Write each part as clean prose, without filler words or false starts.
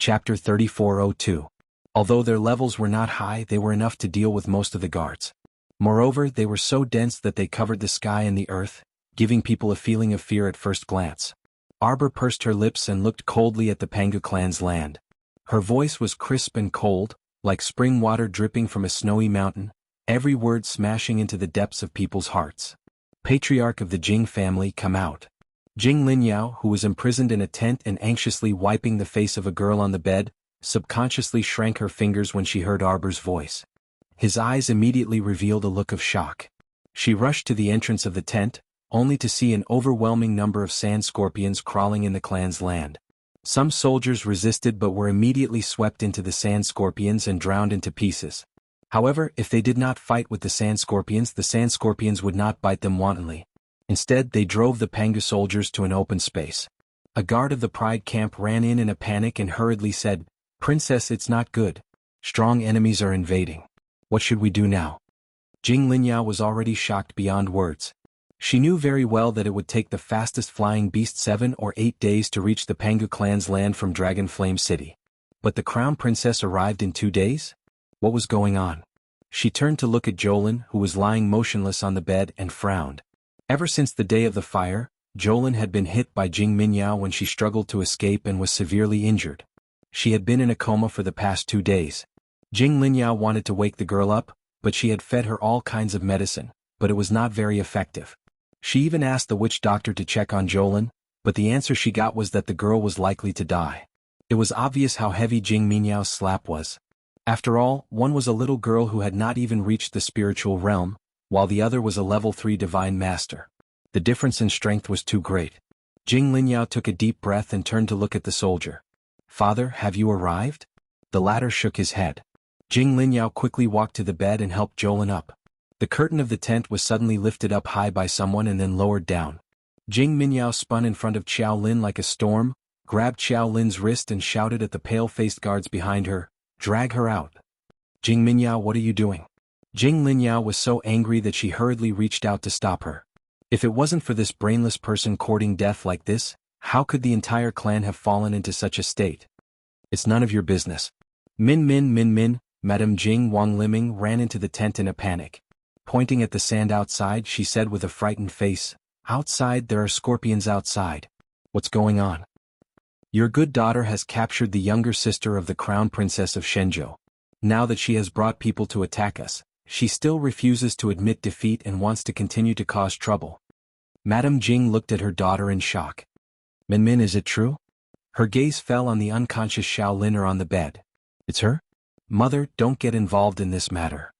Chapter 3402. Although their levels were not high, they were enough to deal with most of the guards. Moreover, they were so dense that they covered the sky and the earth, giving people a feeling of fear at first glance. Arbor pursed her lips and looked coldly at the Pangu clan's land. Her voice was crisp and cold, like spring water dripping from a snowy mountain, every word smashing into the depths of people's hearts. Patriarch of the Jing family, come out. Jing Linyao, who was imprisoned in a tent and anxiously wiping the face of a girl on the bed, subconsciously shrank her fingers when she heard Arbor's voice. His eyes immediately revealed a look of shock. She rushed to the entrance of the tent, only to see an overwhelming number of sand scorpions crawling in the clan's land. Some soldiers resisted but were immediately swept into the sand scorpions and drowned into pieces. However, if they did not fight with the sand scorpions would not bite them wantonly. Instead, they drove the Pangu soldiers to an open space. A guard of the Pride camp ran in a panic and hurriedly said, "Princess, it's not good. Strong enemies are invading. What should we do now?" Jing Linyao was already shocked beyond words. She knew very well that it would take the fastest flying beast 7 or 8 days to reach the Pangu clan's land from Dragon Flame City. But the crown princess arrived in 2 days? What was going on? She turned to look at Jolin, who was lying motionless on the bed, and frowned. Ever since the day of the fire, Jolin had been hit by Jing Minyao when she struggled to escape and was severely injured. She had been in a coma for the past 2 days. Jing Linyao wanted to wake the girl up, but she had fed her all kinds of medicine, but it was not very effective. She even asked the witch doctor to check on Jolin, but the answer she got was that the girl was likely to die. It was obvious how heavy Jing Minyao's slap was. After all, one was a little girl who had not even reached the spiritual realm, while the other was a level 3 divine master. The difference in strength was too great. Jing Linyao took a deep breath and turned to look at the soldier. "Father, have you arrived?" The latter shook his head. Jing Linyao quickly walked to the bed and helped Jolin up. The curtain of the tent was suddenly lifted up high by someone and then lowered down. Jing Minyao spun in front of Xiao Lin like a storm, grabbed Xiao Lin's wrist and shouted at the pale-faced guards behind her, "Drag her out." "Jing Minyao, what are you doing?" Jing Linyao was so angry that she hurriedly reached out to stop her. If it wasn't for this brainless person courting death like this, how could the entire clan have fallen into such a state? "It's none of your business." Min, Madame Jing Wang Liming ran into the tent in a panic. Pointing at the sand outside, she said with a frightened face, "Outside, there are scorpions outside. What's going on?" "Your good daughter has captured the younger sister of the crown princess of Shenzhou. Now that she has brought people to attack us, she still refuses to admit defeat and wants to continue to cause trouble." Madame Jing looked at her daughter in shock. "Min, is it true?" Her gaze fell on the unconscious Xiao Liner on the bed. "It's her?" "Mother, don't get involved in this matter."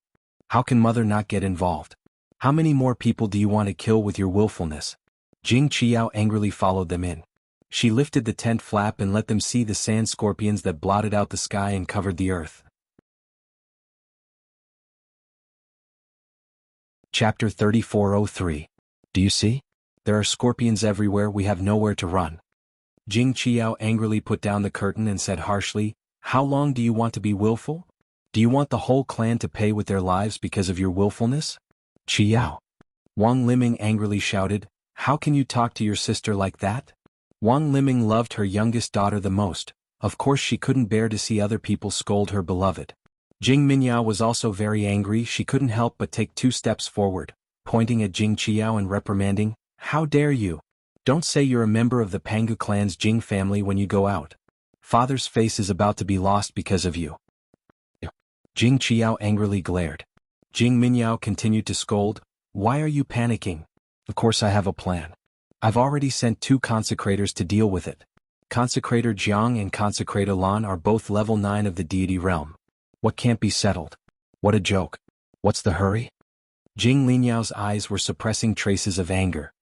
"How can mother not get involved? How many more people do you want to kill with your willfulness?" Jing Qiao angrily followed them in. She lifted the tent flap and let them see the sand scorpions that blotted out the sky and covered the earth. Chapter 3403. Do you see? There are scorpions everywhere, we have nowhere to run. Jing Qiao angrily put down the curtain and said harshly, "How long do you want to be willful? Do you want the whole clan to pay with their lives because of your willfulness?" "Qiao." Wang Liming angrily shouted, "How can you talk to your sister like that?" Wang Liming loved her youngest daughter the most. Of course she couldn't bear to see other people scold her beloved. Jing Minyao was also very angry. She couldn't help but take 2 steps forward, pointing at Jing Qiao and reprimanding, "How dare you? Don't say you're a member of the Pangu clan's Jing family when you go out. Father's face is about to be lost because of you." Jing Qiao angrily glared. Jing Minyao continued to scold, "Why are you panicking? Of course I have a plan. I've already sent 2 consecrators to deal with it. Consecrator Jiang and Consecrator Lan are both level 9 of the deity realm. What can't be settled? What a joke. What's the hurry?" Jing Linyao's eyes were suppressing traces of anger.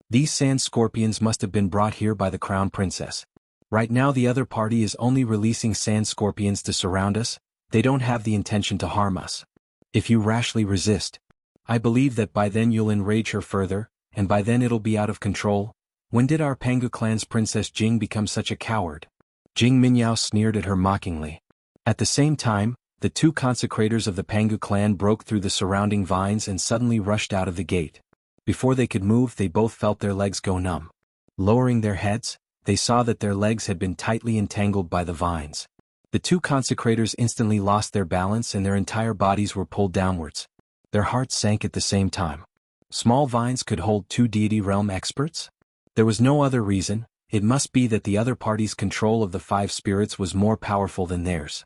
These sand scorpions must have been brought here by the crown princess. Right now the other party is only releasing sand scorpions to surround us. They don't have the intention to harm us. If you rashly resist, I believe that by then you'll enrage her further, and by then it'll be out of control. When did our Pangu clan's Princess Jing become such a coward? Jing Minyao sneered at her mockingly. At the same time, the 2 consecrators of the Pangu clan broke through the surrounding vines and suddenly rushed out of the gate. Before they could move, they both felt their legs go numb. Lowering their heads, they saw that their legs had been tightly entangled by the vines. The two consecrators instantly lost their balance and their entire bodies were pulled downwards. Their hearts sank at the same time. Small vines could hold two deity realm experts? There was no other reason. It must be that the other party's control of the five spirits was more powerful than theirs.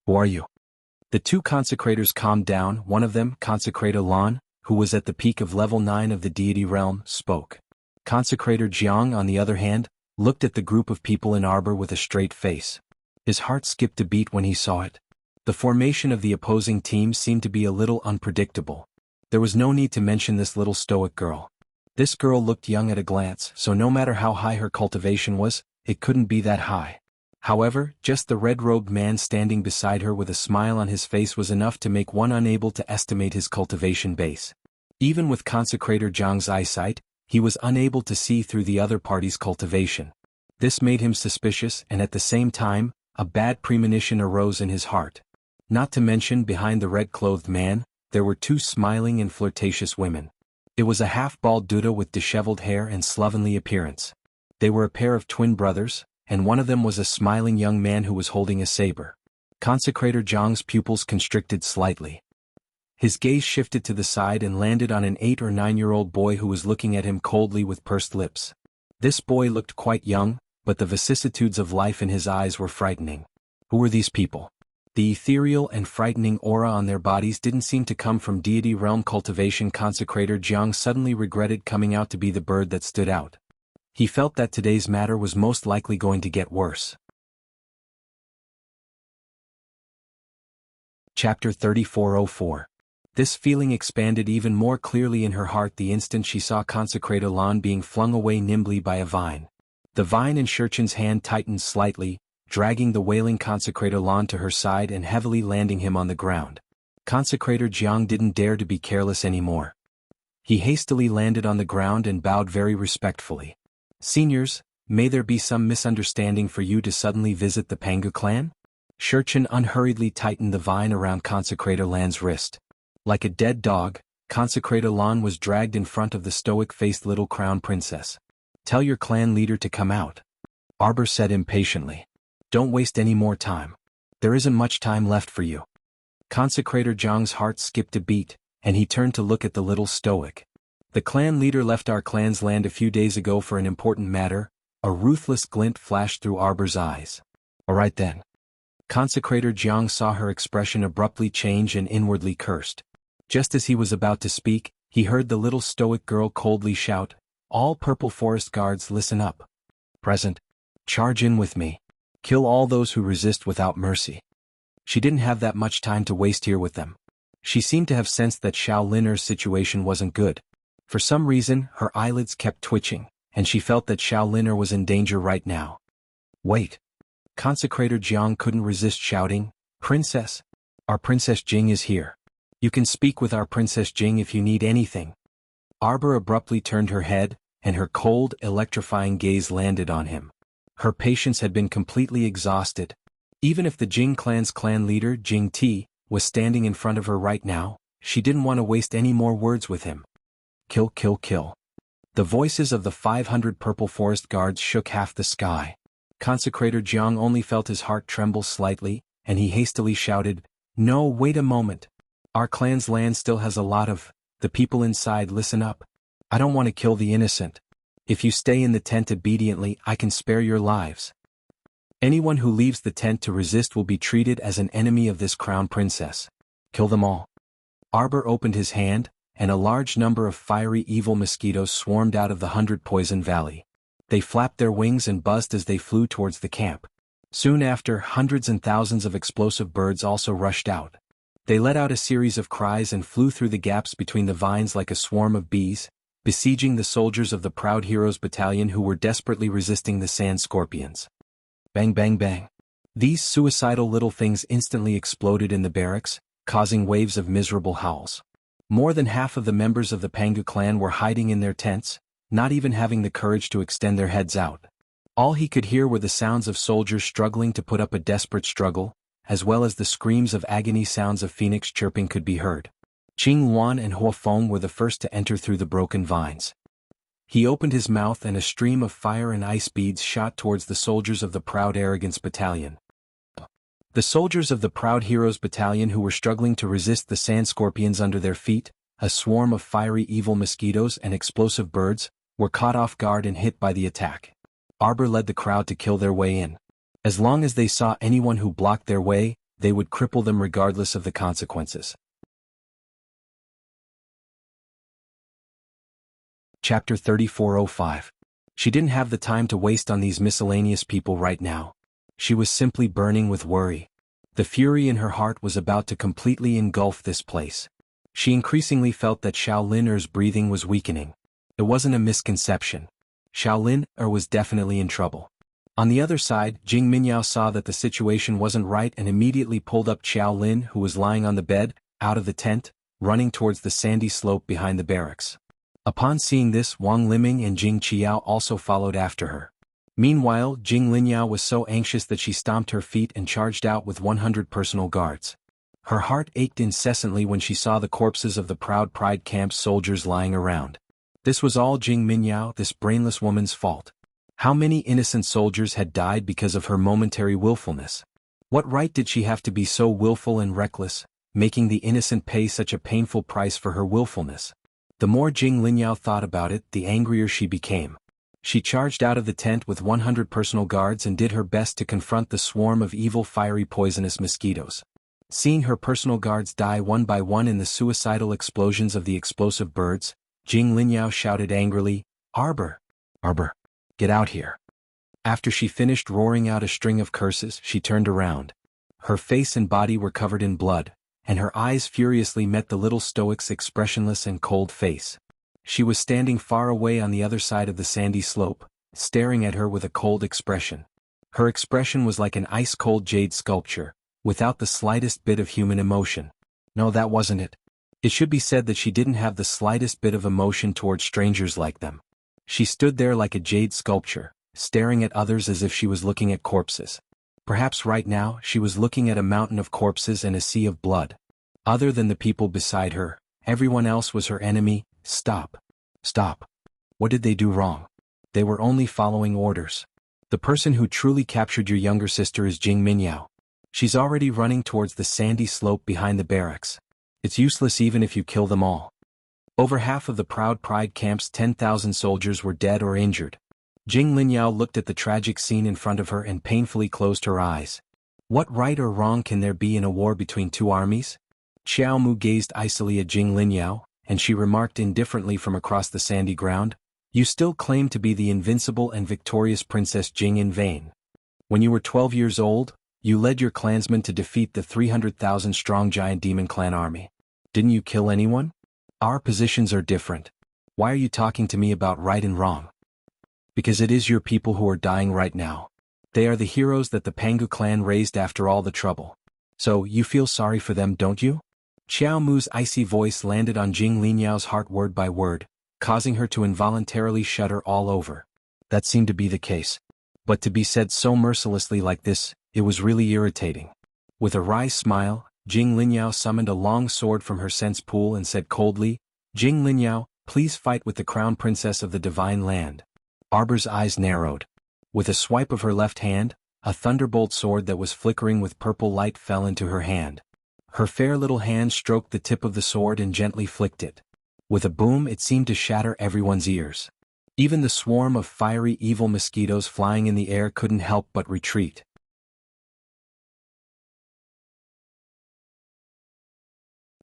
Who are you? The two consecrators calmed down. One of them, Consecrator Lan, who was at the peak of level 9 of the deity realm, spoke. Consecrator Jiang, on the other hand, looked at the group of people in Arbor with a straight face. His heart skipped a beat when he saw it. The formation of the opposing team seemed to be a little unpredictable. There was no need to mention this little stoic girl. This girl looked young at a glance, so no matter how high her cultivation was, it couldn't be that high. However, just the red-robed man standing beside her with a smile on his face was enough to make one unable to estimate his cultivation base. Even with Consecrator Jiang's eyesight, he was unable to see through the other party's cultivation. This made him suspicious, and at the same time, a bad premonition arose in his heart. Not to mention, behind the red-clothed man, there were two smiling and flirtatious women. It was a half-bald Duda with disheveled hair and slovenly appearance. They were a pair of twin brothers, and one of them was a smiling young man who was holding a saber. Consecrator Jiang's pupils constricted slightly. His gaze shifted to the side and landed on an 8 or 9-year-old boy who was looking at him coldly with pursed lips. This boy looked quite young, but the vicissitudes of life in his eyes were frightening. Who were these people? The ethereal and frightening aura on their bodies didn't seem to come from deity realm cultivation. Consecrator Jiang suddenly regretted coming out to be the bird that stood out. He felt that today's matter was most likely going to get worse. Chapter 3404. This feeling expanded even more clearly in her heart the instant she saw Consecrator Lan being flung away nimbly by a vine. The vine in Shurchen's hand tightened slightly, dragging the wailing Consecrator Lan to her side and heavily landing him on the ground. Consecrator Jiang didn't dare to be careless anymore. He hastily landed on the ground and bowed very respectfully. Seniors, may there be some misunderstanding for you to suddenly visit the Pangu clan? Shurchen unhurriedly tightened the vine around Consecrator Lan's wrist. Like a dead dog, Consecrator Lan was dragged in front of the stoic-faced little crown princess. Tell your clan leader to come out, Arbor said impatiently. Don't waste any more time. There isn't much time left for you. Consecrator Jiang's heart skipped a beat, and he turned to look at the little stoic. The clan leader left our clan's land a few days ago for an important matter. A ruthless glint flashed through Arbor's eyes. All right then. Consecrator Jiang saw her expression abruptly change and inwardly cursed. Just as he was about to speak, he heard the little stoic girl coldly shout, "All Purple Forest guards, listen up. Present. Charge in with me. Kill all those who resist without mercy." She didn't have that much time to waste here with them. She seemed to have sensed that Xiao Liner's situation wasn't good. For some reason, her eyelids kept twitching, and she felt that Xiao Liner was in danger right now. Wait. Consecrator Jiang couldn't resist shouting, "Princess! Our Princess Jing is here. You can speak with our Princess Jing if you need anything." Arbor abruptly turned her head, and her cold, electrifying gaze landed on him. Her patience had been completely exhausted. Even if the Jing clan's clan leader, Jing Ti, was standing in front of her right now, she didn't want to waste any more words with him. Kill, kill, kill. The voices of the 500 Purple Forest guards shook half the sky. Consecrator Jiang only felt his heart tremble slightly, and he hastily shouted, "No, wait a moment. Our clan's land still has a lot of the people inside. Listen up. I don't want to kill the innocent. If you stay in the tent obediently, I can spare your lives. Anyone who leaves the tent to resist will be treated as an enemy of this crown princess. Kill them all." Arbor opened his hand, and a large number of fiery evil mosquitoes swarmed out of the 100 Poison Valley. They flapped their wings and buzzed as they flew towards the camp. Soon after, hundreds and thousands of explosive birds also rushed out. They let out a series of cries and flew through the gaps between the vines like a swarm of bees, besieging the soldiers of the Proud Heroes Battalion who were desperately resisting the sand scorpions. Bang bang bang. These suicidal little things instantly exploded in the barracks, causing waves of miserable howls. More than half of the members of the Pangu clan were hiding in their tents, not even having the courage to extend their heads out. All he could hear were the sounds of soldiers struggling to put up a desperate struggle, as well as the screams of agony. Sounds of phoenix chirping could be heard. Qing Luan and Hua Feng were the first to enter through the broken vines. He opened his mouth and a stream of fire and ice beads shot towards the soldiers of the Proud Arrogance Battalion. The soldiers of the Proud Heroes Battalion who were struggling to resist the sand scorpions under their feet, a swarm of fiery evil mosquitoes and explosive birds, were caught off guard and hit by the attack. Arbor led the crowd to kill their way in. As long as they saw anyone who blocked their way, they would cripple them regardless of the consequences. Chapter 3405. She didn't have the time to waste on these miscellaneous people right now. She was simply burning with worry. The fury in her heart was about to completely engulf this place. She increasingly felt that Xiaolin-er's breathing was weakening. It wasn't a misconception. Xiaolin-er was definitely in trouble. On the other side, Jing Minyao saw that the situation wasn't right and immediately pulled up Xiaolin, who was lying on the bed, out of the tent, running towards the sandy slope behind the barracks. Upon seeing this, Wang Liming and Jing Qiao also followed after her. Meanwhile, Jing Linyao was so anxious that she stomped her feet and charged out with 100 personal guards. Her heart ached incessantly when she saw the corpses of the Proud Pride Camp's soldiers lying around. This was all Jing Minyao, this brainless woman's fault. How many innocent soldiers had died because of her momentary willfulness? What right did she have to be so willful and reckless, making the innocent pay such a painful price for her willfulness? The more Jing Linyao thought about it, the angrier she became. She charged out of the tent with 100 personal guards and did her best to confront the swarm of evil fiery poisonous mosquitoes. Seeing her personal guards die one by one in the suicidal explosions of the explosive birds, Jing Linyao shouted angrily, "Arbor! Arbor! Get out here!" After she finished roaring out a string of curses, she turned around. Her face and body were covered in blood, and her eyes furiously met the little stoic's expressionless and cold face. She was standing far away on the other side of the sandy slope, staring at her with a cold expression. Her expression was like an ice-cold jade sculpture, without the slightest bit of human emotion. No, that wasn't it. It should be said that she didn't have the slightest bit of emotion toward strangers like them. She stood there like a jade sculpture, staring at others as if she was looking at corpses. Perhaps right now she was looking at a mountain of corpses and a sea of blood. Other than the people beside her, everyone else was her enemy. Stop. Stop. What did they do wrong? They were only following orders. The person who truly captured your younger sister is Jing Minyao. She's already running towards the sandy slope behind the barracks. It's useless even if you kill them all. Over half of the Proud Pride Camp's 10,000 soldiers were dead or injured. Jing Linyao looked at the tragic scene in front of her and painfully closed her eyes. What right or wrong can there be in a war between two armies? Xiao Mu gazed icily at Jing Linyao, and she remarked indifferently from across the sandy ground, "You still claim to be the invincible and victorious Princess Jing in vain. When you were 12 years old, you led your clansmen to defeat the 300,000-strong giant demon clan army. Didn't you kill anyone? Our positions are different. Why are you talking to me about right and wrong? Because it is your people who are dying right now. They are the heroes that the Pangu clan raised after all the trouble. So, you feel sorry for them, don't you?" Xiao Mu's icy voice landed on Jing Linyao's heart word by word, causing her to involuntarily shudder all over. That seemed to be the case. But to be said so mercilessly like this, it was really irritating. With a wry smile, Jing Linyao summoned a long sword from her sense pool and said coldly, "Jing Linyao, please fight with the crown princess of the divine land." Arbor's eyes narrowed. With a swipe of her left hand, a thunderbolt sword that was flickering with purple light fell into her hand. Her fair little hand stroked the tip of the sword and gently flicked it. With a boom, it seemed to shatter everyone's ears. Even the swarm of fiery evil mosquitoes flying in the air couldn't help but retreat.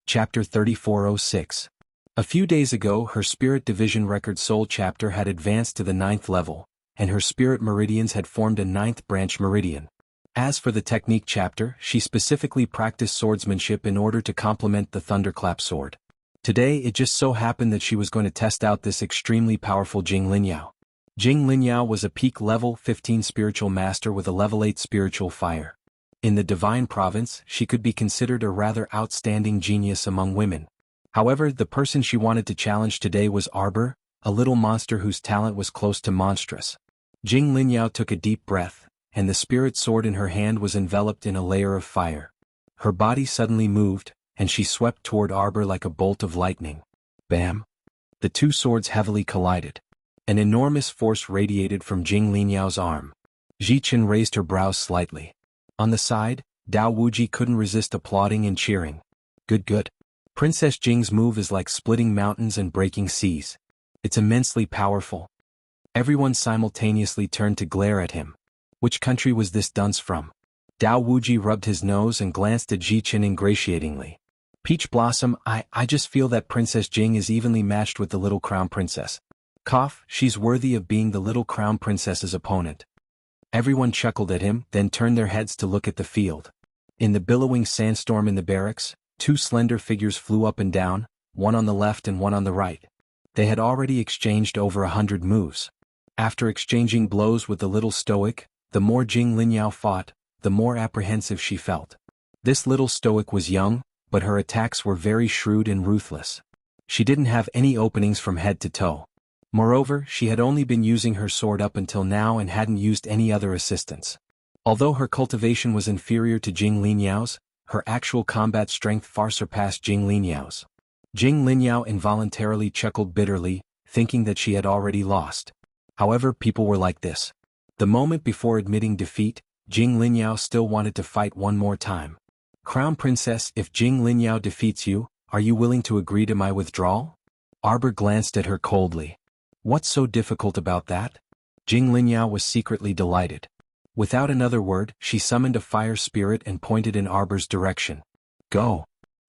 Chapter 3406. A few days ago, her Spirit Division Record Soul chapter had advanced to the 9th level, and her Spirit Meridians had formed a 9th branch meridian. As for the Technique chapter, she specifically practiced swordsmanship in order to complement the Thunderclap sword. Today it just so happened that she was going to test out this extremely powerful Jing Linyao. Jing Linyao was a peak level 15 spiritual master with a level 8 spiritual fire. In the Divine Province, she could be considered a rather outstanding genius among women. However, the person she wanted to challenge today was Arbor, a little monster whose talent was close to monstrous. Jing Linyao took a deep breath, and the spirit sword in her hand was enveloped in a layer of fire. Her body suddenly moved, and she swept toward Arbor like a bolt of lightning. Bam! The two swords heavily collided. An enormous force radiated from Jing Linyao's arm. Zichen raised her brows slightly. On the side, Dao Wuji couldn't resist applauding and cheering. Good good. Princess Jing's move is like splitting mountains and breaking seas. It's immensely powerful. Everyone simultaneously turned to glare at him. Which country was this dunce from? Dao Wuji rubbed his nose and glanced at Zichen ingratiatingly. Peach Blossom, I just feel that Princess Jing is evenly matched with the little crown princess. Cough, she's worthy of being the little crown princess's opponent. Everyone chuckled at him, then turned their heads to look at the field. In the billowing sandstorm in the barracks, two slender figures flew up and down, one on the left and one on the right. They had already exchanged over 100 moves. After exchanging blows with the little stoic, the more Jing Linyao fought, the more apprehensive she felt. This little stoic was young, but her attacks were very shrewd and ruthless. She didn't have any openings from head to toe. Moreover, she had only been using her sword up until now and hadn't used any other assistance. Although her cultivation was inferior to Jing Linyao's, her actual combat strength far surpassed Jing Linyao's. Jing Linyao involuntarily chuckled bitterly, thinking that she had already lost. However, people were like this. The moment before admitting defeat, Jing Linyao still wanted to fight one more time. Crown Princess, if Jing Linyao defeats you, are you willing to agree to my withdrawal? Arbor glanced at her coldly. What's so difficult about that? Jing Linyao was secretly delighted. Without another word, she summoned a fire spirit and pointed in Arbor's direction. Go!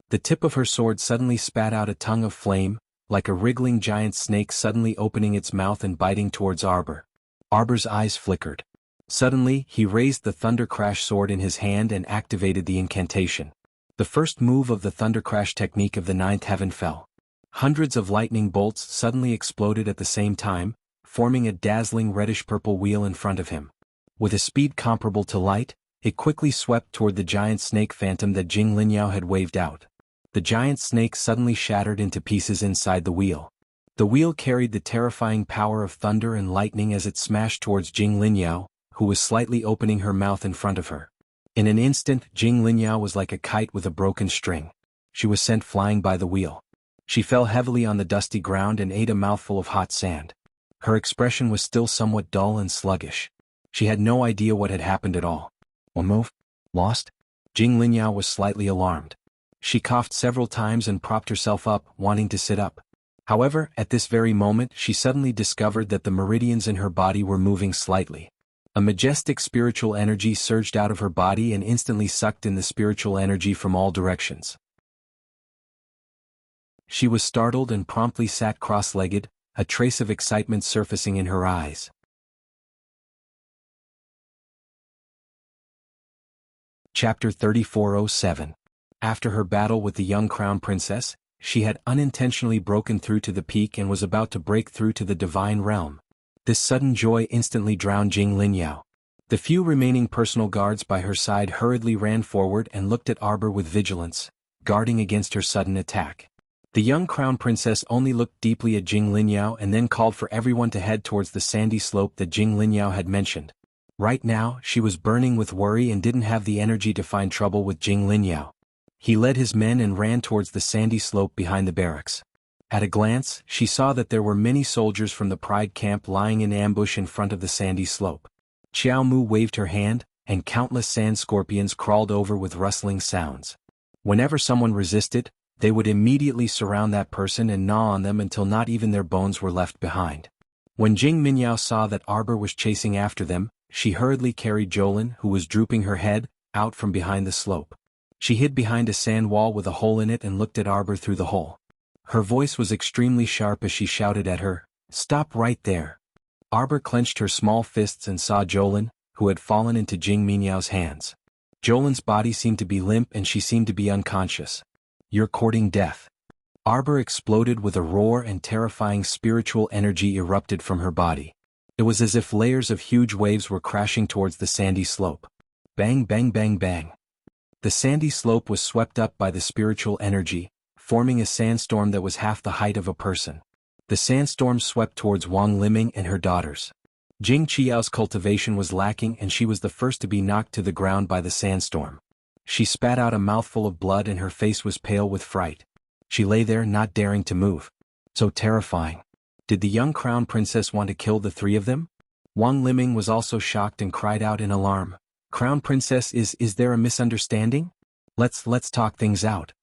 The tip of her sword suddenly spat out a tongue of flame, like a wriggling giant snake suddenly opening its mouth and biting towards Arbor. Arbor's eyes flickered. Suddenly, he raised the Thunder Crash sword in his hand and activated the incantation. The first move of the Thunder Crash technique of the ninth heaven fell. Hundreds of lightning bolts suddenly exploded at the same time, forming a dazzling reddish-purple wheel in front of him. With a speed comparable to light, it quickly swept toward the giant snake phantom that Jing Linyao had waved out. The giant snake suddenly shattered into pieces inside the wheel. The wheel carried the terrifying power of thunder and lightning as it smashed towards Jing Linyao, who was slightly opening her mouth in front of her. In an instant, Jing Linyao was like a kite with a broken string. She was sent flying by the wheel. She fell heavily on the dusty ground and ate a mouthful of hot sand. Her expression was still somewhat dull and sluggish. She had no idea what had happened at all. One move? Lost? Jing Linyao was slightly alarmed. She coughed several times and propped herself up, wanting to sit up. However, at this very moment she suddenly discovered that the meridians in her body were moving slightly. A majestic spiritual energy surged out of her body and instantly sucked in the spiritual energy from all directions. She was startled and promptly sat cross-legged, a trace of excitement surfacing in her eyes. Chapter 3407. After her battle with the young crown princess, she had unintentionally broken through to the peak and was about to break through to the divine realm. This sudden joy instantly drowned Jing Linyao. The few remaining personal guards by her side hurriedly ran forward and looked at Arbor with vigilance, guarding against her sudden attack. The young crown princess only looked deeply at Jing Linyao and then called for everyone to head towards the sandy slope that Jing Linyao had mentioned. Right now, she was burning with worry and didn't have the energy to find trouble with Jing Linyao. He led his men and ran towards the sandy slope behind the barracks. At a glance, she saw that there were many soldiers from the Pride camp lying in ambush in front of the sandy slope. Xiao Mu waved her hand, and countless sand scorpions crawled over with rustling sounds. Whenever someone resisted, they would immediately surround that person and gnaw on them until not even their bones were left behind. When Jing Minyao saw that Arbor was chasing after them, she hurriedly carried Jolin, who was drooping her head, out from behind the slope. She hid behind a sand wall with a hole in it and looked at Arbor through the hole. Her voice was extremely sharp as she shouted at her, "Stop right there!" Arbor clenched her small fists and saw Jolin, who had fallen into Jing Minyao's hands. Jolin's body seemed to be limp and she seemed to be unconscious. "You're courting death." Arbor exploded with a roar and terrifying spiritual energy erupted from her body. It was as if layers of huge waves were crashing towards the sandy slope. Bang bang bang bang. The sandy slope was swept up by the spiritual energy, forming a sandstorm that was half the height of a person. The sandstorm swept towards Wang Liming and her daughters. Jing Qiao's cultivation was lacking and she was the first to be knocked to the ground by the sandstorm. She spat out a mouthful of blood and her face was pale with fright. She lay there not daring to move. So terrifying. Did the young crown princess want to kill the three of them? Wang Liming was also shocked and cried out in alarm. Crown princess, is there a misunderstanding? Let's talk things out.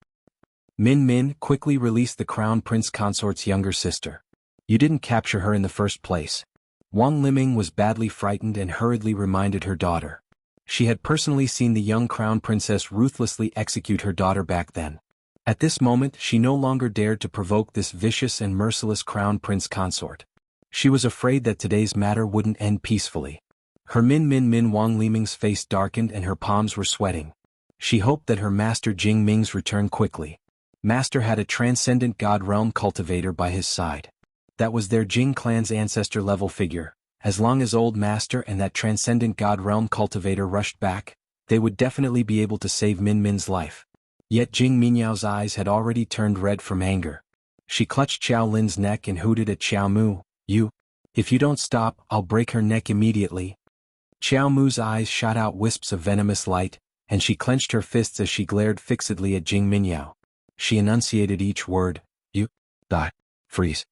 Min Min quickly released the crown prince consort's younger sister. You didn't capture her in the first place. Wang Liming was badly frightened and hurriedly reminded her daughter. She had personally seen the young crown princess ruthlessly execute her daughter back then. At this moment she no longer dared to provoke this vicious and merciless crown prince consort. She was afraid that today's matter wouldn't end peacefully. Her Min Wang Liming's face darkened and her palms were sweating. She hoped that her master Jing Ming's return quickly. Master had a transcendent god realm cultivator by his side. That was their Jing clan's ancestor-level figure. As long as old master and that transcendent god realm cultivator rushed back, they would definitely be able to save Min Min's life. Yet Jing Minyao's eyes had already turned red from anger. She clutched Xiao Lin's neck and hooted at Xiao Mu, if you don't stop, I'll break her neck immediately. Xiao Mu's eyes shot out wisps of venomous light, and she clenched her fists as she glared fixedly at Jing Minyao. She enunciated each word, freeze,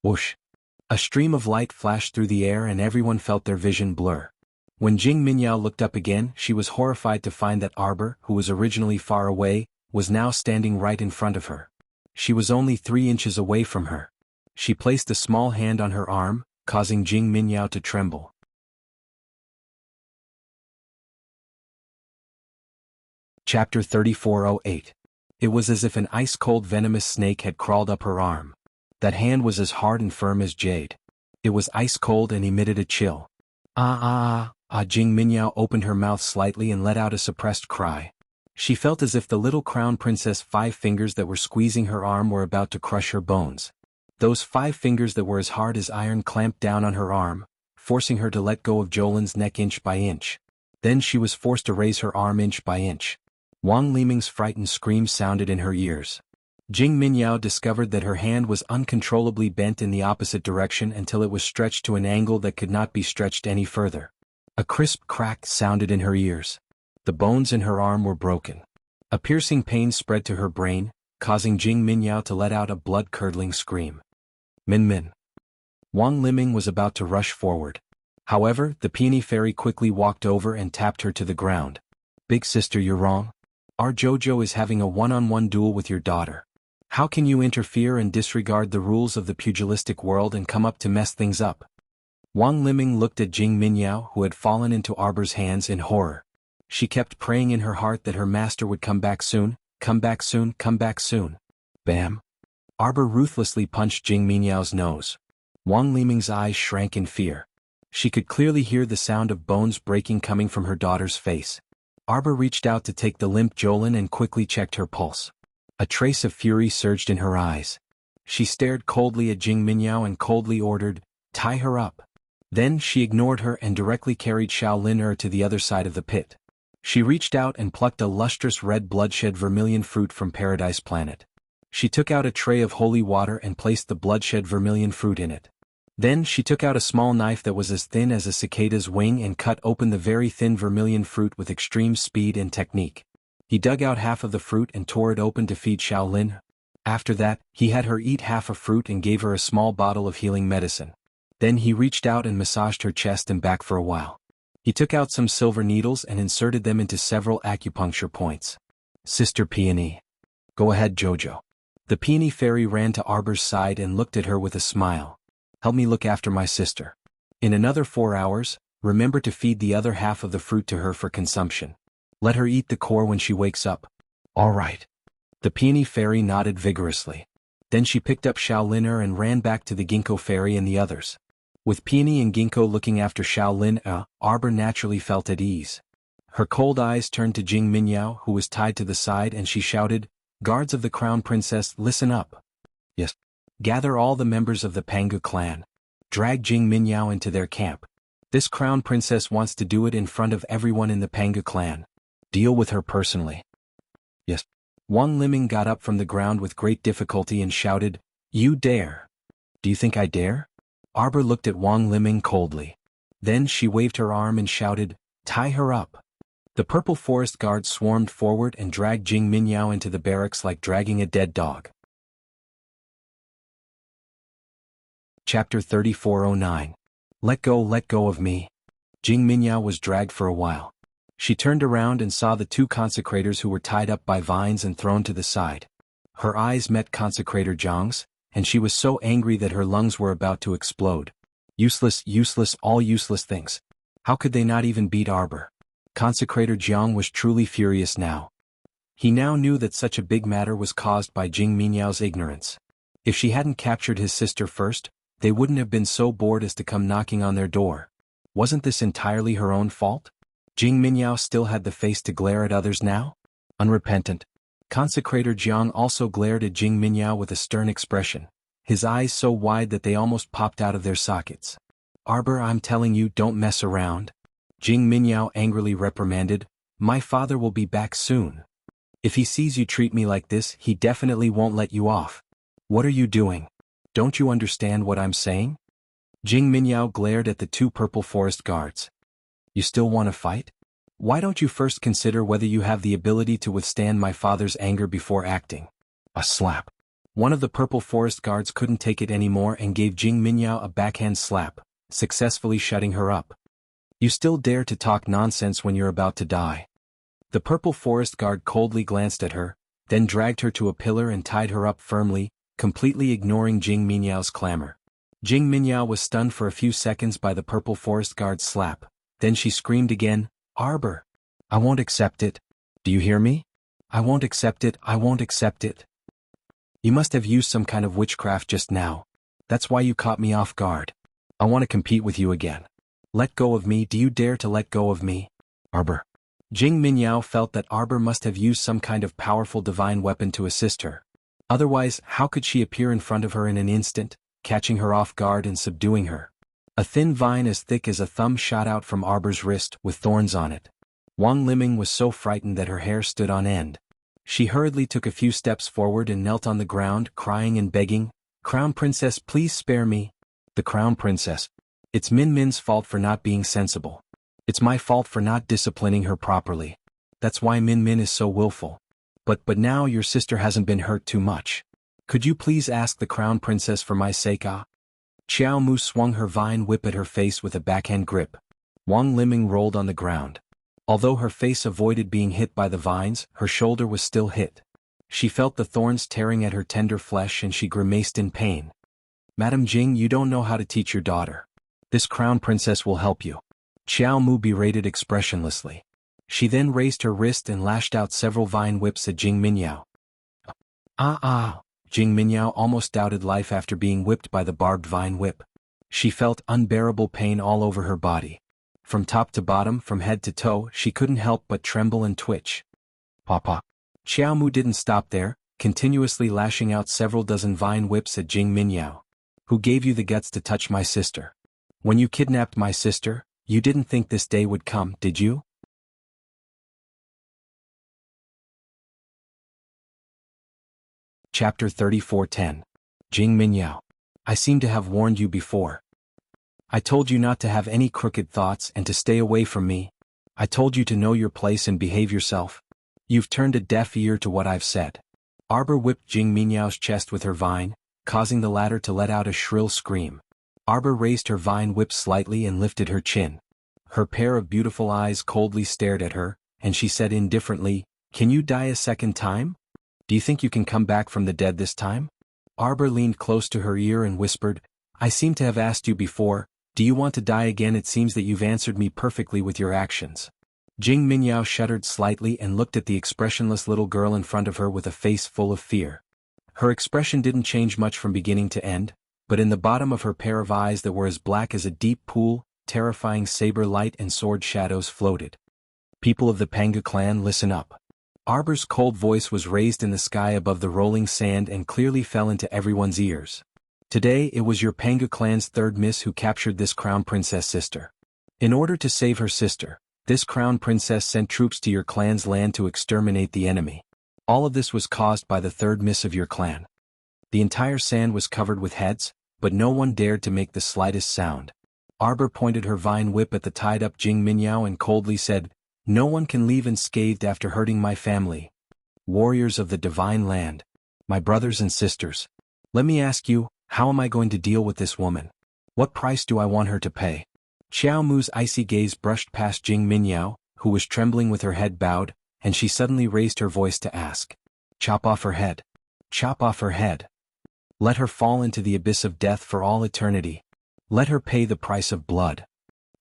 whoosh. A stream of light flashed through the air and everyone felt their vision blur. When Jing Minyao looked up again, she was horrified to find that Arbor, who was originally far away, was now standing right in front of her. She was only 3 inches away from her. She placed a small hand on her arm, causing Jing Minyao to tremble. Chapter 3408. It was as if an ice-cold venomous snake had crawled up her arm. That hand was as hard and firm as jade. It was ice-cold and emitted a chill. Jing Minyao opened her mouth slightly and let out a suppressed cry. She felt as if the little crown princess' 5 fingers that were squeezing her arm were about to crush her bones. Those 5 fingers that were as hard as iron clamped down on her arm, forcing her to let go of Jolin's neck inch by inch. Then she was forced to raise her arm inch by inch. Wang Liming's frightened scream sounded in her ears. Jing Minyao discovered that her hand was uncontrollably bent in the opposite direction until it was stretched to an angle that could not be stretched any further. A crisp crack sounded in her ears. The bones in her arm were broken. A piercing pain spread to her brain, causing Jing Minyao to let out a blood-curdling scream. Min. Wang Liming was about to rush forward. However, the peony fairy quickly walked over and tapped her to the ground. Big sister, you're wrong. Our Jojo is having a one-on-one duel with your daughter. How can you interfere and disregard the rules of the pugilistic world and come up to mess things up? Wang Liming looked at Jing Minyao, who had fallen into Arbor's hands, in horror. She kept praying in her heart that her master would come back soon, come back soon, come back soon. Bam! Arbor ruthlessly punched Jing Minyao's nose. Wang Liming's eyes shrank in fear. She could clearly hear the sound of bones breaking coming from her daughter's face. Arbor reached out to take the limp Jolin and quickly checked her pulse. A trace of fury surged in her eyes. She stared coldly at Jing Minyao and coldly ordered, "Tie her up." Then she ignored her and directly carried Xiao Lin to the other side of the pit. She reached out and plucked a lustrous red bloodshed vermilion fruit from Paradise Planet. She took out a tray of holy water and placed the bloodshed vermilion fruit in it. Then she took out a small knife that was as thin as a cicada's wing and cut open the very thin vermilion fruit with extreme speed and technique. He dug out half of the fruit and tore it open to feed Xiao Lin. After that, he had her eat half a fruit and gave her a small bottle of healing medicine. Then he reached out and massaged her chest and back for a while. He took out some silver needles and inserted them into several acupuncture points. Sister Peony. Go ahead, Jojo. The peony fairy ran to Arbor's side and looked at her with a smile. Help me look after my sister. In another 4 hours, remember to feed the other half of the fruit to her for consumption. Let her eat the core when she wakes up. All right. The peony fairy nodded vigorously. Then she picked up Xiao Lin and ran back to the ginkgo fairy and the others. With Peony and Ginkgo looking after Xiao Lin, Arbor naturally felt at ease. Her cold eyes turned to Jing Minyao, who was tied to the side, and she shouted, "Guards of the Crown Princess, listen up. Yes. Gather all the members of the Pangu clan. Drag Jing Minyao into their camp. This Crown Princess wants to do it in front of everyone in the Pangu clan. Deal with her personally." Yes. Wang Liming got up from the ground with great difficulty and shouted, "You dare? Do you think I dare?" Arbor looked at Wang Liming coldly. Then she waved her arm and shouted, "Tie her up." The purple forest guards swarmed forward and dragged Jing Minyao into the barracks like dragging a dead dog. Chapter 3409. Let go of me. Jing Minyao was dragged for a while. She turned around and saw the two consecrators who were tied up by vines and thrown to the side. Her eyes met Consecrator Zhang's, and she was so angry that her lungs were about to explode. Useless, all useless things. How could they not even beat Arbor? Consecrator Jiang was truly furious now. He now knew that such a big matter was caused by Jing Minyao's ignorance. If she hadn't captured his sister first, they wouldn't have been so bored as to come knocking on their door. Wasn't this entirely her own fault? Jing Minyao still had the face to glare at others now? Unrepentant. Consecrator Jiang also glared at Jing Minyao with a stern expression, his eyes so wide that they almost popped out of their sockets. Arbor, I'm telling you, don't mess around. Jing Minyao angrily reprimanded, my father will be back soon. If he sees you treat me like this, he definitely won't let you off. What are you doing? Don't you understand what I'm saying? Jing Minyao glared at the two purple forest guards. You still want to fight? Why don't you first consider whether you have the ability to withstand my father's anger before acting? A slap. One of the purple forest guards couldn't take it anymore and gave Jing Minyao a backhand slap, successfully shutting her up. You still dare to talk nonsense when you're about to die. The purple forest guard coldly glanced at her, then dragged her to a pillar and tied her up firmly, completely ignoring Jing Minyao's clamor. Jing Minyao was stunned for a few seconds by the purple forest guard's slap, then she screamed again, Arbor! I won't accept it. Do you hear me? I won't accept it, I won't accept it. You must have used some kind of witchcraft just now. That's why you caught me off guard. I want to compete with you again. Let go of me, do you dare to let go of me? Arbor. Jing Minyao felt that Arbor must have used some kind of powerful divine weapon to assist her. Otherwise, how could she appear in front of her in an instant, catching her off guard and subduing her? A thin vine as thick as a thumb shot out from Arbor's wrist, with thorns on it. Wang Liming was so frightened that her hair stood on end. She hurriedly took a few steps forward and knelt on the ground, crying and begging, Crown Princess, please spare me. The Crown Princess. It's Min Min's fault for not being sensible. It's my fault for not disciplining her properly. That's why Min Min is so willful. But now your sister hasn't been hurt too much. Could you please ask the Crown Princess for my sake? Xiao Mu swung her vine whip at her face with a backhand grip. Wang Liming rolled on the ground. Although her face avoided being hit by the vines, her shoulder was still hit. She felt the thorns tearing at her tender flesh and she grimaced in pain. Madam Jing, you don't know how to teach your daughter. This Crown Princess will help you. Xiao Mu berated expressionlessly. She then raised her wrist and lashed out several vine whips at Jing Minyao. Jing Minyao almost doubted life after being whipped by the barbed vine whip. She felt unbearable pain all over her body. From top to bottom, from head to toe, she couldn't help but tremble and twitch. Papa. Xiao Mu didn't stop there, continuously lashing out several dozen vine whips at Jing Minyao. Who gave you the guts to touch my sister? When you kidnapped my sister, you didn't think this day would come, did you? Chapter 3410. Jing Minyao. I seem to have warned you before. I told you not to have any crooked thoughts and to stay away from me. I told you to know your place and behave yourself. You've turned a deaf ear to what I've said. Arbor whipped Jing Minyao's chest with her vine, causing the latter to let out a shrill scream. Arbor raised her vine whip slightly and lifted her chin. Her pair of beautiful eyes coldly stared at her, and she said indifferently, Can you die a second time? Do you think you can come back from the dead this time? Arbor leaned close to her ear and whispered, I seem to have asked you before, do you want to die again? It seems that you've answered me perfectly with your actions. Jing Minyao shuddered slightly and looked at the expressionless little girl in front of her with a face full of fear. Her expression didn't change much from beginning to end, but in the bottom of her pair of eyes that were as black as a deep pool, terrifying saber light and sword shadows floated. People of the Panga clan, listen up. Arbor's cold voice was raised in the sky above the rolling sand and clearly fell into everyone's ears. Today it was your Panga clan's third miss who captured this Crown Princess sister. In order to save her sister, this Crown Princess sent troops to your clan's land to exterminate the enemy. All of this was caused by the third miss of your clan. The entire sand was covered with heads, but no one dared to make the slightest sound. Arbor pointed her vine whip at the tied-up Jing Minyao and coldly said, No one can leave unscathed after hurting my family. Warriors of the divine land, my brothers and sisters, let me ask you, How am I going to deal with this woman? What price do I want her to pay? Xiao Mu's icy gaze brushed past Jing Minyao, who was trembling with her head bowed, and she suddenly raised her voice to ask. Chop off her head. Chop off her head. Let her fall into the abyss of death for all eternity. Let her pay the price of blood.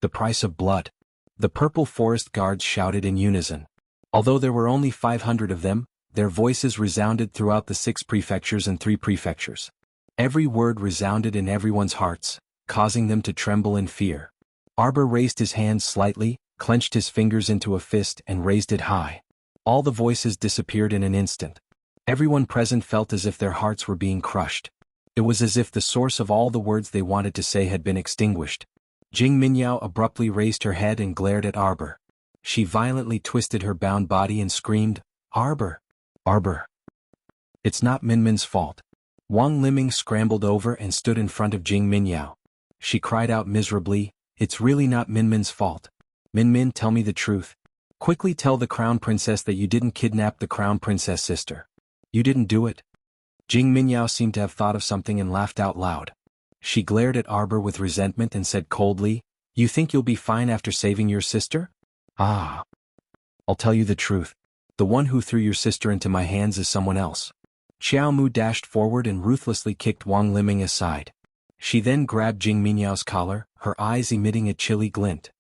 The price of blood. The purple forest guards shouted in unison. Although there were only 500 of them, their voices resounded throughout the 6 prefectures and 3 prefectures. Every word resounded in everyone's hearts, causing them to tremble in fear. Arbor raised his hands slightly, clenched his fingers into a fist and raised it high. All the voices disappeared in an instant. Everyone present felt as if their hearts were being crushed. It was as if the source of all the words they wanted to say had been extinguished. Jing Minyao abruptly raised her head and glared at Arbor. She violently twisted her bound body and screamed, Arbor! Arbor! It's not Minmin's fault. Wang Liming scrambled over and stood in front of Jing Minyao. She cried out miserably, It's really not Minmin's fault. Minmin, tell me the truth. Quickly tell the Crown Princess that you didn't kidnap the Crown Princess sister. You didn't do it. Jing Minyao seemed to have thought of something and laughed out loud. She glared at Arbor with resentment and said coldly, You think you'll be fine after saving your sister? Ah. I'll tell you the truth. The one who threw your sister into my hands is someone else. Xiao Mu dashed forward and ruthlessly kicked Wang Liming aside. She then grabbed Jing Minyao's collar, her eyes emitting a chilly glint.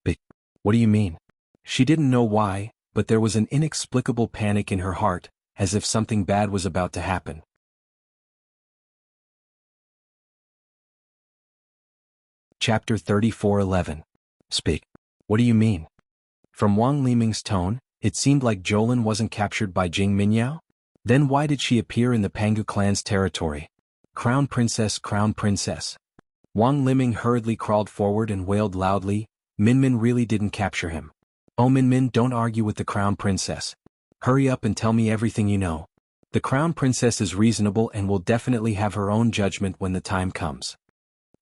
But, what do you mean? She didn't know why, but there was an inexplicable panic in her heart, as if something bad was about to happen. Chapter 34:11. Speak. What do you mean? From Wang Liming's tone, it seemed like Jolin wasn't captured by Jing Minyao. Then why did she appear in the Pangu clan's territory? Crown Princess, Crown Princess. Wang Liming hurriedly crawled forward and wailed loudly, Minmin really didn't capture him. Oh Minmin, don't argue with the Crown Princess. Hurry up and tell me everything you know. The Crown Princess is reasonable and will definitely have her own judgment when the time comes.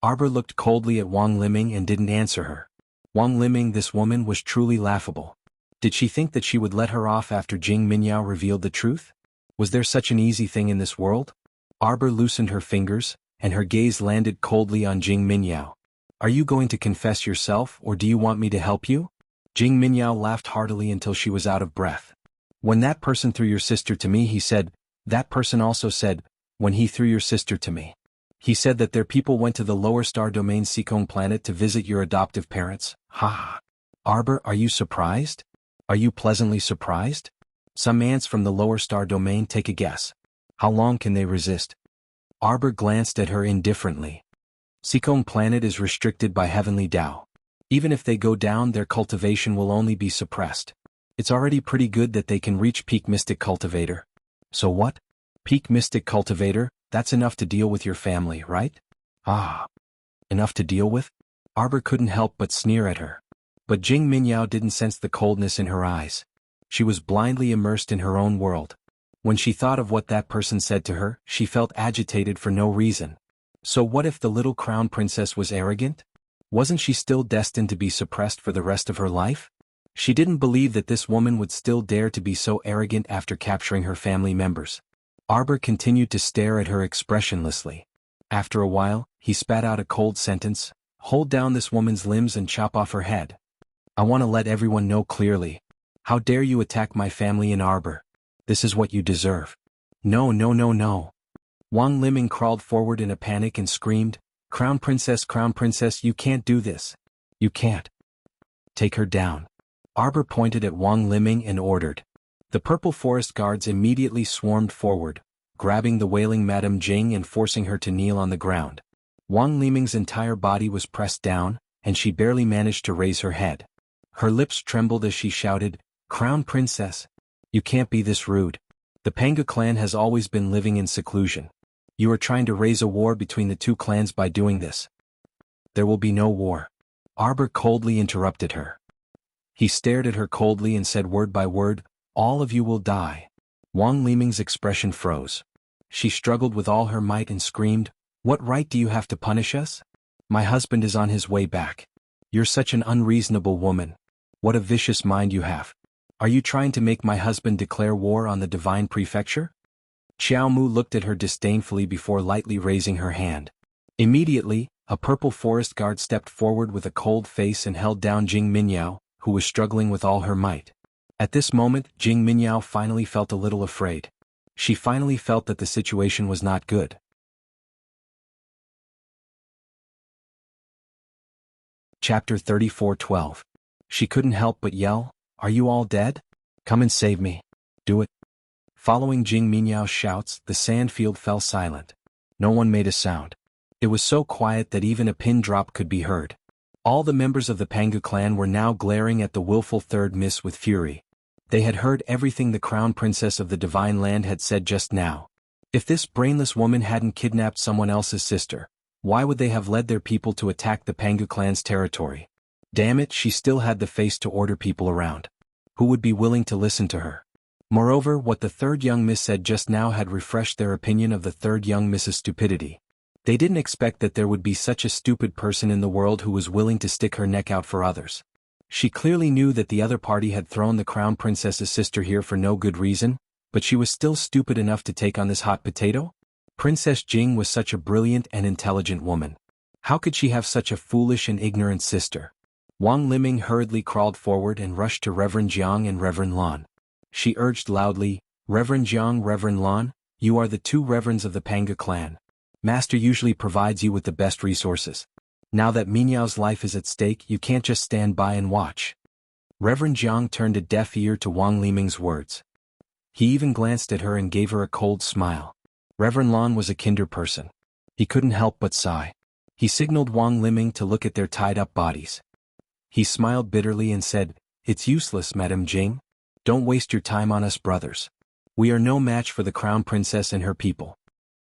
Arbor looked coldly at Wang Liming and didn't answer her. Wang Liming, this woman was truly laughable. Did she think that she would let her off after Jing Minyao revealed the truth? Was there such an easy thing in this world? Arbor loosened her fingers, and her gaze landed coldly on Jing Minyao. Are you going to confess yourself or do you want me to help you? Jing Minyao laughed heartily until she was out of breath. When that person threw your sister to me, he said, that person also said, when he threw your sister to me. He said that their people went to the lower star domain Seekong planet to visit your adoptive parents. Ha ha. Arbor, are you surprised? Are you pleasantly surprised? Some ants from the lower star domain, take a guess. How long can they resist? Arbor glanced at her indifferently. Seekong planet is restricted by heavenly Tao. Even if they go down, their cultivation will only be suppressed. It's already pretty good that they can reach peak mystic cultivator. So what? Peak mystic cultivator, that's enough to deal with your family, right? Ah. Enough to deal with? Arbor couldn't help but sneer at her. But Jing Minyao didn't sense the coldness in her eyes. She was blindly immersed in her own world. When she thought of what that person said to her, she felt agitated for no reason. So what if the little crown princess was arrogant? Wasn't she still destined to be suppressed for the rest of her life? She didn't believe that this woman would still dare to be so arrogant after capturing her family members. Arbor continued to stare at her expressionlessly. After a while, he spat out a cold sentence, hold down this woman's limbs and chop off her head. I want to let everyone know clearly. How dare you attack my family in Arbor? This is what you deserve. No, no, no, no. Wang Liming crawled forward in a panic and screamed, Crown Princess, you can't do this. You can't. Take her down. Arbor pointed at Wang Liming and ordered. The purple forest guards immediately swarmed forward, grabbing the wailing Madame Jing and forcing her to kneel on the ground. Wang Liming's entire body was pressed down, and she barely managed to raise her head. Her lips trembled as she shouted, Crown Princess, you can't be this rude. The Panga clan has always been living in seclusion. You are trying to raise a war between the two clans by doing this. There will be no war. Arbor coldly interrupted her. He stared at her coldly and said word by word, all of you will die. Wang Liming's expression froze. She struggled with all her might and screamed, what right do you have to punish us? My husband is on his way back. You're such an unreasonable woman. What a vicious mind you have. Are you trying to make my husband declare war on the divine prefecture? Xiao Mu looked at her disdainfully before lightly raising her hand. Immediately, a purple forest guard stepped forward with a cold face and held down Jing Minyao, who was struggling with all her might. At this moment, Jing Minyao finally felt a little afraid. She finally felt that the situation was not good. Chapter 34:12. She couldn't help but yell, "Are you all dead? Come and save me. Do it." Following Jing Minyao's shouts, the sandfield fell silent. No one made a sound. It was so quiet that even a pin drop could be heard. All the members of the Pangu clan were now glaring at the willful third miss with fury. They had heard everything the crown princess of the divine land had said just now. If this brainless woman hadn't kidnapped someone else's sister, why would they have led their people to attack the Pangu clan's territory? Damn it, she still had the face to order people around. Who would be willing to listen to her? Moreover, what the third young miss said just now had refreshed their opinion of the third young miss's stupidity. They didn't expect that there would be such a stupid person in the world who was willing to stick her neck out for others. She clearly knew that the other party had thrown the crown princess's sister here for no good reason, but she was still stupid enough to take on this hot potato? Princess Jing was such a brilliant and intelligent woman. How could she have such a foolish and ignorant sister? Wang Liming hurriedly crawled forward and rushed to Reverend Jiang and Reverend Lan. She urged loudly, "Reverend Jiang, Reverend Lan, you are the two reverends of the Pangu clan. Master usually provides you with the best resources. Now that Minyao's life is at stake, you can't just stand by and watch." Reverend Jiang turned a deaf ear to Wang Liming's words. He even glanced at her and gave her a cold smile. Reverend Lan was a kinder person. He couldn't help but sigh. He signaled Wang Liming to look at their tied-up bodies. He smiled bitterly and said, "It's useless, Madame Jing. Don't waste your time on us brothers. We are no match for the crown princess and her people.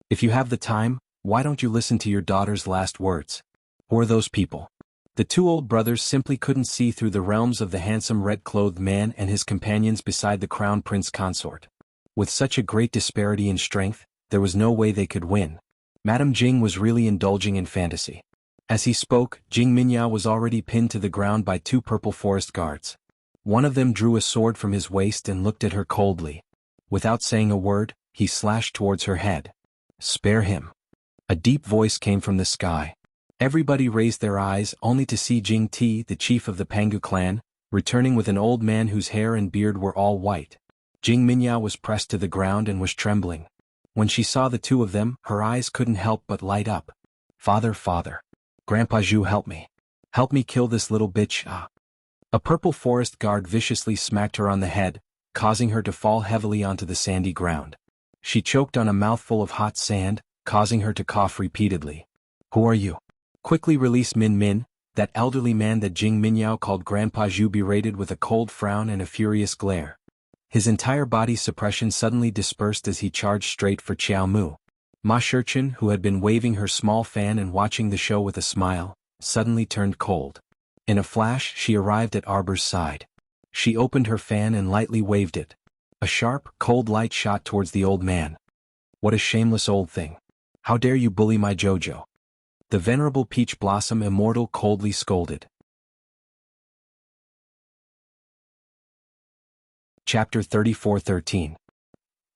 If you have the time, why don't you listen to your daughter's last words? Who are those people?" The two old brothers simply couldn't see through the realms of the handsome red-clothed man and his companions beside the crown prince consort. With such a great disparity in strength, there was no way they could win. Madame Jing was really indulging in fantasy. As he spoke, Jing Minyao was already pinned to the ground by two purple forest guards. One of them drew a sword from his waist and looked at her coldly. Without saying a word, he slashed towards her head. "Spare him." A deep voice came from the sky. Everybody raised their eyes only to see Jing Ti, the chief of the Pangu clan, returning with an old man whose hair and beard were all white. Jing Minyao was pressed to the ground and was trembling. When she saw the two of them, her eyes couldn't help but light up. "Father, father. Grandpa Zhu, help me. Help me kill this little bitch, ah." A purple forest guard viciously smacked her on the head, causing her to fall heavily onto the sandy ground. She choked on a mouthful of hot sand, causing her to cough repeatedly. "Who are you?" "Quickly release Min Min," that elderly man that Jing Minyao called Grandpa Zhu berated with a cold frown and a furious glare. His entire body's suppression suddenly dispersed as he charged straight for Xiao Mu. Ma Shurchen, who had been waving her small fan and watching the show with a smile, suddenly turned cold. In a flash, she arrived at Arbor's side. She opened her fan and lightly waved it. A sharp, cold light shot towards the old man. "What a shameless old thing. How dare you bully my Jojo?" The venerable Peach Blossom Immortal coldly scolded. Chapter 34:13.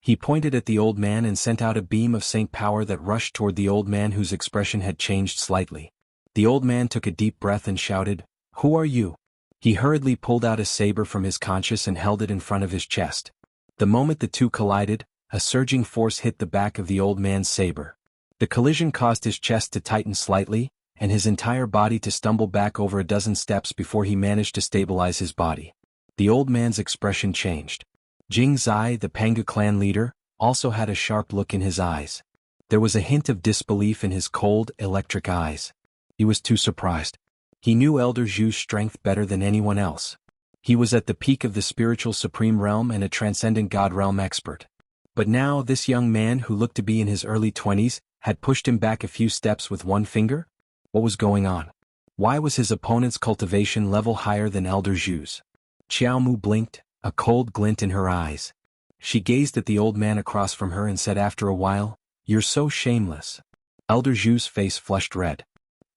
He pointed at the old man and sent out a beam of saint power that rushed toward the old man, whose expression had changed slightly. The old man took a deep breath and shouted, "Who are you?" He hurriedly pulled out a saber from his conscious and held it in front of his chest. The moment the two collided, a surging force hit the back of the old man's saber. The collision caused his chest to tighten slightly, and his entire body to stumble back over a dozen steps before he managed to stabilize his body. The old man's expression changed. Jing Zai, the Pangu clan leader, also had a sharp look in his eyes. There was a hint of disbelief in his cold, electric eyes. He was too surprised. He knew Elder Zhu's strength better than anyone else. He was at the peak of the spiritual supreme realm and a transcendent god realm expert. But now this young man, who looked to be in his early 20s, had pushed him back a few steps with one finger? What was going on? Why was his opponent's cultivation level higher than Elder Zhu's? Xiao Mu blinked, a cold glint in her eyes. She gazed at the old man across from her and said after a while, "You're so shameless." Elder Zhu's face flushed red.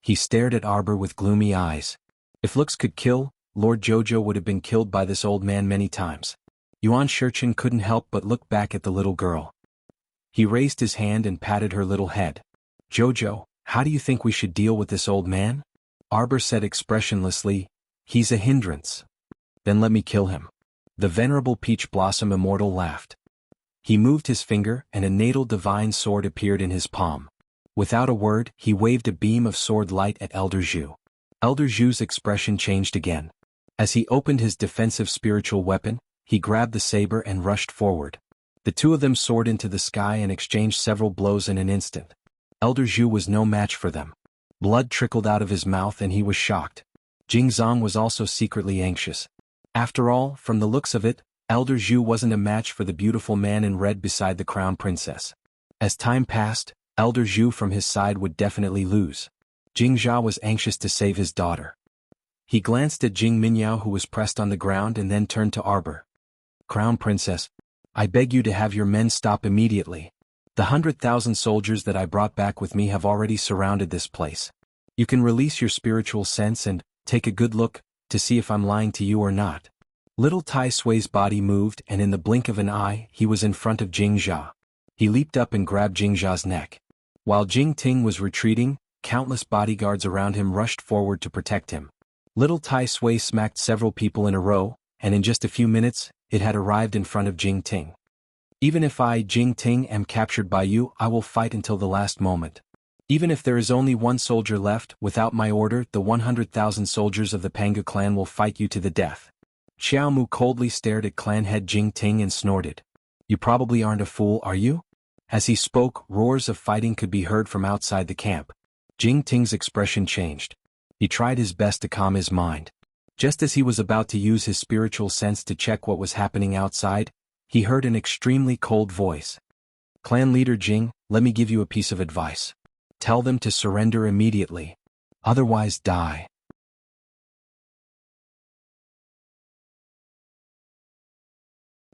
He stared at Arbor with gloomy eyes. If looks could kill, Lord Jojo would have been killed by this old man many times. Yuan Shurchen couldn't help but look back at the little girl. He raised his hand and patted her little head. "Jojo, how do you think we should deal with this old man?" Arbor said expressionlessly, "He's a hindrance." "Then let me kill him." The venerable Peach Blossom Immortal laughed. He moved his finger and a natal divine sword appeared in his palm. Without a word, he waved a beam of sword light at Elder Zhu. Elder Zhu's expression changed again. As he opened his defensive spiritual weapon, he grabbed the saber and rushed forward. The two of them soared into the sky and exchanged several blows in an instant. Elder Zhu was no match for them. Blood trickled out of his mouth and he was shocked. Jingzong was also secretly anxious. After all, from the looks of it, Elder Zhu wasn't a match for the beautiful man in red beside the crown princess. As time passed, Elder Zhu from his side would definitely lose. Jingjia was anxious to save his daughter. He glanced at Jing Minyao who was pressed on the ground and then turned to Arbor. "Crown Princess, I beg you to have your men stop immediately. The 100,000 soldiers that I brought back with me have already surrounded this place. You can release your spiritual sense and take a good look to see if I'm lying to you or not." Little Tai Sui's body moved and in the blink of an eye he was in front of Jingjia. He leaped up and grabbed Jingjia's neck. While Jing Ting was retreating, countless bodyguards around him rushed forward to protect him. Little Tai Sui smacked several people in a row, and in just a few minutes, it had arrived in front of Jing Ting. "Even if I, Jing Ting, am captured by you, I will fight until the last moment. Even if there is only one soldier left, without my order, the 100,000 soldiers of the Panga clan will fight you to the death." Xiao Mu coldly stared at clan head Jing Ting and snorted. "You probably aren't a fool, are you?" As he spoke, roars of fighting could be heard from outside the camp. Jing Ting's expression changed. He tried his best to calm his mind. Just as he was about to use his spiritual sense to check what was happening outside, he heard an extremely cold voice. "Clan leader Jing, let me give you a piece of advice. Tell them to surrender immediately. Otherwise die."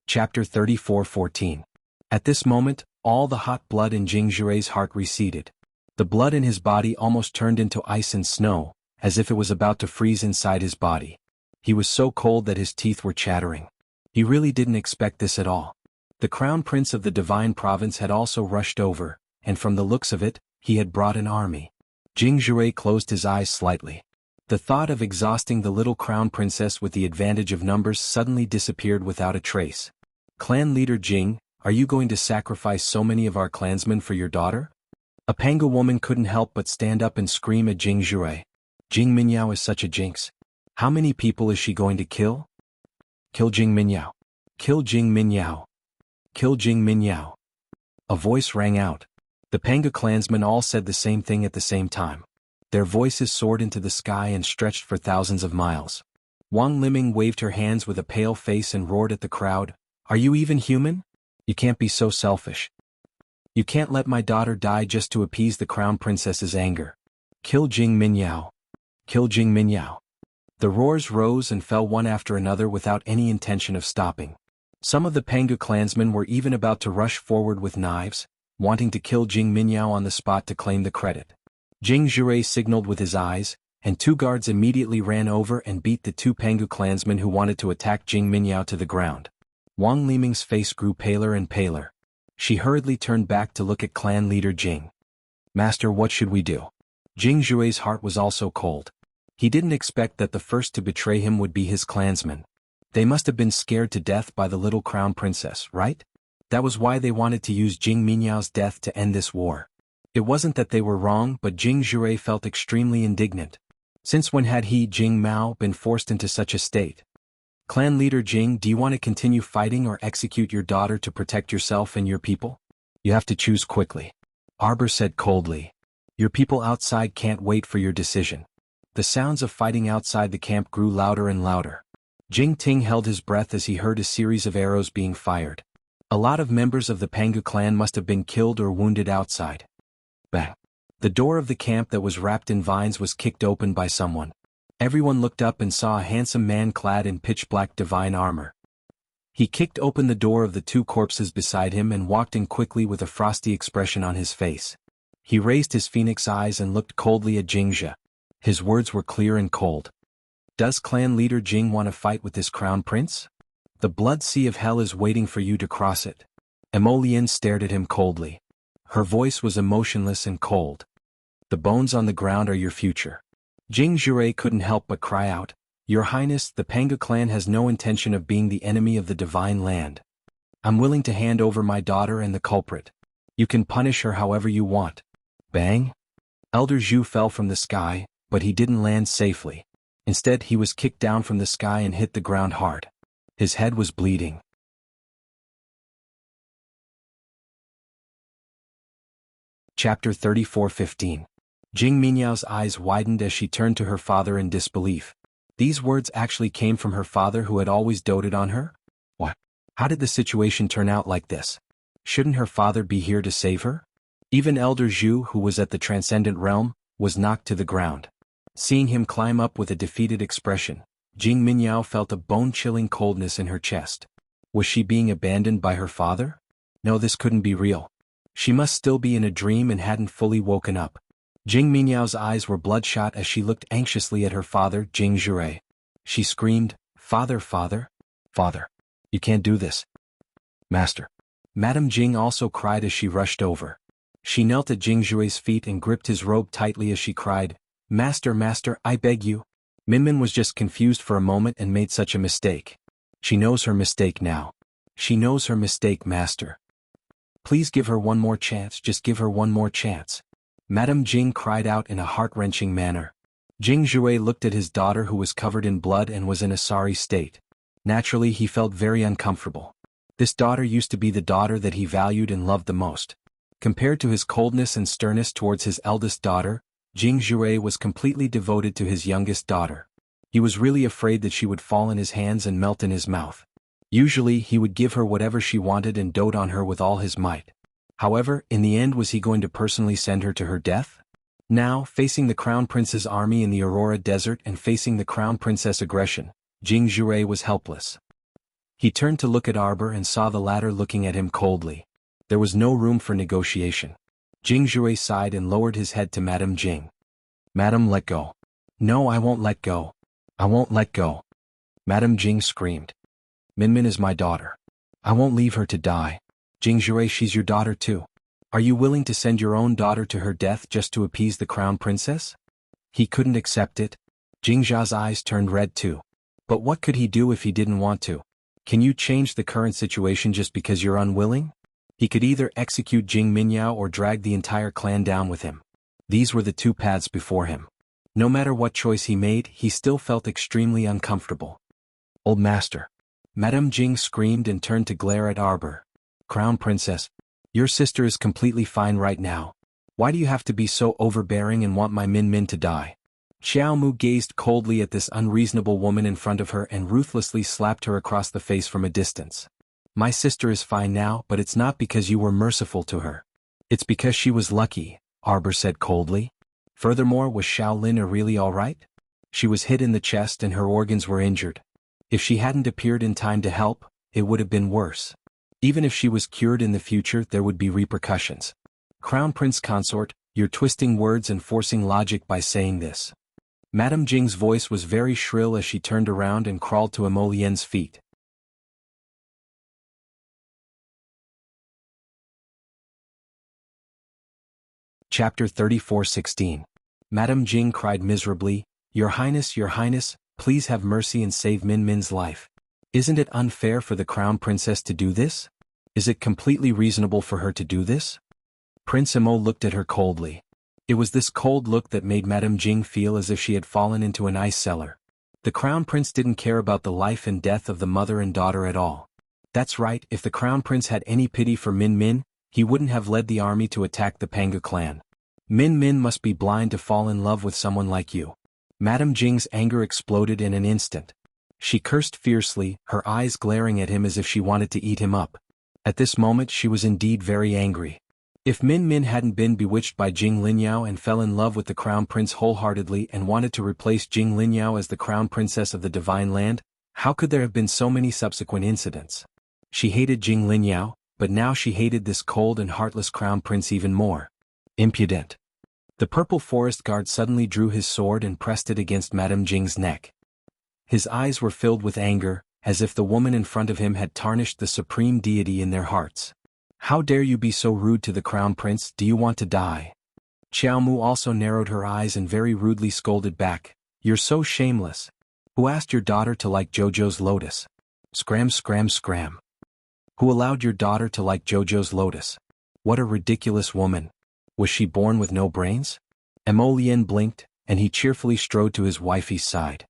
Chapter 34:14. At this moment, all the hot blood in Jing Jure's heart receded. The blood in his body almost turned into ice and snow, as if it was about to freeze inside his body. He was so cold that his teeth were chattering. He really didn't expect this at all. The crown prince of the divine province had also rushed over, and from the looks of it, he had brought an army. Jing Jure closed his eyes slightly. The thought of exhausting the little crown princess with the advantage of numbers suddenly disappeared without a trace. "Clan leader Jing, are you going to sacrifice so many of our clansmen for your daughter?" A Panga woman couldn't help but stand up and scream at Jing Jure. "Jing Minyao is such a jinx. How many people is she going to kill?" "Kill Jing Minyao. Kill Jing Minyao. Kill Jing Minyao." A voice rang out. The Panga clansmen all said the same thing at the same time. Their voices soared into the sky and stretched for thousands of miles. Wang Liming waved her hands with a pale face and roared at the crowd, "Are you even human? You can't be so selfish. You can't let my daughter die just to appease the crown princess's anger. Kill Jing Minyao. Kill Jing Minyao." The roars rose and fell one after another without any intention of stopping. Some of the Panga clansmen were even about to rush forward with knives, wanting to kill Jing Minyao on the spot to claim the credit. Jing Jure signaled with his eyes, and two guards immediately ran over and beat the two Panga clansmen who wanted to attack Jing Minyao to the ground. Wang Liming's face grew paler and paler. She hurriedly turned back to look at clan leader Jing. "Master, what should we do?" Jing Jue's heart was also cold. He didn't expect that the first to betray him would be his clansmen. They must have been scared to death by the little crown princess, right? That was why they wanted to use Jing Minyao's death to end this war. It wasn't that they were wrong, but Jing Jure felt extremely indignant. Since when had he, Jing Mao, been forced into such a state? "Clan leader Jing, do you want to continue fighting or execute your daughter to protect yourself and your people? You have to choose quickly." Arbor said coldly. "Your people outside can't wait for your decision." The sounds of fighting outside the camp grew louder and louder. Jing Ting held his breath as he heard a series of arrows being fired. A lot of members of the Panga clan must have been killed or wounded outside. Bang! The door of the camp that was wrapped in vines was kicked open by someone. Everyone looked up and saw a handsome man clad in pitch-black divine armor. He kicked open the door of the two corpses beside him and walked in quickly with a frosty expression on his face. He raised his phoenix eyes and looked coldly at Jingjia. His words were clear and cold. "Does clan leader Jing want to fight with this crown prince? The blood sea of hell is waiting for you to cross it. Emolian stared at him coldly. Her voice was emotionless and cold. The bones on the ground are your future. Jing Jure couldn't help but cry out, Your Highness, the Panga clan has no intention of being the enemy of the divine land. I'm willing to hand over my daughter and the culprit. You can punish her however you want. Bang! Elder Zhu fell from the sky, but he didn't land safely. Instead, he was kicked down from the sky and hit the ground hard. His head was bleeding. Chapter 34:15. Jing Minyao's eyes widened as she turned to her father in disbelief. These words actually came from her father who had always doted on her? What? How did the situation turn out like this? Shouldn't her father be here to save her? Even Elder Zhu, who was at the transcendent realm, was knocked to the ground. Seeing him climb up with a defeated expression, Jing Minyao felt a bone-chilling coldness in her chest. Was she being abandoned by her father? No, this couldn't be real. She must still be in a dream and hadn't fully woken up. Jing Minyao's eyes were bloodshot as she looked anxiously at her father, Jing Jure. She screamed, Father, father, father. You can't do this. Master. Madame Jing also cried as she rushed over. She knelt at Jing Jue's feet and gripped his robe tightly as she cried, Master, master, I beg you. Minmin was just confused for a moment and made such a mistake. She knows her mistake now. She knows her mistake, master. Please give her one more chance, just give her one more chance. Madame Jing cried out in a heart-wrenching manner. Jing Jue looked at his daughter who was covered in blood and was in a sorry state. Naturally, he felt very uncomfortable. This daughter used to be the daughter that he valued and loved the most. Compared to his coldness and sternness towards his eldest daughter, Jing Jue was completely devoted to his youngest daughter. He was really afraid that she would fall in his hands and melt in his mouth. Usually, he would give her whatever she wanted and dote on her with all his might. However, in the end, was he going to personally send her to her death? Now, facing the Crown Prince's army in the Aurora Desert and facing the Crown Princess' aggression, Jing Jure was helpless. He turned to look at Arbor and saw the latter looking at him coldly. There was no room for negotiation. Jing Jure sighed and lowered his head to Madame Jing. Madame, let go. No, I won't let go. I won't let go. Madame Jing screamed. Minmin is my daughter. I won't leave her to die. Jing Jure, she's your daughter too. Are you willing to send your own daughter to her death just to appease the Crown Princess? He couldn't accept it. Jing Zha's eyes turned red too. But what could he do if he didn't want to? Can you change the current situation just because you're unwilling? He could either execute Jing Minyao or drag the entire clan down with him. These were the two paths before him. No matter what choice he made, he still felt extremely uncomfortable. Old master. Madame Jing screamed and turned to glare at Arbor. Crown Princess, your sister is completely fine right now. Why do you have to be so overbearing and want my Min to die? Xiao Mu gazed coldly at this unreasonable woman in front of her and ruthlessly slapped her across the face from a distance. My sister is fine now, but it's not because you were merciful to her. It's because she was lucky, Arbor said coldly. Furthermore, was Shaolin really all right? She was hit in the chest and her organs were injured. If she hadn't appeared in time to help, it would have been worse. Even if she was cured in the future, there would be repercussions. Crown Prince Consort, you're twisting words and forcing logic by saying this. Madame Jing's voice was very shrill as she turned around and crawled to Emolien's feet. Chapter 34:16. Madame Jing cried miserably, Your Highness, please have mercy and save Min's life. Isn't it unfair for the Crown Princess to do this? Is it completely reasonable for her to do this? Prince Emo looked at her coldly. It was this cold look that made Madame Jing feel as if she had fallen into an ice cellar. The Crown Prince didn't care about the life and death of the mother and daughter at all. That's right, if the Crown Prince had any pity for Min, he wouldn't have led the army to attack the Panga clan. Min must be blind to fall in love with someone like you. Madame Jing's anger exploded in an instant. She cursed fiercely, her eyes glaring at him as if she wanted to eat him up. At this moment she was indeed very angry. If Min hadn't been bewitched by Jing Linyao and fell in love with the Crown Prince wholeheartedly and wanted to replace Jing Linyao as the Crown Princess of the Divine Land, how could there have been so many subsequent incidents? She hated Jing Linyao, but now she hated this cold and heartless Crown Prince even more. Impudent. The purple forest guard suddenly drew his sword and pressed it against Madame Jing's neck. His eyes were filled with anger, as if the woman in front of him had tarnished the supreme deity in their hearts. How dare you be so rude to the crown prince? Do you want to die? Xiao Mu also narrowed her eyes and very rudely scolded back. You're so shameless. Who asked your daughter to like Jojo's lotus? Scram scram scram. Who allowed your daughter to like Jojo's lotus? What a ridiculous woman. Was she born with no brains? Emolian blinked, and he cheerfully strode to his wifey's side.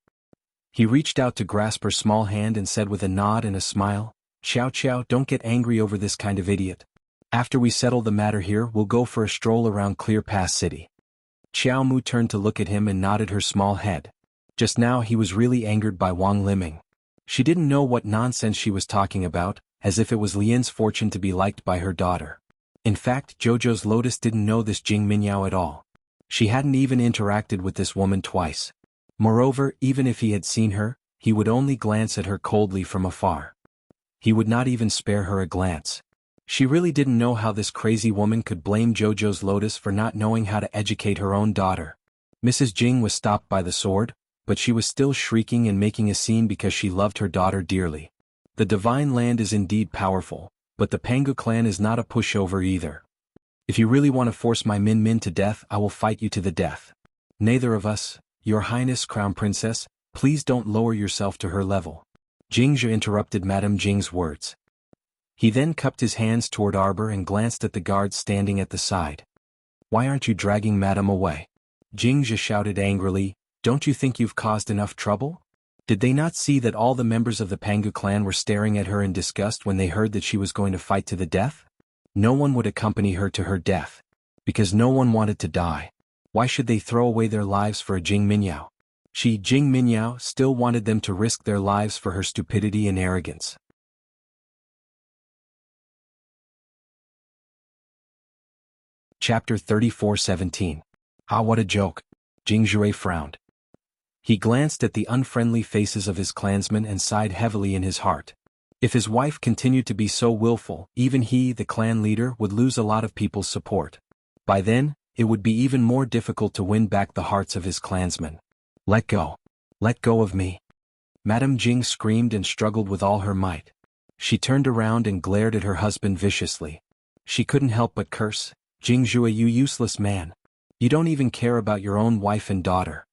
He reached out to grasp her small hand and said with a nod and a smile, Xiao Xiao, don't get angry over this kind of idiot. After we settle the matter here, we'll go for a stroll around Clear Pass City. Xiao Mu turned to look at him and nodded her small head. Just now he was really angered by Wang Liming. She didn't know what nonsense she was talking about, as if it was Lian's fortune to be liked by her daughter. In fact, Jojo's lotus didn't know this Jing Minyao at all. She hadn't even interacted with this woman twice. Moreover, even if he had seen her, he would only glance at her coldly from afar. He would not even spare her a glance. She really didn't know how this crazy woman could blame Jojo's lotus for not knowing how to educate her own daughter. Mrs. Jing was stopped by the sword, but she was still shrieking and making a scene because she loved her daughter dearly. The divine land is indeed powerful, but the Pangu clan is not a pushover either. If you really want to force my Min Min to death, I will fight you to the death. Neither of us, Your Highness Crown Princess, please don't lower yourself to her level. Jingzhe interrupted Madame Jing's words. He then cupped his hands toward Arbor and glanced at the guards standing at the side. Why aren't you dragging Madame away? Jingzhe shouted angrily, don't you think you've caused enough trouble? Did they not see that all the members of the Pangu clan were staring at her in disgust when they heard that she was going to fight to the death? No one would accompany her to her death. Because no one wanted to die. Why should they throw away their lives for a Jing Minyao? She, Jing Minyao, still wanted them to risk their lives for her stupidity and arrogance. Chapter 34:17. Ah, what a joke. Jingzhe frowned. He glanced at the unfriendly faces of his clansmen and sighed heavily in his heart. If his wife continued to be so willful, even he, the clan leader, would lose a lot of people's support. By then, it would be even more difficult to win back the hearts of his clansmen. Let go. Let go of me. Madame Jing screamed and struggled with all her might. She turned around and glared at her husband viciously. She couldn't help but curse, Jingzhe, you useless man. You don't even care about your own wife and daughter.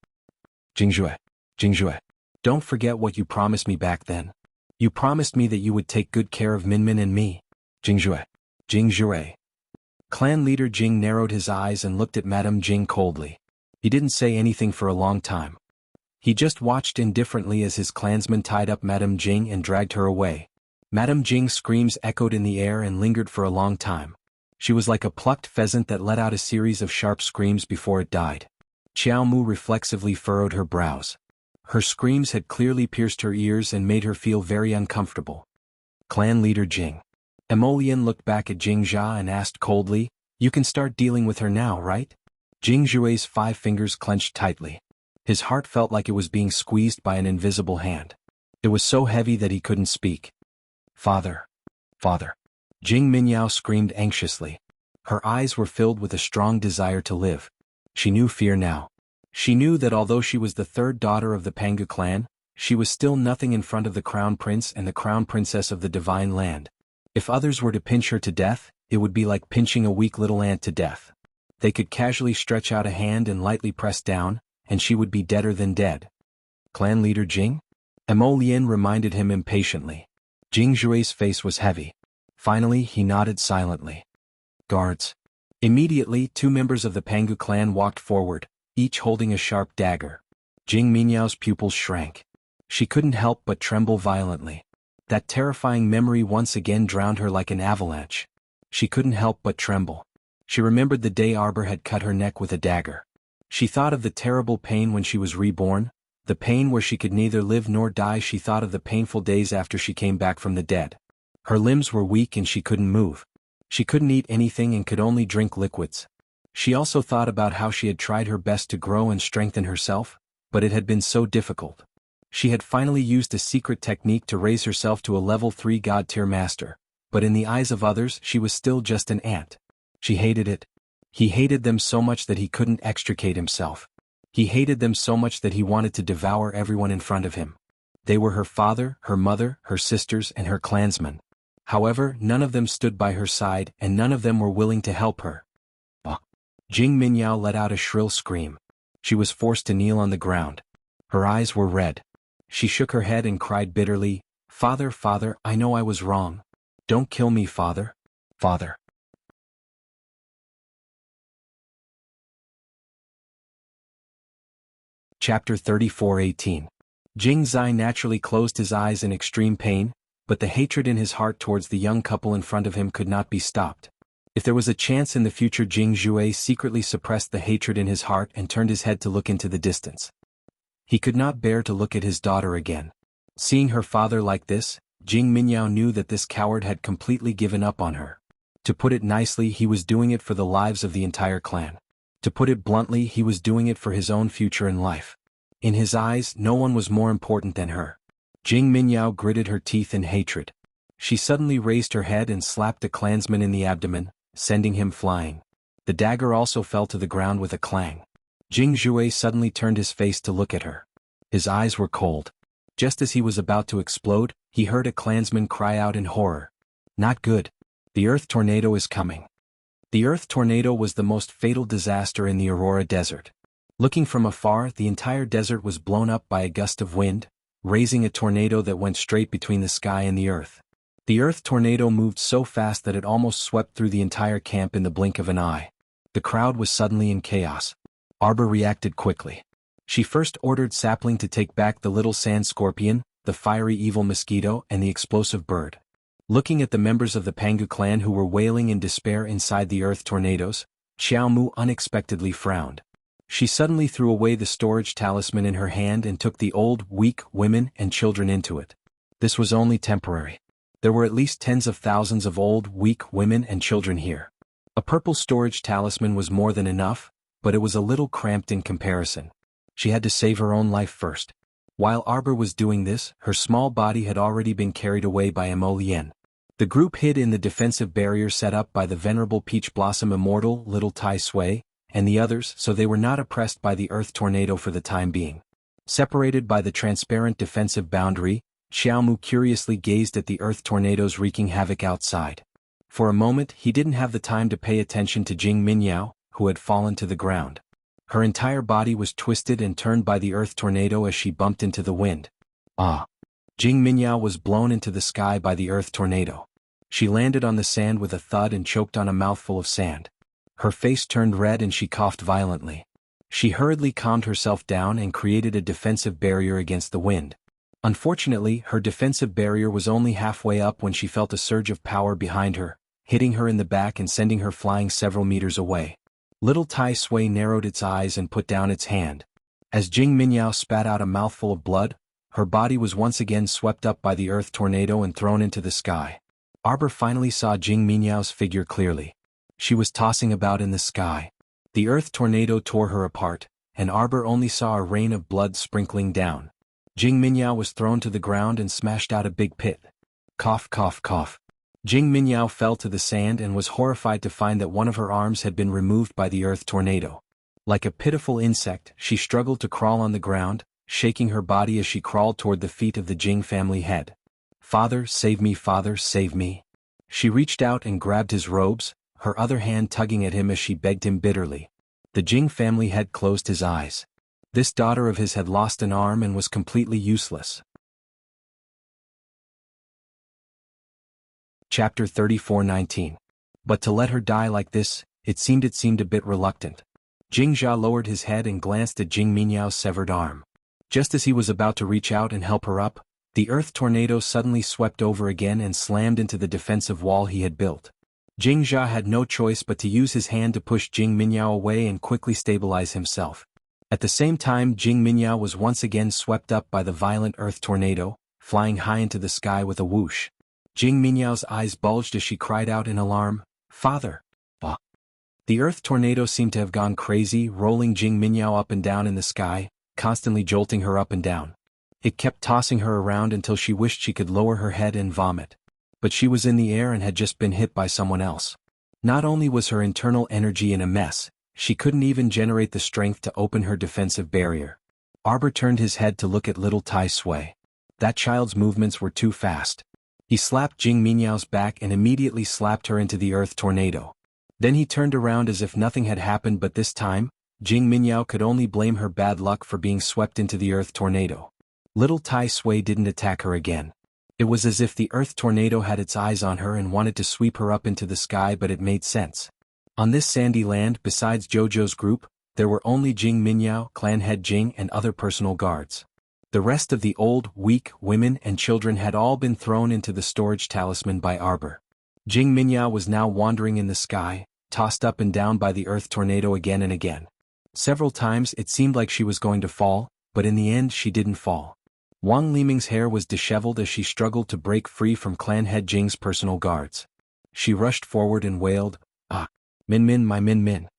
Jingzhe, don't forget what you promised me back then. You promised me that you would take good care of Minmin and me. Jingzhe. Clan leader Jing narrowed his eyes and looked at Madame Jing coldly. He didn't say anything for a long time. He just watched indifferently as his clansmen tied up Madame Jing and dragged her away. Madame Jing's screams echoed in the air and lingered for a long time. She was like a plucked pheasant that let out a series of sharp screams before it died. Xiao Mu reflexively furrowed her brows. Her screams had clearly pierced her ears and made her feel very uncomfortable. Clan leader Jing. Emolian looked back at Jingzhe and asked coldly, you can start dealing with her now, right? Jingzhue's 5 fingers clenched tightly. His heart felt like it was being squeezed by an invisible hand. It was so heavy that he couldn't speak. Father. Jing Minyao screamed anxiously. Her eyes were filled with a strong desire to live. She knew fear now. She knew that although she was the third daughter of the Pangu clan, she was still nothing in front of the crown prince and the crown princess of the divine land. If others were to pinch her to death, it would be like pinching a weak little ant to death. They could casually stretch out a hand and lightly press down, and she would be deader than dead. Clan leader Jing? Emolian reminded him impatiently. Jingzhue's face was heavy. Finally, he nodded silently. Guards. Immediately, 2 members of the Pangu clan walked forward, each holding a sharp dagger. Jing Minyao's pupils shrank. She couldn't help but tremble violently. That terrifying memory once again drowned her like an avalanche. She couldn't help but tremble. She remembered the day Arbor had cut her neck with a dagger. She thought of the terrible pain when she was reborn, the pain where she could neither live nor die. She thought of the painful days after she came back from the dead. Her limbs were weak and she couldn't move. She couldn't eat anything and could only drink liquids. She also thought about how she had tried her best to grow and strengthen herself, but it had been so difficult. She had finally used a secret technique to raise herself to a level 3 god-tier master, but in the eyes of others she was still just an ant. She hated it. He hated them so much that he couldn't extricate himself. He hated them so much that he wanted to devour everyone in front of him. They were her father, her mother, her sisters, and her clansmen. However, none of them stood by her side and none of them were willing to help her. Jing Minyao let out a shrill scream. She was forced to kneel on the ground. Her eyes were red. She shook her head and cried bitterly, "Father, father, I know I was wrong. Don't kill me, father. Father." Chapter 34:18. Jing Zai naturally closed his eyes in extreme pain, but the hatred in his heart towards the young couple in front of him could not be stopped. If there was a chance in the future, Jing Zhui secretly suppressed the hatred in his heart and turned his head to look into the distance. He could not bear to look at his daughter again. Seeing her father like this, Jing Minyao knew that this coward had completely given up on her. To put it nicely, he was doing it for the lives of the entire clan. To put it bluntly, he was doing it for his own future in life. In his eyes, no one was more important than her. Jing Minyao gritted her teeth in hatred. She suddenly raised her head and slapped the clansman in the abdomen, sending him flying. The dagger also fell to the ground with a clang. Jing Zhui suddenly turned his face to look at her. His eyes were cold. Just as he was about to explode, he heard a clansman cry out in horror. "Not good. The earth tornado is coming." The earth tornado was the most fatal disaster in the Aurora Desert. Looking from afar, the entire desert was blown up by a gust of wind, raising a tornado that went straight between the sky and the earth. The earth tornado moved so fast that it almost swept through the entire camp in the blink of an eye. The crowd was suddenly in chaos. Arbor reacted quickly. She first ordered Sapling to take back the little sand scorpion, the fiery evil mosquito, and the explosive bird. Looking at the members of the Pangu clan who were wailing in despair inside the earth tornadoes, Xiao Mu unexpectedly frowned. She suddenly threw away the storage talisman in her hand and took the old, weak women and children into it. This was only temporary. There were at least tens of thousands of old, weak women and children here. A purple storage talisman was more than enough, but it was a little cramped in comparison. She had to save her own life first. While Arbor was doing this, her small body had already been carried away by Mo Lien. The group hid in the defensive barrier set up by the venerable Peach Blossom Immortal, Little Tai Sui, and the others, so they were not oppressed by the earth tornado for the time being. Separated by the transparent defensive boundary, Xiao Mu curiously gazed at the earth tornadoes wreaking havoc outside. For a moment, he didn't have the time to pay attention to Jing Minyao, who had fallen to the ground. Her entire body was twisted and turned by the earth tornado as she bumped into the wind. Jing Minyao was blown into the sky by the earth tornado. She landed on the sand with a thud and choked on a mouthful of sand. Her face turned red and she coughed violently. She hurriedly calmed herself down and created a defensive barrier against the wind. Unfortunately, her defensive barrier was only halfway up when she felt a surge of power behind her, hitting her in the back and sending her flying several meters away. Little Tai Sui narrowed its eyes and put down its hand. As Jing Minyao spat out a mouthful of blood, her body was once again swept up by the earth tornado and thrown into the sky. Arbor finally saw Jing Minyao's figure clearly. She was tossing about in the sky. The earth tornado tore her apart, and Arbor only saw a rain of blood sprinkling down. Jing Minyao was thrown to the ground and smashed out a big pit. Cough, cough, cough. Jing Minyao fell to the sand and was horrified to find that one of her arms had been removed by the earth tornado. Like a pitiful insect, she struggled to crawl on the ground, shaking her body as she crawled toward the feet of the Jing family head. "Father, save me, father, save me." She reached out and grabbed his robes, her other hand tugging at him as she begged him bitterly. The Jing family head closed his eyes. This daughter of his had lost an arm and was completely useless. Chapter 34:19. But to let her die like this, it seemed a bit reluctant. Jing Jia lowered his head and glanced at Jing Minyao's severed arm. Just as he was about to reach out and help her up, the earth tornado suddenly swept over again and slammed into the defensive wall he had built. Jing Jia had no choice but to use his hand to push Jing Minyao away and quickly stabilize himself. At the same time, Jing Minyao was once again swept up by the violent earth tornado, flying high into the sky with a whoosh. Jing Minyao's eyes bulged as she cried out in alarm, "Father!" The earth tornado seemed to have gone crazy, rolling Jing Minyao up and down in the sky, constantly jolting her up and down. It kept tossing her around until she wished she could lower her head and vomit. But she was in the air and had just been hit by someone else. Not only was her internal energy in a mess, she couldn't even generate the strength to open her defensive barrier. Arbor turned his head to look at little Tai Sui. That child's movements were too fast. He slapped Jing Minyao's back and immediately slapped her into the earth tornado. Then he turned around as if nothing had happened, but this time, Jing Minyao could only blame her bad luck for being swept into the earth tornado. Little Tai Sui didn't attack her again. It was as if the earth tornado had its eyes on her and wanted to sweep her up into the sky, but it made sense. On this sandy land, besides Jojo's group, there were only Jing Minyao, clan head Jing, and other personal guards. The rest of the old, weak, women and children had all been thrown into the storage talisman by Arbor. Jing Minyao was now wandering in the sky, tossed up and down by the earth tornado again and again. Several times it seemed like she was going to fall, but in the end she didn't fall. Wang Liming's hair was disheveled as she struggled to break free from clan head Jing's personal guards. She rushed forward and wailed, "Ah! Min Min, my Min Min."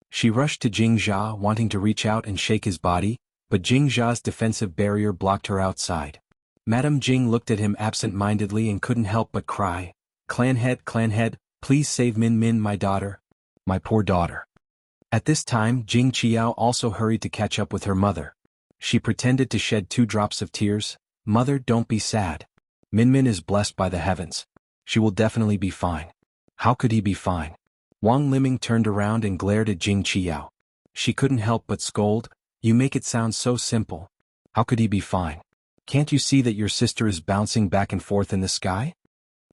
She rushed to Jing Jia, wanting to reach out and shake his body, but Jing Jia's defensive barrier blocked her outside. Madame Jing looked at him absent-mindedly and couldn't help but cry, clan head, please save Min Min, my daughter. My poor daughter." At this time, Jing Qiao also hurried to catch up with her mother. She pretended to shed 2 drops of tears. "Mother, don't be sad. Min Min is blessed by the heavens. She will definitely be fine." How could he be fine? Wang Liming turned around and glared at Jing Qiao. She couldn't help but scold, "You make it sound so simple. How could he be fine? Can't you see that your sister is bouncing back and forth in the sky?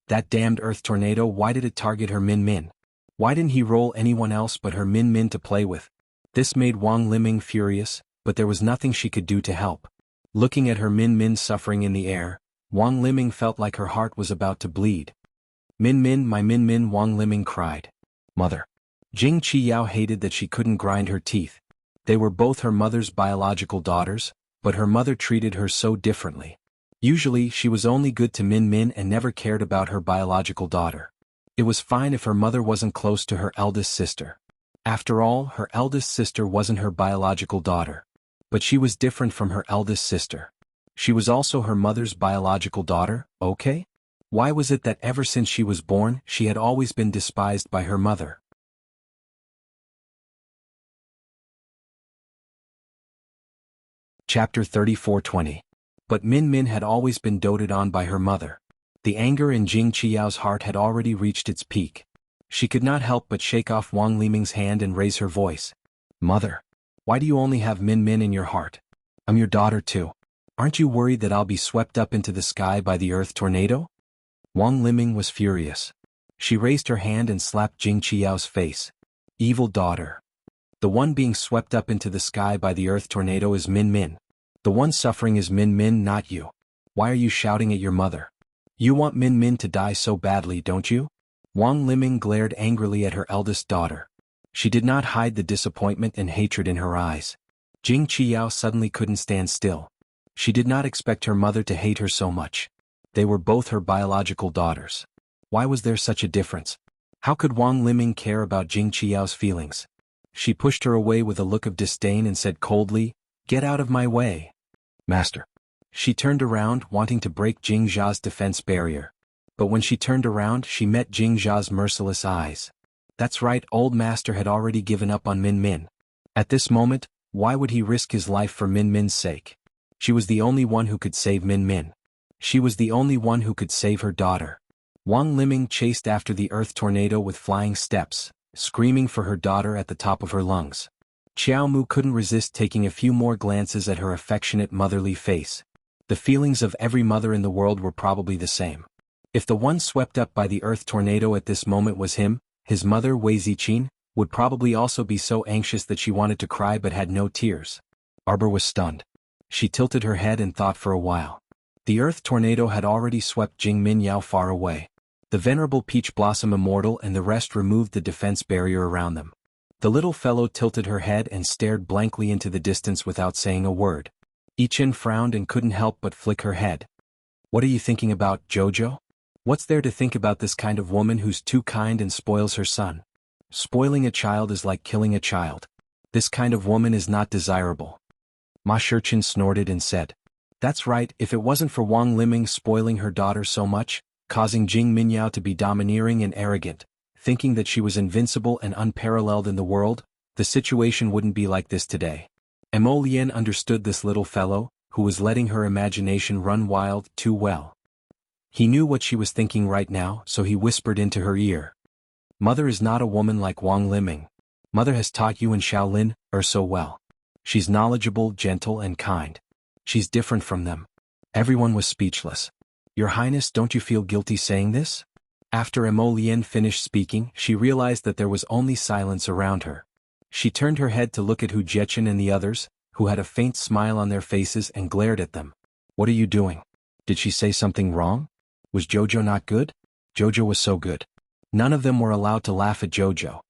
That damned earth tornado, why did it target her Min Min? Why didn't he roll anyone else but her Min Min to play with?" This made Wang Liming furious, but there was nothing she could do to help. Looking at her Min Min suffering in the air, Wang Liming felt like her heart was about to bleed. "Min Min, my Min Min," Wang Liming cried. "Mother." Jing Qiao hated that she couldn't grind her teeth. They were both her mother's biological daughters, but her mother treated her so differently. Usually she was only good to Min Min and never cared about her biological daughter. It was fine if her mother wasn't close to her eldest sister. After all, her eldest sister wasn't her biological daughter. But she was different from her eldest sister. She was also her mother's biological daughter, okay? Why was it that ever since she was born, she had always been despised by her mother? Chapter 34:20. But Min Min had always been doted on by her mother. The anger in Jing Qiao's heart had already reached its peak. She could not help but shake off Wang Liming's hand and raise her voice. "Mother, why do you only have Min Min in your heart? I'm your daughter too. Aren't you worried that I'll be swept up into the sky by the earth tornado?" Wang Liming was furious. She raised her hand and slapped Jing Qiao's face. "Evil daughter. The one being swept up into the sky by the earth tornado is Min Min. The one suffering is Min Min, not you. Why are you shouting at your mother? You want Min Min to die so badly, don't you?" Wang Liming glared angrily at her eldest daughter. She did not hide the disappointment and hatred in her eyes. Jing Qiao suddenly couldn't stand still. She did not expect her mother to hate her so much. They were both her biological daughters. Why was there such a difference? How could Wang Liming care about Jing Qiao's feelings? She pushed her away with a look of disdain and said coldly, "Get out of my way, Master." She turned around, wanting to break Jing Jia's defense barrier. But when she turned around, she met Jing Jia's merciless eyes. That's right, old master had already given up on Min Min. At this moment, why would he risk his life for Min Min's sake? She was the only one who could save Min Min. She was the only one who could save her daughter. Wang Liming chased after the earth tornado with flying steps, screaming for her daughter at the top of her lungs. Xiao Mu couldn't resist taking a few more glances at her affectionate motherly face. The feelings of every mother in the world were probably the same. If the one swept up by the earth tornado at this moment was him, his mother Wei Ziqin would probably also be so anxious that she wanted to cry but had no tears. Arbor was stunned. She tilted her head and thought for a while. The earth tornado had already swept Jing Minyao far away. The venerable Peach Blossom Immortal and the rest removed the defense barrier around them. The little fellow tilted her head and stared blankly into the distance without saying a word. Ichin frowned and couldn't help but flick her head. "What are you thinking about, Jojo? What's there to think about this kind of woman who's too kind and spoils her son? Spoiling a child is like killing a child. This kind of woman is not desirable." Ma Shichin snorted and said, "That's right, if it wasn't for Wang Liming spoiling her daughter so much, causing Jing Minyao to be domineering and arrogant, thinking that she was invincible and unparalleled in the world, the situation wouldn't be like this today." Mo Lian understood this little fellow, who was letting her imagination run wild, too well. He knew what she was thinking right now, so he whispered into her ear. Mother is not a woman like Wang Liming. Mother has taught you and Shaolin so well. She's knowledgeable, gentle, and kind. She's different from them. Everyone was speechless. Your Highness, don't you feel guilty saying this? After Emolian finished speaking, she realized that there was only silence around her. She turned her head to look at Hu Jiechen and the others, who had a faint smile on their faces, and glared at them. What are you doing? Did she say something wrong? Was Jojo not good? Jojo was so good. None of them were allowed to laugh at Jojo.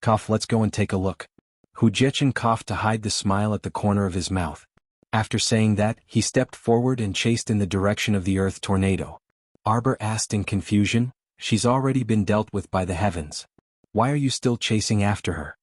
Cough, let's go and take a look. Hu Jiechen coughed to hide the smile at the corner of his mouth. After saying that, he stepped forward and chased in the direction of the earth tornado. Arbor asked in confusion, she's already been dealt with by the heavens. Why are you still chasing after her?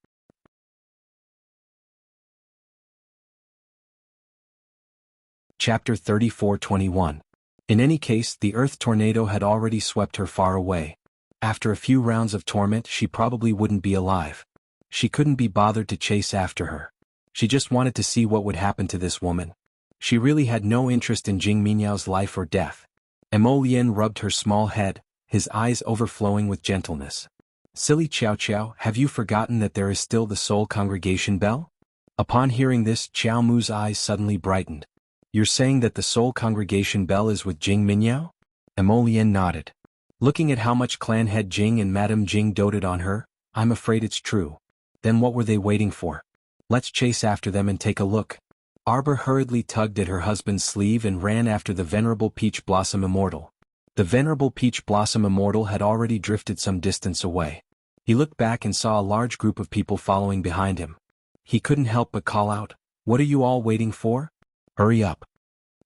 Chapter 34:21. In any case, the earth tornado had already swept her far away. After a few rounds of torment, she probably wouldn't be alive. She couldn't be bothered to chase after her. She just wanted to see what would happen to this woman. She really had no interest in Jing Minyao's life or death. Emolian rubbed her small head, his eyes overflowing with gentleness. Silly Qiao Qiao, have you forgotten that there is still the Soul Congregation bell? Upon hearing this, Qiao Mu's eyes suddenly brightened. You're saying that the Soul Congregation bell is with Jing Mingyao? Emolian nodded. Looking at how much clan head Jing and Madame Jing doted on her, I'm afraid it's true. Then what were they waiting for? Let's chase after them and take a look. Arbor hurriedly tugged at her husband's sleeve and ran after the Venerable Peach Blossom Immortal. The Venerable Peach Blossom Immortal had already drifted some distance away. He looked back and saw a large group of people following behind him. He couldn't help but call out, "What are you all waiting for? Hurry up."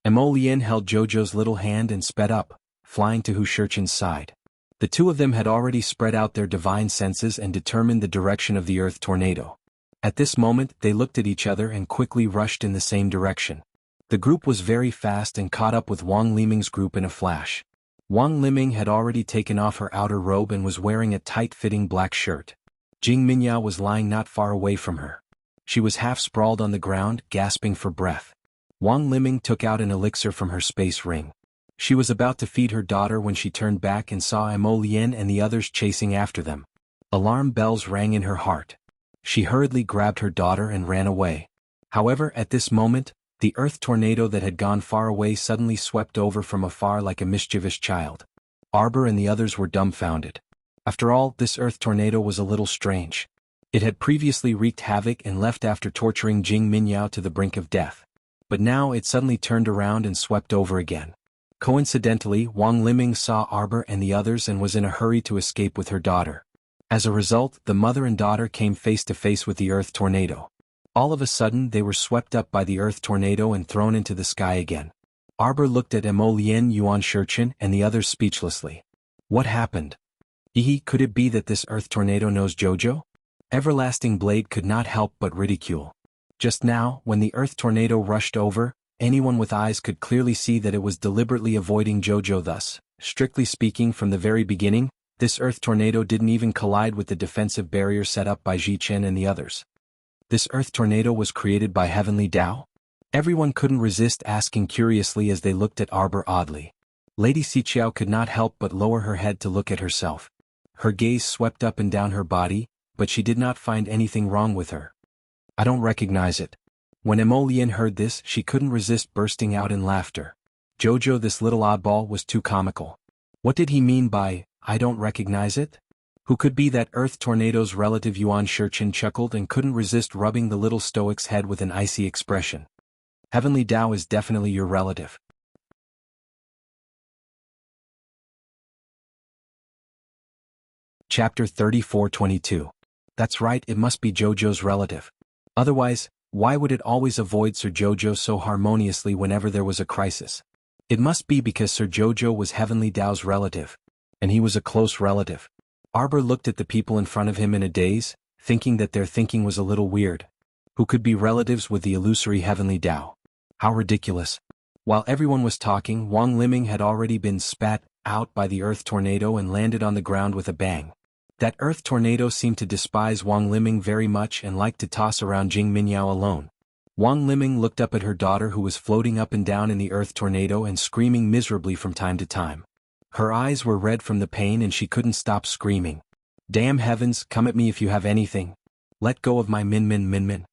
Emolian held Jojo's little hand and sped up, flying to Hu Shirchen's side. The two of them had already spread out their divine senses and determined the direction of the earth tornado. At this moment, they looked at each other and quickly rushed in the same direction. The group was very fast and caught up with Wang Liming's group in a flash. Wang Liming had already taken off her outer robe and was wearing a tight-fitting black shirt. Jing Minyao was lying not far away from her. She was half sprawled on the ground, gasping for breath. Wang Liming took out an elixir from her space ring. She was about to feed her daughter when she turned back and saw Emolian and the others chasing after them. Alarm bells rang in her heart. She hurriedly grabbed her daughter and ran away. However, at this moment, the earth tornado that had gone far away suddenly swept over from afar like a mischievous child. Arbor and the others were dumbfounded. After all, this earth tornado was a little strange. It had previously wreaked havoc and left after torturing Jing Minyao to the brink of death. But now it suddenly turned around and swept over again. Coincidentally, Wang Liming saw Arbor and the others and was in a hurry to escape with her daughter. As a result, the mother and daughter came face to face with the earth tornado. All of a sudden, they were swept up by the earth tornado and thrown into the sky again. Arbor looked at Emolian Yuan Shirchen and the others speechlessly. What happened? Could it be that this earth tornado knows Jojo? Everlasting Blade could not help but ridicule. Just now, when the earth tornado rushed over, anyone with eyes could clearly see that it was deliberately avoiding Jojo. Thus, strictly speaking, from the very beginning, this earth tornado didn't even collide with the defensive barrier set up by Ji Chen and the others. This earth tornado was created by Heavenly Tao? Everyone couldn't resist asking curiously as they looked at Arbor oddly. Lady Xiqiao could not help but lower her head to look at herself. Her gaze swept up and down her body, but she did not find anything wrong with her. I don't recognize it. When Emolian heard this, she couldn't resist bursting out in laughter. Jojo, this little oddball, was too comical. What did he mean by, I don't recognize it? Who could be that earth tornado's relative? Yuan Shirchen chuckled and couldn't resist rubbing the little stoic's head with an icy expression. Heavenly Tao is definitely your relative. Chapter 34:22. That's right, it must be Jojo's relative. Otherwise, why would it always avoid Sir Jojo so harmoniously whenever there was a crisis? It must be because Sir Jojo was Heavenly Tao's relative. And he was a close relative. Arbor looked at the people in front of him in a daze, thinking that their thinking was a little weird. Who could be relatives with the illusory Heavenly Tao? How ridiculous. While everyone was talking, Wang Liming had already been spat out by the earth tornado and landed on the ground with a bang. That earth tornado seemed to despise Wang Liming very much and liked to toss around Jing Minyao alone. Wang Liming looked up at her daughter who was floating up and down in the earth tornado and screaming miserably from time to time. Her eyes were red from the pain and she couldn't stop screaming. Damn heavens, come at me if you have anything. Let go of my Min.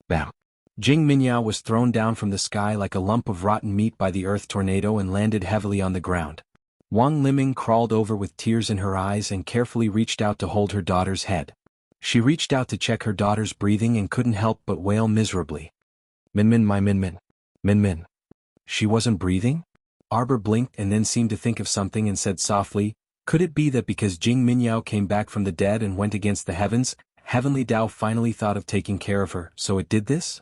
Bam. Jing Minyao was thrown down from the sky like a lump of rotten meat by the earth tornado and landed heavily on the ground. Wang Liming crawled over with tears in her eyes and carefully reached out to hold her daughter's head. She reached out to check her daughter's breathing and couldn't help but wail miserably. Min, my Min. She wasn't breathing? Arbor blinked and then seemed to think of something and said softly, could it be that because Jing Minyao came back from the dead and went against the heavens, Heavenly Tao finally thought of taking care of her, so it did this?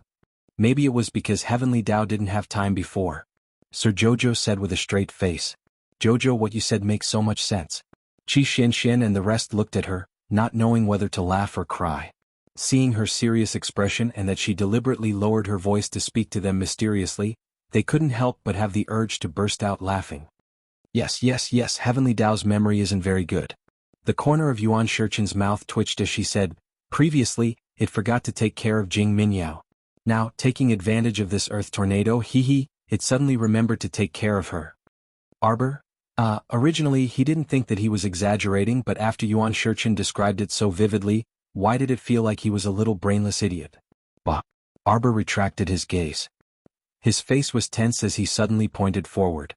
Maybe it was because Heavenly Tao didn't have time before. Sir Jojo said with a straight face. Jojo, what you said makes so much sense. Qi Xian and the rest looked at her, not knowing whether to laugh or cry. Seeing her serious expression and that she deliberately lowered her voice to speak to them mysteriously, they couldn't help but have the urge to burst out laughing. Yes, Heavenly Tao's memory isn't very good. The corner of Yuan Shurchen's mouth twitched as she said, previously, it forgot to take care of Jing Minyao. Now, taking advantage of this earth tornado, it suddenly remembered to take care of her. Arbor? Originally he didn't think that he was exaggerating, but after Yuan Shurchen described it so vividly, why did it feel like he was a little brainless idiot? Bah. Arbor retracted his gaze. His face was tense as he suddenly pointed forward.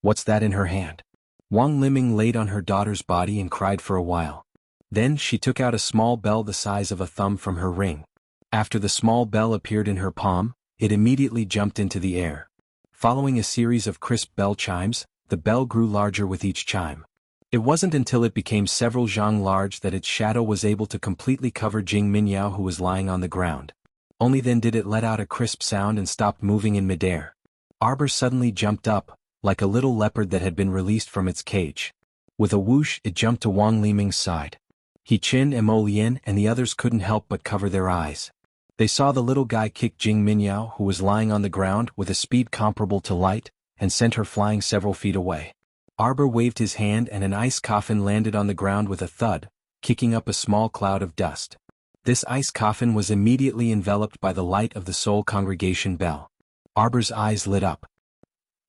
What's that in her hand? Wang Liming laid on her daughter's body and cried for a while. Then she took out a small bell the size of a thumb from her ring. After the small bell appeared in her palm, it immediately jumped into the air. Following a series of crisp bell chimes, the bell grew larger with each chime. It wasn't until it became several zhang large that its shadow was able to completely cover Jing Minyao, who was lying on the ground. Only then did it let out a crisp sound and stopped moving in midair. Arbor suddenly jumped up, like a little leopard that had been released from its cage. With a whoosh, it jumped to Wang Liming's side. He, Qin, Mo Lien, and the others couldn't help but cover their eyes. They saw the little guy kick Jing Minyao, who was lying on the ground, with a speed comparable to light, and sent her flying several feet away. Arbor waved his hand and an ice coffin landed on the ground with a thud, kicking up a small cloud of dust. This ice coffin was immediately enveloped by the light of the Soul Congregation bell. Arbor's eyes lit up.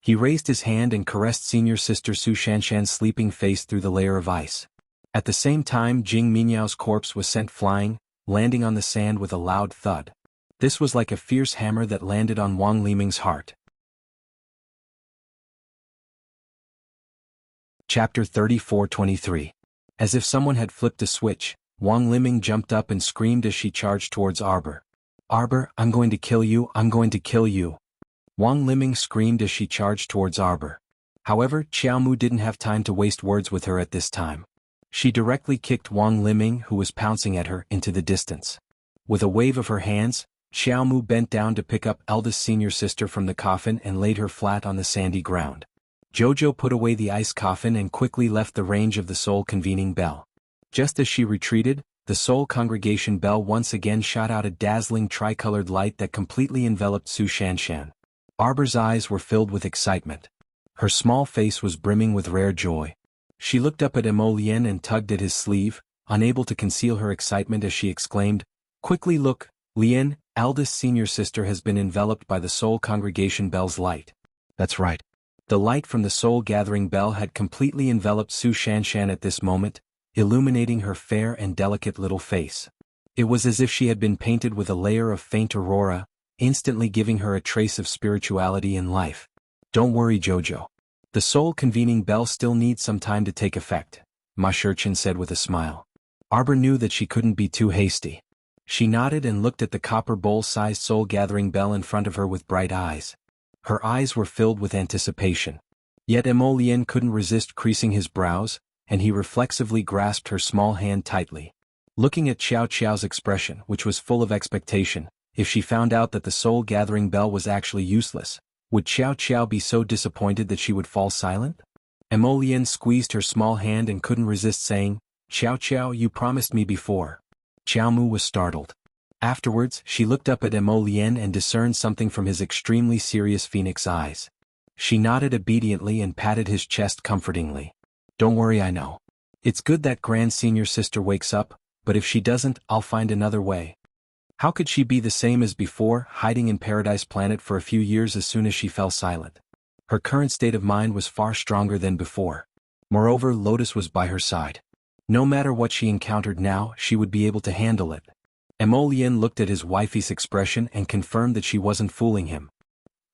He raised his hand and caressed senior sister Su Shanshan's sleeping face through the layer of ice. At the same time, Jing Minyao's corpse was sent flying, landing on the sand with a loud thud. This was like a fierce hammer that landed on Wang Liming's heart. Chapter 34-23. As if someone had flipped a switch, Wang Liming jumped up and screamed as she charged towards Arbor. Arbor, I'm going to kill you, I'm going to kill you. Wang Liming screamed as she charged towards Arbor. However, Xiaomu didn't have time to waste words with her at this time. She directly kicked Wang Liming, who was pouncing at her, into the distance. With a wave of her hands, Xiaomu bent down to pick up eldest senior sister from the coffin and laid her flat on the sandy ground. Jojo put away the ice coffin and quickly left the range of the Soul Convening bell. Just as she retreated, the Soul Congregation bell once again shot out a dazzling tricolored light that completely enveloped Su Shanshan. Arbor's eyes were filled with excitement. Her small face was brimming with rare joy. She looked up at Mo Lien and tugged at his sleeve, unable to conceal her excitement as she exclaimed, "Quickly look, Lien, eldest senior sister has been enveloped by the Soul Congregation bell's light." That's right. The light from the Soul Gathering bell had completely enveloped Su Shanshan at this moment, illuminating her fair and delicate little face. It was as if she had been painted with a layer of faint aurora, instantly giving her a trace of spirituality and life. Don't worry, Jojo. The Soul Convening bell still needs some time to take effect, Ma Shurchen said with a smile. Arbor knew that she couldn't be too hasty. She nodded and looked at the copper bowl-sized Soul Gathering bell in front of her with bright eyes. Her eyes were filled with anticipation. Yet Mo Lien couldn't resist creasing his brows, and he reflexively grasped her small hand tightly. Looking at Xiao Xiao's expression, which was full of expectation, if she found out that the Soul Gathering bell was actually useless, would Xiao Xiao be so disappointed that she would fall silent? Mo Lien squeezed her small hand and couldn't resist saying, "Xiao Xiao, you promised me before." Xiao Mu was startled. Afterwards, she looked up at Mo Lien and discerned something from his extremely serious phoenix eyes. She nodded obediently and patted his chest comfortingly. "Don't worry, I know. It's good that Grand Senior Sister wakes up, but if she doesn't, I'll find another way." How could she be the same as before, hiding in Paradise Planet for a few years as soon as she fell silent? Her current state of mind was far stronger than before. Moreover, Lotus was by her side. No matter what she encountered now, she would be able to handle it. Emolian looked at his wifey's expression and confirmed that she wasn't fooling him.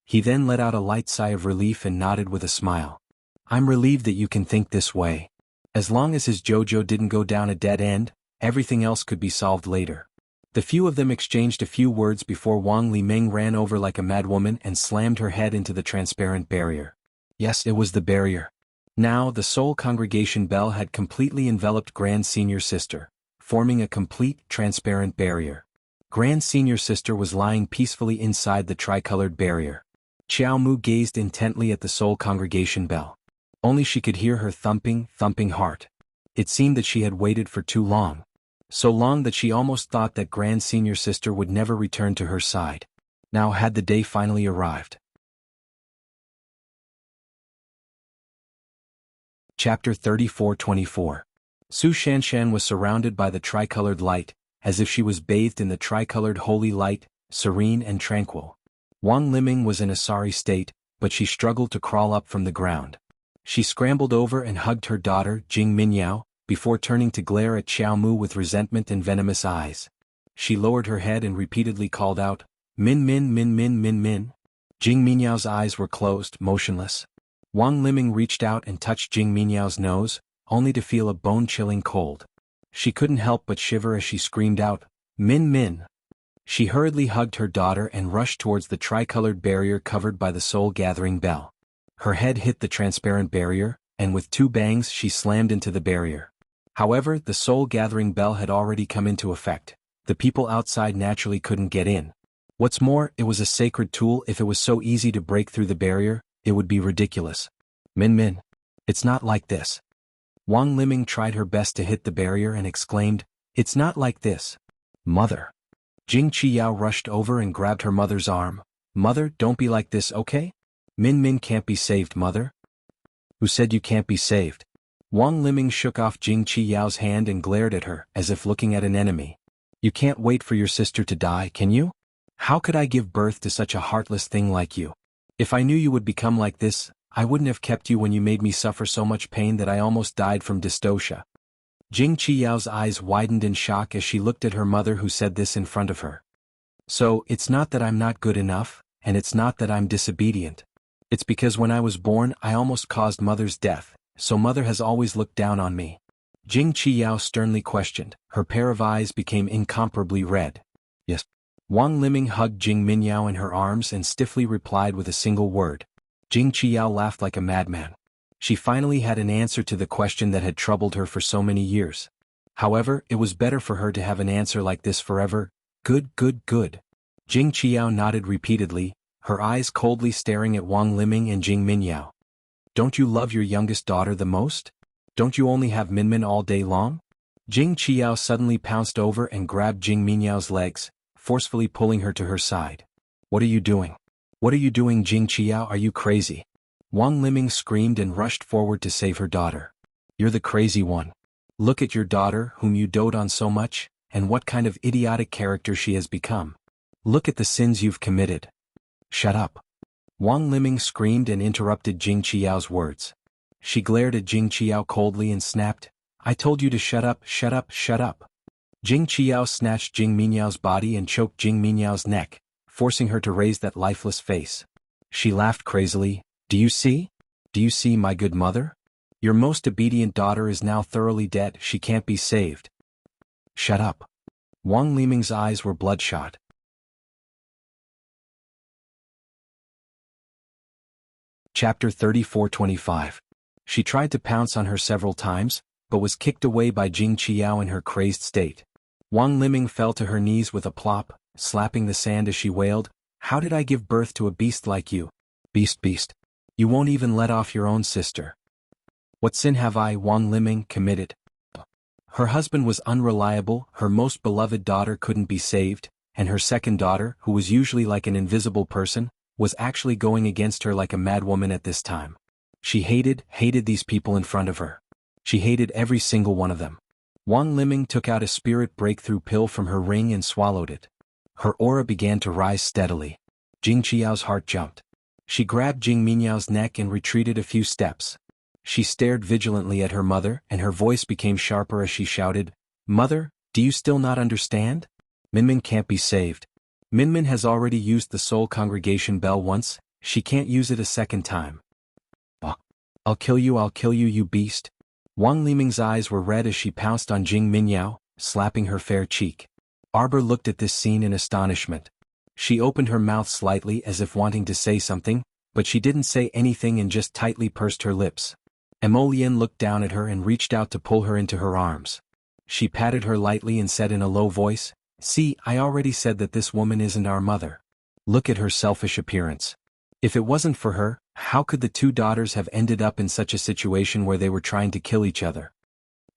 He then let out a light sigh of relief and nodded with a smile. I'm relieved that you can think this way. As long as his JoJo didn't go down a dead end, everything else could be solved later. The few of them exchanged a few words before Wang Liming ran over like a madwoman and slammed her head into the transparent barrier. Yes, it was the barrier. Now the Soul Congregation bell had completely enveloped Grand Senior Sister, forming a complete, transparent barrier. Grand Senior Sister was lying peacefully inside the tricolored barrier. Xiao Mu gazed intently at the Soul Congregation bell. Only she could hear her thumping heart. It seemed that she had waited for too long. So long that she almost thought that Grand Senior Sister would never return to her side. Now had the day finally arrived. Chapter 34-24. Su Shanshan was surrounded by the tricolored light, as if she was bathed in the tricolored holy light, serene and tranquil. Wang Liming was in a sorry state, but she struggled to crawl up from the ground. She scrambled over and hugged her daughter, Jing Minyao, before turning to glare at Xiao Mu with resentment and venomous eyes. She lowered her head and repeatedly called out, Min Min Min Min Min Min. Jing Minyao's eyes were closed, motionless. Wang Liming reached out and touched Jing Minyao's nose, only to feel a bone-chilling cold. She couldn't help but shiver as she screamed out, Min Min. She hurriedly hugged her daughter and rushed towards the tricolored barrier covered by the soul-gathering bell. Her head hit the transparent barrier, and with two bangs she slammed into the barrier. However, the soul-gathering bell had already come into effect. The people outside naturally couldn't get in. What's more, it was a sacred tool. If it was so easy to break through the barrier, it would be ridiculous. Min Min. It's not like this. Wang Liming tried her best to hit the barrier and exclaimed, It's not like this. Mother. Jing Qiyao rushed over and grabbed her mother's arm. Mother, don't be like this, okay? Min Min can't be saved, mother. Who said you can't be saved? Wang Liming shook off Jing Qiyao's hand and glared at her, as if looking at an enemy. You can't wait for your sister to die, can you? How could I give birth to such a heartless thing like you? If I knew you would become like this, I wouldn't have kept you when you made me suffer so much pain that I almost died from dystocia. Jing Qiyao's eyes widened in shock as she looked at her mother who said this in front of her. So, it's not that I'm not good enough, and it's not that I'm disobedient. It's because when I was born I almost caused mother's death, so mother has always looked down on me. Jing Qiyao sternly questioned. Her pair of eyes became incomparably red. Yes. Wang Liming hugged Jing Minyao in her arms and stiffly replied with a single word. Jing Qiao laughed like a madman. She finally had an answer to the question that had troubled her for so many years. However, it was better for her to have an answer like this forever. Good, good, good. Jing Qiao nodded repeatedly, her eyes coldly staring at Wang Liming and Jing Minyao. Don't you love your youngest daughter the most? Don't you only have Minmin all day long? Jing Qiao suddenly pounced over and grabbed Jing Minyao's legs, forcefully pulling her to her side. What are you doing? What are you doing, Jing Qiao? Are you crazy? Wang Liming screamed and rushed forward to save her daughter. You're the crazy one. Look at your daughter, whom you dote on so much, and what kind of idiotic character she has become. Look at the sins you've committed. Shut up. Wang Liming screamed and interrupted Jing Qiao's words. She glared at Jing Qiao coldly and snapped, I told you to shut up, shut up, shut up. Jing Qiao snatched Jing Minyao's body and choked Jing Minyao's neck, forcing her to raise that lifeless face. She laughed crazily. Do you see? Do you see, my good mother? Your most obedient daughter is now thoroughly dead. She can't be saved. Shut up. Wang Liming's eyes were bloodshot. Chapter 34-25. She tried to pounce on her several times, but was kicked away by Jing Qiao in her crazed state. Wang Liming fell to her knees with a plop, slapping the sand as she wailed, How did I give birth to a beast like you? Beast, beast. You won't even let off your own sister. What sin have I, Wang Liming, committed? Her husband was unreliable, her most beloved daughter couldn't be saved, and her second daughter, who was usually like an invisible person, was actually going against her like a madwoman at this time. She hated these people in front of her. She hated every single one of them. Wang Liming took out a spirit breakthrough pill from her ring and swallowed it. Her aura began to rise steadily. Jing Qiao's heart jumped. She grabbed Jing Minyao's neck and retreated a few steps. She stared vigilantly at her mother, and her voice became sharper as she shouted, "Mother, do you still not understand? Minmin can't be saved. Minmin has already used the Soul Congregation bell once, she can't use it a second time. Oh, I'll kill you, you beast." Wang Liming's eyes were red as she pounced on Jing Minyao, slapping her fair cheek. Arbor looked at this scene in astonishment. She opened her mouth slightly as if wanting to say something, but she didn't say anything and just tightly pursed her lips. Emolian looked down at her and reached out to pull her into her arms. She patted her lightly and said in a low voice, "See, I already said that this woman isn't our mother. Look at her selfish appearance. If it wasn't for her, how could the two daughters have ended up in such a situation where they were trying to kill each other?"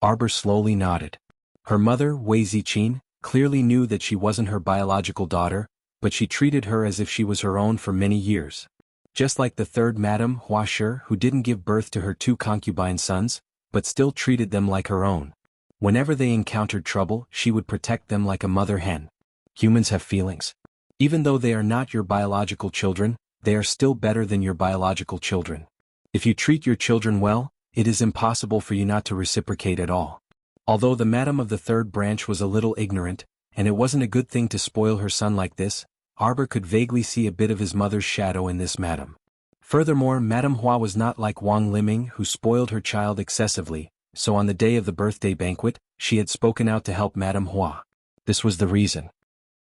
Arbor slowly nodded. Her mother, Wei Ziqin, clearly knew that she wasn't her biological daughter, but she treated her as if she was her own for many years. Just like the third Madame Hua Shi, who didn't give birth to her two concubine sons, but still treated them like her own. Whenever they encountered trouble, she would protect them like a mother hen. Humans have feelings. Even though they are not your biological children, they are still better than your biological children. If you treat your children well, it is impossible for you not to reciprocate at all. Although the Madame of the third branch was a little ignorant, and it wasn't a good thing to spoil her son like this, Arbor could vaguely see a bit of his mother's shadow in this madam. Furthermore, Madame Hua was not like Wang Liming, who spoiled her child excessively, so on the day of the birthday banquet, she had spoken out to help Madame Hua. This was the reason.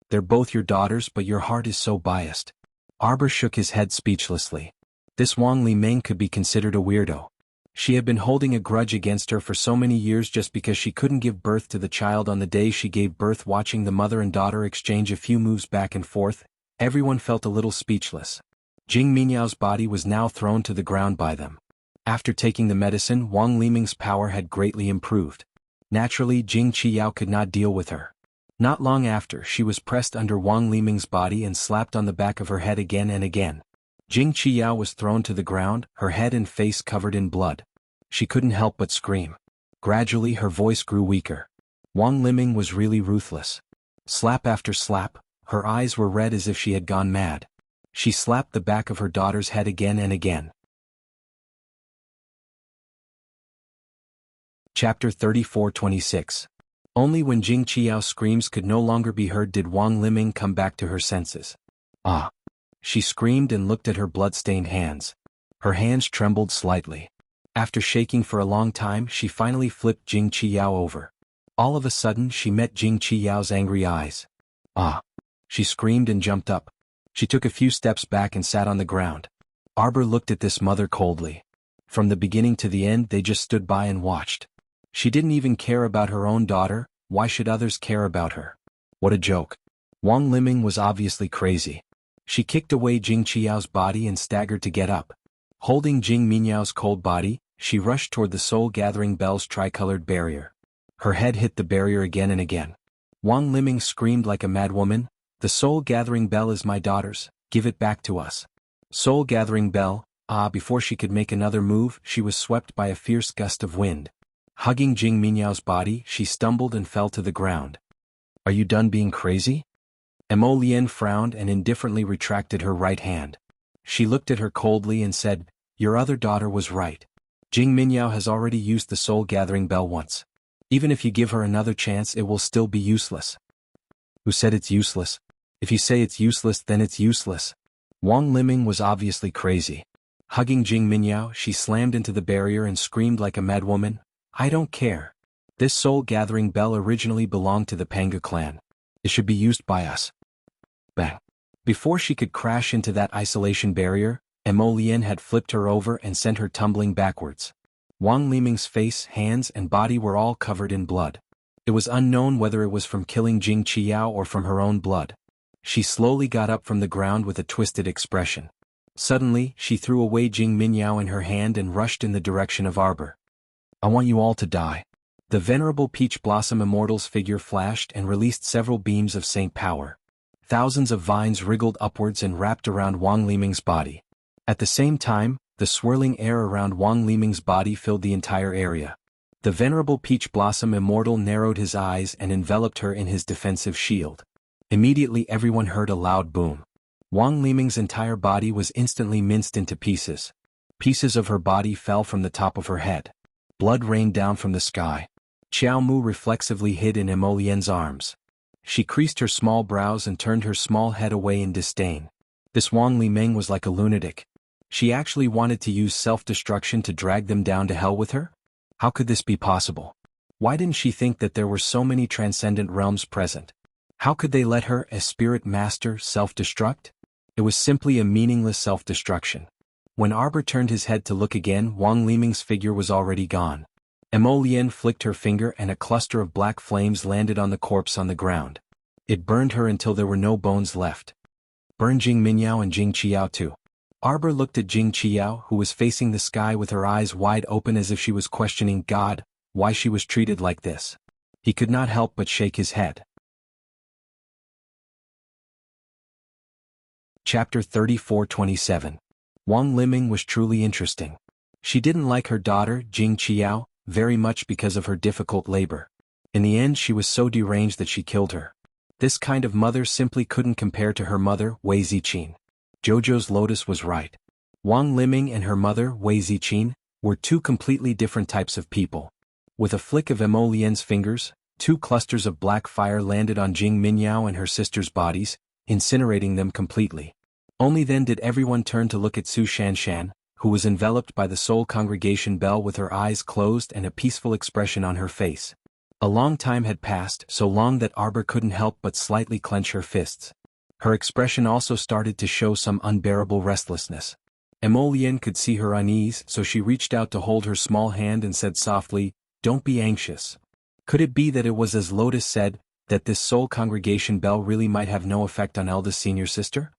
They're both your daughters, but your heart is so biased. Arbor shook his head speechlessly. This Wang Liming could be considered a weirdo. She had been holding a grudge against her for so many years just because she couldn't give birth to the child on the day she gave birth. Watching the mother and daughter exchange a few moves back and forth, everyone felt a little speechless. Jing Minyao's body was now thrown to the ground by them. After taking the medicine, Wang Liming's power had greatly improved. Naturally, Jing Qiyao could not deal with her. Not long after, she was pressed under Wang Liming's body and slapped on the back of her head again and again. Jing Qiyao was thrown to the ground, her head and face covered in blood. She couldn't help but scream. Gradually her voice grew weaker. Wang Liming was really ruthless. Slap after slap, her eyes were red as if she had gone mad. She slapped the back of her daughter's head again and again. Chapter 34-26. Only when Jing Qiyao's screams could no longer be heard did Wang Liming come back to her senses. "Ah!" She screamed and looked at her blood-stained hands. Her hands trembled slightly. After shaking for a long time, she finally flipped Jing Qiyao over. All of a sudden, she met Jing Qiyao's angry eyes. "Ah!" She screamed and jumped up. She took a few steps back and sat on the ground. Arbor looked at this mother coldly. From the beginning to the end, they just stood by and watched. She didn't even care about her own daughter. Why should others care about her? What a joke. Wang Liming was obviously crazy. She kicked away Jing Qiyao's body and staggered to get up. Holding Jing Minyao's cold body, she rushed toward the Soul Gathering Bell's tricolored barrier. Her head hit the barrier again and again. Wang Liming screamed like a madwoman, "The Soul Gathering Bell is my daughter's, give it back to us." Soul Gathering Bell, before she could make another move, she was swept by a fierce gust of wind. Hugging Jing Minyao's body, she stumbled and fell to the ground. "Are you done being crazy?" Mo Lien frowned and indifferently retracted her right hand. She looked at her coldly and said, "Your other daughter was right. Jing Minyao has already used the Soul Gathering Bell once. Even if you give her another chance, it will still be useless." "Who said it's useless? If you say it's useless, then it's useless." Wang Liming was obviously crazy. Hugging Jing Minyao, she slammed into the barrier and screamed like a madwoman, "I don't care. This Soul Gathering Bell originally belonged to the Panga clan. It should be used by us." Bang. Before she could crash into that isolation barrier, Mo Lien had flipped her over and sent her tumbling backwards. Wang Liming's face, hands, and body were all covered in blood. It was unknown whether it was from killing Jing Qiyao or from her own blood. She slowly got up from the ground with a twisted expression. Suddenly, she threw away Jing Minyao in her hand and rushed in the direction of Arbor. "I want you all to die." The venerable Peach Blossom Immortal's figure flashed and released several beams of saint power. Thousands of vines wriggled upwards and wrapped around Wang Liming's body. At the same time, the swirling air around Wang Liming's body filled the entire area. The venerable Peach Blossom Immortal narrowed his eyes and enveloped her in his defensive shield. Immediately everyone heard a loud boom. Wang Liming's entire body was instantly minced into pieces. Pieces of her body fell from the top of her head. Blood rained down from the sky. Xiao Mu reflexively hid in Emolien's arms. She creased her small brows and turned her small head away in disdain. This Wang Liming was like a lunatic. She actually wanted to use self-destruction to drag them down to hell with her? How could this be possible? Why didn't she think that there were so many transcendent realms present? How could they let her, as spirit master, self-destruct? It was simply a meaningless self-destruction. When Arbor turned his head to look again, Wang Liming's figure was already gone. Emolien flicked her finger and a cluster of black flames landed on the corpse on the ground. It burned her until there were no bones left. Burn Jing Minyao and Jing Qiao too. Arbor looked at Jing Qiao, who was facing the sky with her eyes wide open as if she was questioning God, why she was treated like this. He could not help but shake his head. Chapter 34:27. Wang Liming was truly interesting. She didn't like her daughter, Jing Qiao, very much because of her difficult labor. In the end she was so deranged that she killed her. This kind of mother simply couldn't compare to her mother, Wei Ziqin. Jojo's Lotus was right. Wang Liming and her mother, Wei Ziqin, were two completely different types of people. With a flick of Emolien's fingers, two clusters of black fire landed on Jing Minyao and her sister's bodies, incinerating them completely. Only then did everyone turn to look at Su Shanshan, who was enveloped by the soul congregation bell with her eyes closed and a peaceful expression on her face. A long time had passed, so long that Arbor couldn't help but slightly clench her fists. Her expression also started to show some unbearable restlessness. Emolien could see her unease, so she reached out to hold her small hand and said softly, "Don't be anxious." Could it be that it was as Lotus said, that this soul congregation bell really might have no effect on eldest senior sister?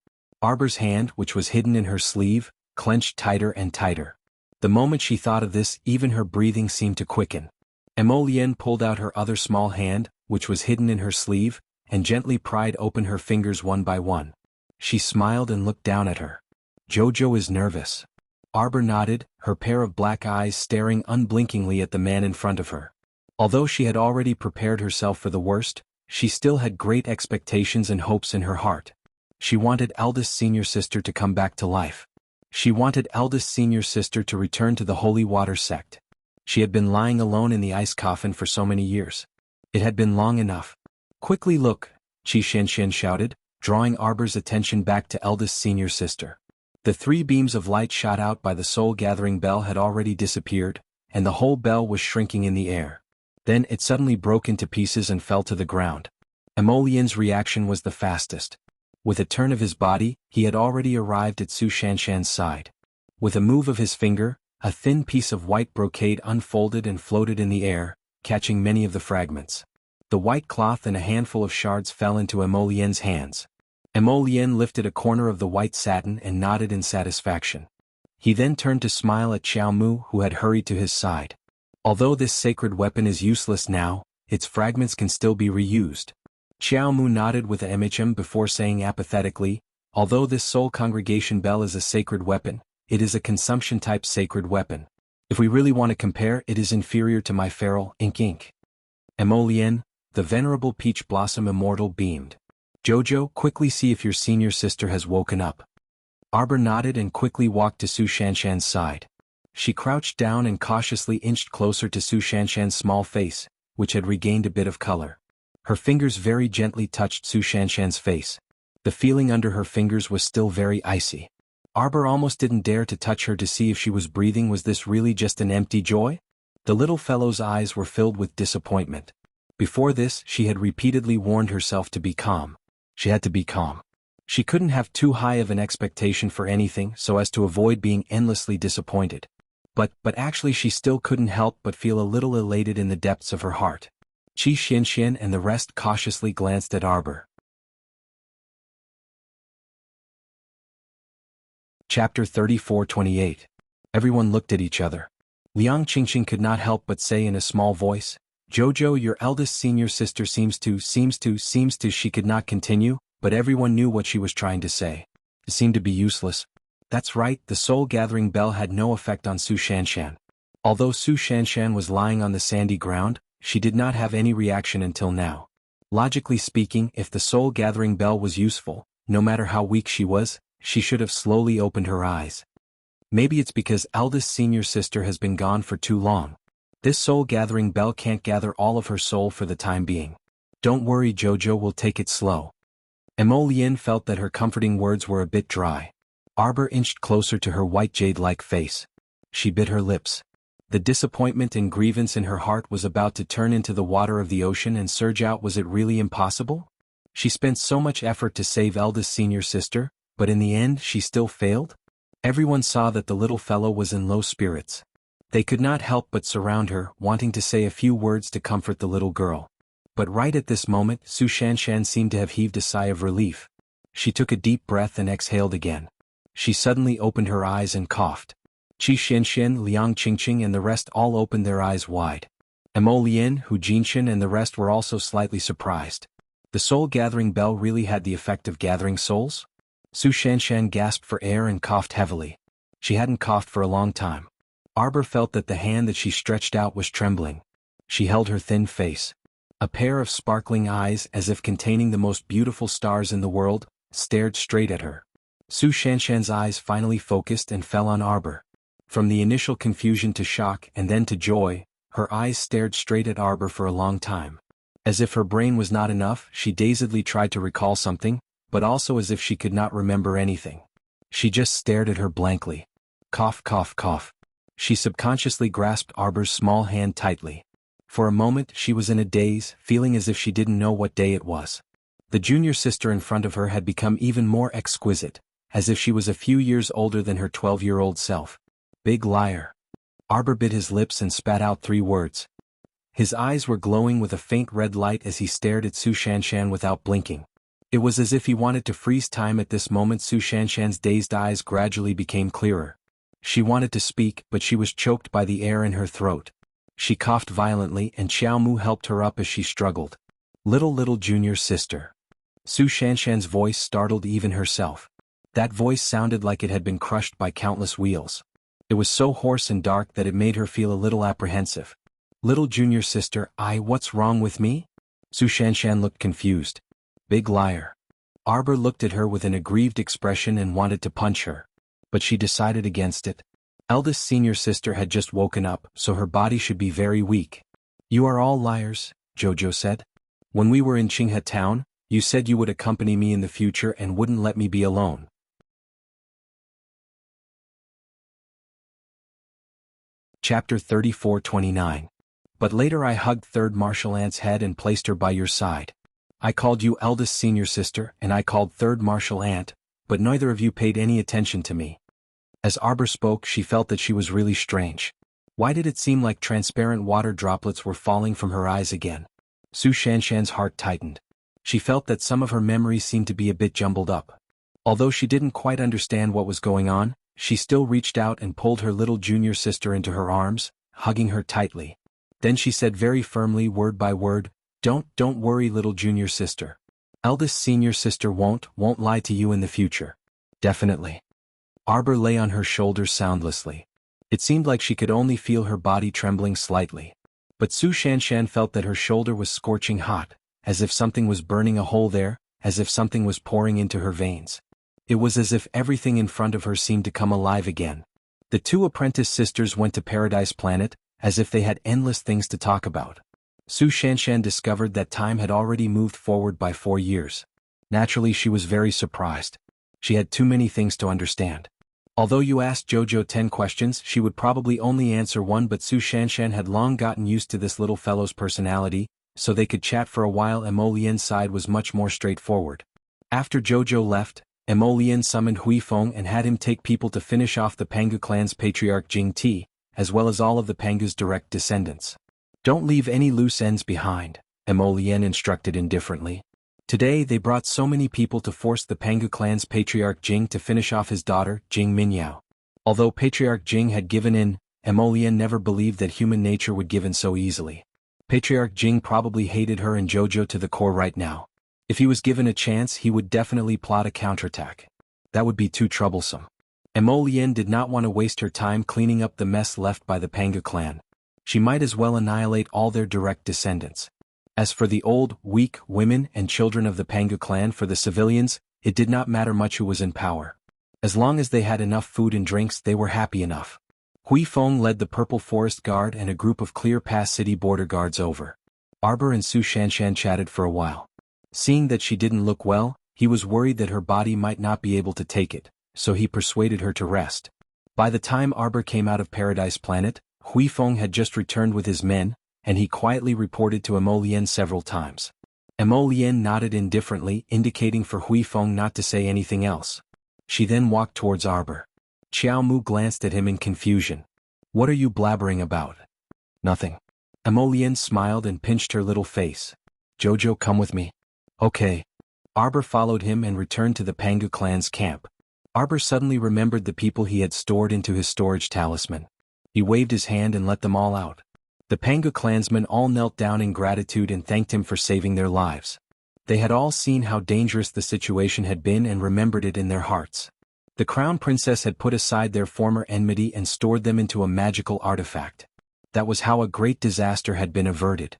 Arbor's hand, which was hidden in her sleeve, clenched tighter and tighter. The moment she thought of this, even her breathing seemed to quicken. Emolien pulled out her other small hand, which was hidden in her sleeve, and gently pried open her fingers one by one. She smiled and looked down at her. "Jojo is nervous." Arbor nodded, her pair of black eyes staring unblinkingly at the man in front of her. Although she had already prepared herself for the worst, she still had great expectations and hopes in her heart. She wanted eldest senior sister to come back to life. She wanted eldest senior sister to return to the Holy Water sect. She had been lying alone in the ice coffin for so many years. It had been long enough. "Quickly look," Qi Xianxian shouted, drawing Arbor's attention back to eldest senior sister. The three beams of light shot out by the soul-gathering bell had already disappeared, and the whole bell was shrinking in the air. Then it suddenly broke into pieces and fell to the ground. Emolien's reaction was the fastest. With a turn of his body, he had already arrived at Su Shanshan's side. With a move of his finger, a thin piece of white brocade unfolded and floated in the air, catching many of the fragments. The white cloth and a handful of shards fell into Emolien's hands. Emolien lifted a corner of the white satin and nodded in satisfaction. He then turned to smile at Xiao Mu, who had hurried to his side. "Although this sacred weapon is useless now, its fragments can still be reused." Xiao Mu nodded with a MHM before saying apathetically, "Although this soul congregation bell is a sacred weapon, it is a consumption-type sacred weapon. If we really want to compare, it is inferior to my feral ink. Emolien, the venerable peach blossom immortal beamed. "Jojo, quickly see if your senior sister has woken up." Arbor nodded and quickly walked to Su Shanshan's side. She crouched down and cautiously inched closer to Su Shanshan's small face, which had regained a bit of color. Her fingers very gently touched Su Shanshan's face. The feeling under her fingers was still very icy. Arbor almost didn't dare to touch her to see if she was breathing. Was this really just an empty joy? The little fellow's eyes were filled with disappointment. Before this, she had repeatedly warned herself to be calm. She had to be calm. She couldn't have too high of an expectation for anything so as to avoid being endlessly disappointed. But actually she still couldn't help but feel a little elated in the depths of her heart. Qi Xianxian and the rest cautiously glanced at Arbor. Chapter 34:28. Everyone looked at each other. Liang Qingqing could not help but say in a small voice, "Jojo, your eldest senior sister seems to. She could not continue, but everyone knew what she was trying to say. It seemed to be useless. That's right, the soul-gathering bell had no effect on Su Shanshan. Although Su Shanshan was lying on the sandy ground, she did not have any reaction until now. Logically speaking, if the soul-gathering bell was useful, no matter how weak she was, she should have slowly opened her eyes. Maybe it's because eldest senior sister has been gone for too long. This soul-gathering bell can't gather all of her soul for the time being. Don't worry, Jojo, will take it slow. Emolien felt that her comforting words were a bit dry. Arbor inched closer to her white jade-like face. She bit her lips. The disappointment and grievance in her heart was about to turn into the water of the ocean and surge out. Was it really impossible? She spent so much effort to save eldest senior sister, but in the end she still failed? Everyone saw that the little fellow was in low spirits. They could not help but surround her, wanting to say a few words to comfort the little girl. But right at this moment, Su Shanshan seemed to have heaved a sigh of relief. She took a deep breath and exhaled again. She suddenly opened her eyes and coughed. Qi Xinshen, Liang Qingqing and the rest all opened their eyes wide. Emolien, Hu Jinshan and the rest were also slightly surprised. The soul-gathering bell really had the effect of gathering souls? Su Shanshan gasped for air and coughed heavily. She hadn't coughed for a long time. Arbor felt that the hand that she stretched out was trembling. She held her thin face. A pair of sparkling eyes, as if containing the most beautiful stars in the world, stared straight at her. Su Shanshan's eyes finally focused and fell on Arbor. From the initial confusion to shock and then to joy, her eyes stared straight at Arbor for a long time. As if her brain was not enough, she dazedly tried to recall something, but also as if she could not remember anything. She just stared at her blankly. Cough, cough, cough. She subconsciously grasped Arbor's small hand tightly. For a moment she was in a daze, feeling as if she didn't know what day it was. The junior sister in front of her had become even more exquisite, as if she was a few years older than her 12-year-old self. Big liar. Arbor bit his lips and spat out 3 words. His eyes were glowing with a faint red light as he stared at Su Shanshan without blinking. It was as if he wanted to freeze time at this moment. Su Shanshan's dazed eyes gradually became clearer. She wanted to speak, but she was choked by the air in her throat. She coughed violently and Xiao Mu helped her up as she struggled. Little junior sister. Su Shanshan's voice startled even herself. That voice sounded like it had been crushed by countless wheels. It was so hoarse and dark that it made her feel a little apprehensive. Little junior sister, what's wrong with me? Su Shanshan looked confused. Big liar. Arbor looked at her with an aggrieved expression and wanted to punch her. But she decided against it. Eldest senior sister had just woken up, so her body should be very weak. You are all liars, Jojo said. When we were in Qinghe town, you said you would accompany me in the future and wouldn't let me be alone. Chapter 34-29. But later I hugged third martial aunt's head and placed her by your side. I called you eldest senior sister and I called third martial aunt, but neither of you paid any attention to me. As Arbor spoke, she felt that she was really strange. Why did it seem like transparent water droplets were falling from her eyes again? Su Shanshan's heart tightened. She felt that some of her memories seemed to be a bit jumbled up. Although she didn't quite understand what was going on, she still reached out and pulled her little junior sister into her arms, hugging her tightly. Then she said very firmly, word by word, Don't worry, little junior sister. Eldest senior sister won't lie to you in the future. Definitely. Arbor lay on her shoulders soundlessly. It seemed like she could only feel her body trembling slightly. But Su Shanshan felt that her shoulder was scorching hot, as if something was burning a hole there, as if something was pouring into her veins. It was as if everything in front of her seemed to come alive again. The 2 apprentice sisters went to Paradise Planet, as if they had endless things to talk about. Su Shanshan discovered that time had already moved forward by 4 years. Naturally, she was very surprised. She had too many things to understand. Although you asked Jojo 10 questions, she would probably only answer 1, but Su Shanshan had long gotten used to this little fellow's personality, so they could chat for a while. Emolien's side was much more straightforward. After Jojo left, Emolien summoned Huifeng and had him take people to finish off the Pangu clan's patriarch Jing Ti, as well as all of the Pangu's direct descendants. Don't leave any loose ends behind, Emolien instructed indifferently. Today they brought so many people to force the Pangu clan's patriarch Jing to finish off his daughter, Jing Minyao. Although Patriarch Jing had given in, Emolien never believed that human nature would give in so easily. Patriarch Jing probably hated her and Jojo to the core right now. If he was given a chance, he would definitely plot a counterattack. That would be too troublesome. Emolien did not want to waste her time cleaning up the mess left by the Pangu clan. She might as well annihilate all their direct descendants. As for the old, weak women and children of the Pangu clan, for the civilians, it did not matter much who was in power. As long as they had enough food and drinks, they were happy enough. Hui Feng led the Purple Forest Guard and a group of Clear Pass City border guards over. Arbor and Su Shanshan chatted for a while. Seeing that she didn't look well, he was worried that her body might not be able to take it, so he persuaded her to rest. By the time Arbor came out of Paradise Planet, Hui Feng had just returned with his men, and he quietly reported to Emolien several times. Emolien nodded indifferently, indicating for Hui Feng not to say anything else. She then walked towards Arbor. Xiao Mu glanced at him in confusion. "What are you blabbering about?" "Nothing." Emolien smiled and pinched her little face. "Jojo, come with me." "Okay." Arbor followed him and returned to the Pangu clan's camp. Arbor suddenly remembered the people he had stored into his storage talisman. He waved his hand and let them all out. The Pangu clansmen all knelt down in gratitude and thanked him for saving their lives. They had all seen how dangerous the situation had been and remembered it in their hearts. The Crown Princess had put aside their former enmity and stored them into a magical artifact. That was how a great disaster had been averted.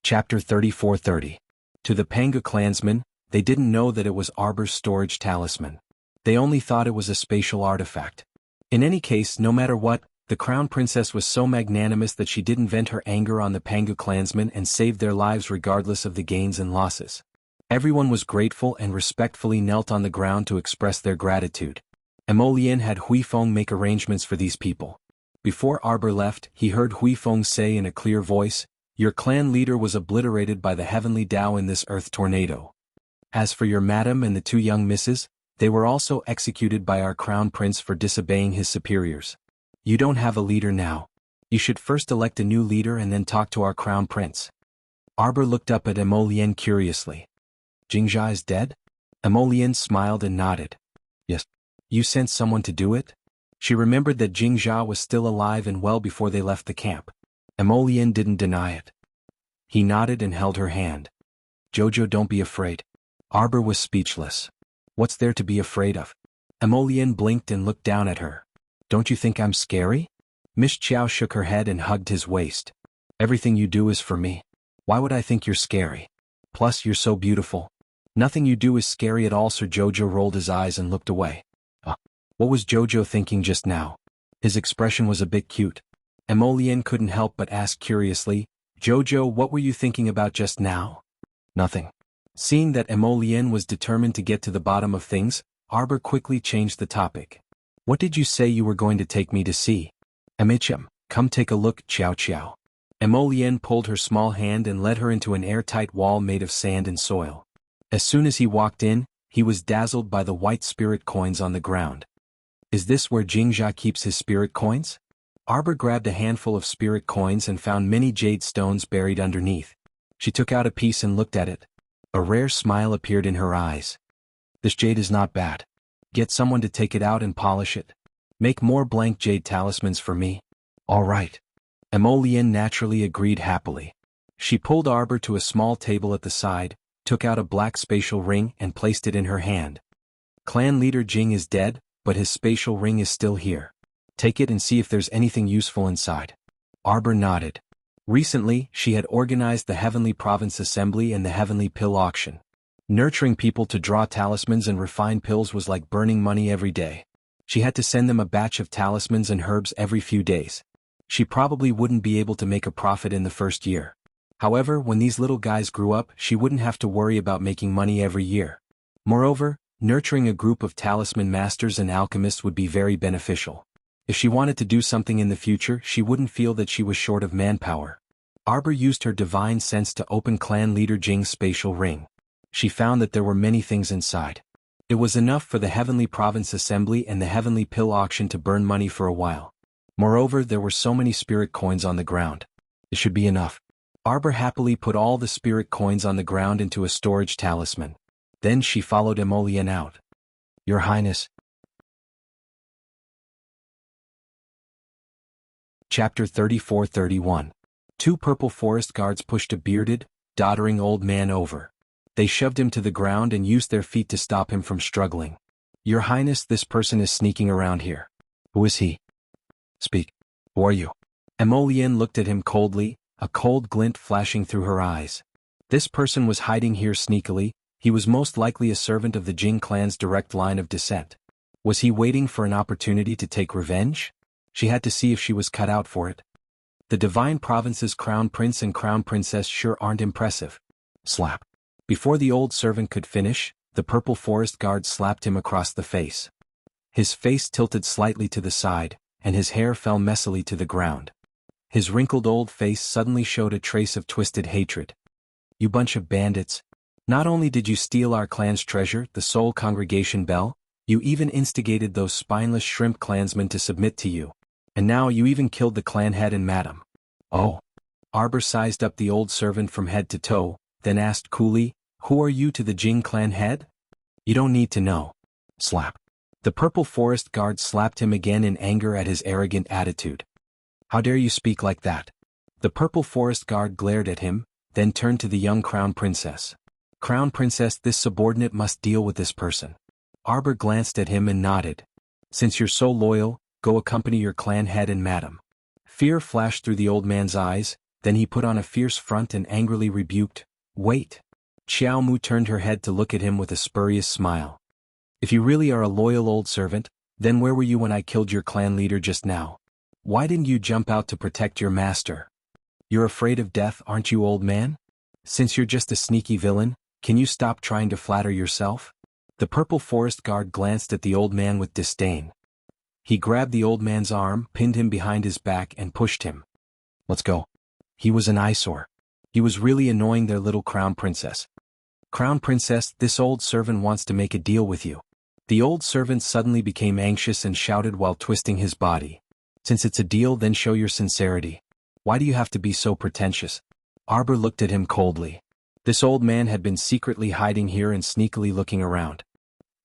Chapter 34:30. To the Pangu clansmen, they didn't know that it was Arbor's storage talisman. They only thought it was a spatial artifact. In any case, no matter what, the Crown Princess was so magnanimous that she didn't vent her anger on the Pangu clansmen and saved their lives regardless of the gains and losses. Everyone was grateful and respectfully knelt on the ground to express their gratitude. Emolien had Hui Feng make arrangements for these people. Before Arbor left, he heard Hui Feng say in a clear voice, "Your clan leader was obliterated by the heavenly Tao in this earth tornado. As for your madam and the two young misses, they were also executed by our crown prince for disobeying his superiors. You don't have a leader now. You should first elect a new leader and then talk to our crown prince." Arbor looked up at Emolien curiously. "Jingjia is dead?" Emolien smiled and nodded. "Yes." "You sent someone to do it?" She remembered that Jingjia was still alive and well before they left the camp. Emolien didn't deny it. He nodded and held her hand. "Jojo, don't be afraid." Arbor was speechless. "What's there to be afraid of?" Emolien blinked and looked down at her. "Don't you think I'm scary?" Miss Chiao shook her head and hugged his waist. "Everything you do is for me. Why would I think you're scary? Plus, you're so beautiful." "Nothing you do is scary at all." Sir Jojo rolled his eyes and looked away. What was Jojo thinking just now? His expression was a bit cute. Emolien couldn't help but ask curiously, "Jojo, what were you thinking about just now?" "Nothing." Seeing that Emolien was determined to get to the bottom of things, Arbor quickly changed the topic. "What did you say you were going to take me to see?" "Emicham, come take a look." "Chow chow." Emolien pulled her small hand and led her into an airtight wall made of sand and soil. As soon as he walked in, he was dazzled by the white spirit coins on the ground. "Is this where Jingjia keeps his spirit coins?" Arbor grabbed a handful of spirit coins and found many jade stones buried underneath. She took out a piece and looked at it. A rare smile appeared in her eyes. "This jade is not bad. Get someone to take it out and polish it. Make more blank jade talismans for me." "All right." Emolien naturally agreed happily. She pulled Arbor to a small table at the side, took out a black spatial ring and placed it in her hand. "Clan leader Jing is dead, but his spatial ring is still here. Take it and see if there's anything useful inside." Arbor nodded. Recently, she had organized the Heavenly Province Assembly and the Heavenly Pill Auction. Nurturing people to draw talismans and refine pills was like burning money every day. She had to send them a batch of talismans and herbs every few days. She probably wouldn't be able to make a profit in the first year. However, when these little guys grew up, she wouldn't have to worry about making money every year. Moreover, nurturing a group of talisman masters and alchemists would be very beneficial. If she wanted to do something in the future, she wouldn't feel that she was short of manpower. Arbor used her divine sense to open clan leader Jing's spatial ring. She found that there were many things inside. It was enough for the Heavenly Province Assembly and the Heavenly Pill Auction to burn money for a while. Moreover, there were so many spirit coins on the ground. It should be enough. Arbor happily put all the spirit coins on the ground into a storage talisman. Then she followed Emolien out. "Your Highness." Chapter 34:31. Two purple forest guards pushed a bearded, doddering old man over. They shoved him to the ground and used their feet to stop him from struggling. "Your Highness, this person is sneaking around here." "Who is he?" "Speak. Who are you?" Emolien looked at him coldly, a cold glint flashing through her eyes. This person was hiding here sneakily. He was most likely a servant of the Jing clan's direct line of descent. Was he waiting for an opportunity to take revenge? She had to see if she was cut out for it. The Divine Province's Crown Prince and Crown Princess sure aren't impressive. Slap. Before the old servant could finish, the purple forest guard slapped him across the face. His face tilted slightly to the side, and his hair fell messily to the ground. His wrinkled old face suddenly showed a trace of twisted hatred. You bunch of bandits. Not only did you steal our clan's treasure, the Soul Congregation Bell, you even instigated those spineless shrimp clansmen to submit to you. And now you even killed the clan head and madam. Oh. Arbor sized up the old servant from head to toe, then asked coolly, who are you to the Jing clan head? You don't need to know. Slap. The purple forest guard slapped him again in anger at his arrogant attitude. How dare you speak like that? The purple forest guard glared at him, then turned to the young crown princess. Crown princess, this subordinate must deal with this person. Arbor glanced at him and nodded. Since you're so loyal, go accompany your clan head and madam. Fear flashed through the old man's eyes, then he put on a fierce front and angrily rebuked, wait. Xiao Mu turned her head to look at him with a spurious smile. If you really are a loyal old servant, then where were you when I killed your clan leader just now? Why didn't you jump out to protect your master? You're afraid of death, aren't you, old man? Since you're just a sneaky villain, can you stop trying to flatter yourself? The purple forest guard glanced at the old man with disdain. He grabbed the old man's arm, pinned him behind his back and pushed him. Let's go. He was an eyesore. He was really annoying their little crown princess. Crown princess, this old servant wants to make a deal with you. The old servant suddenly became anxious and shouted while twisting his body. Since it's a deal, then show your sincerity. Why do you have to be so pretentious? Arbor looked at him coldly. This old man had been secretly hiding here and sneakily looking around.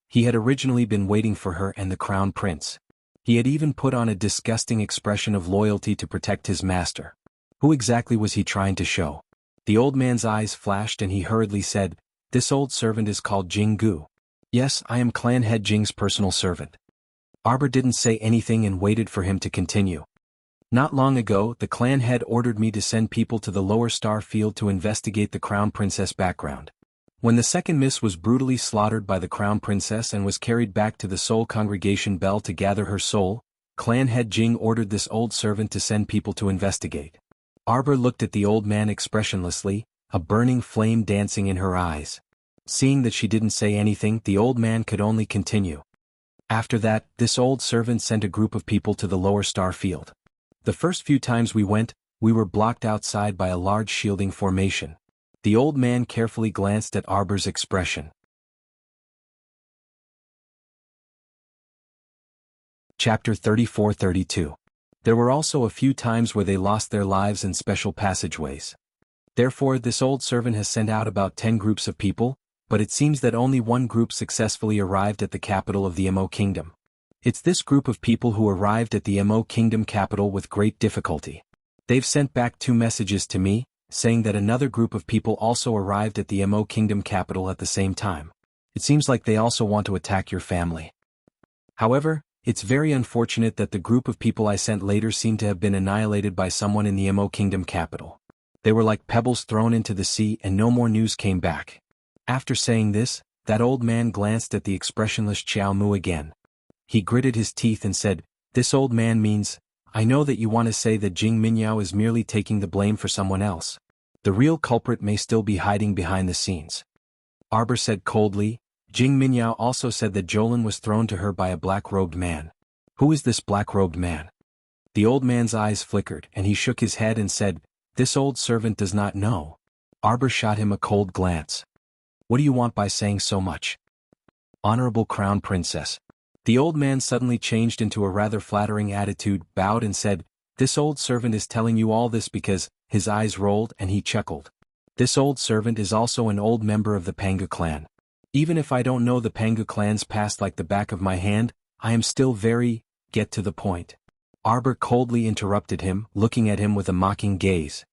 He had originally been waiting for her and the crown prince. He had even put on a disgusting expression of loyalty to protect his master. Who exactly was he trying to show? The old man's eyes flashed and he hurriedly said, this old servant is called Jing Gu. Yes, I am clan head Jing's personal servant. Arbor didn't say anything and waited for him to continue. Not long ago, the clan head ordered me to send people to the lower star field to investigate the crown princess background. When the second miss was brutally slaughtered by the crown princess and was carried back to the Soul Congregation Bell to gather her soul, clan head Jing ordered this old servant to send people to investigate. Arbor looked at the old man expressionlessly, a burning flame dancing in her eyes. Seeing that she didn't say anything, the old man could only continue. After that, this old servant sent a group of people to the lower star field. The first few times we went, we were blocked outside by a large shielding formation. The old man carefully glanced at Arbor's expression. Chapter 34-32. There were also a few times where they lost their lives in special passageways. Therefore, this old servant has sent out about 10 groups of people, but it seems that only one group successfully arrived at the capital of the Mo Kingdom. It's this group of people who arrived at the Mo Kingdom capital with great difficulty. They've sent back 2 messages to me, saying that another group of people also arrived at the Mo Kingdom capital at the same time. It seems like they also want to attack your family. However, it's very unfortunate that the group of people I sent later seem to have been annihilated by someone in the Mo Kingdom capital. They were like pebbles thrown into the sea and no more news came back. After saying this, that old man glanced at the expressionless Xiao Mu again. He gritted his teeth and said, this old man means, I know that you want to say that Jing Minyao is merely taking the blame for someone else. The real culprit may still be hiding behind the scenes. Arbor said coldly, Jing Minyao also said that Jolin was thrown to her by a black-robed man. Who is this black-robed man? The old man's eyes flickered and he shook his head and said, this old servant does not know. Arbor shot him a cold glance. What do you want by saying so much? Honorable Crown Princess. The old man suddenly changed into a rather flattering attitude, bowed and said, this old servant is telling you all this because, his eyes rolled and he chuckled. This old servant is also an old member of the Panga clan. Even if I don't know the Panga clan's past like the back of my hand, I am still very, get to the point. Arbor coldly interrupted him, looking at him with a mocking gaze.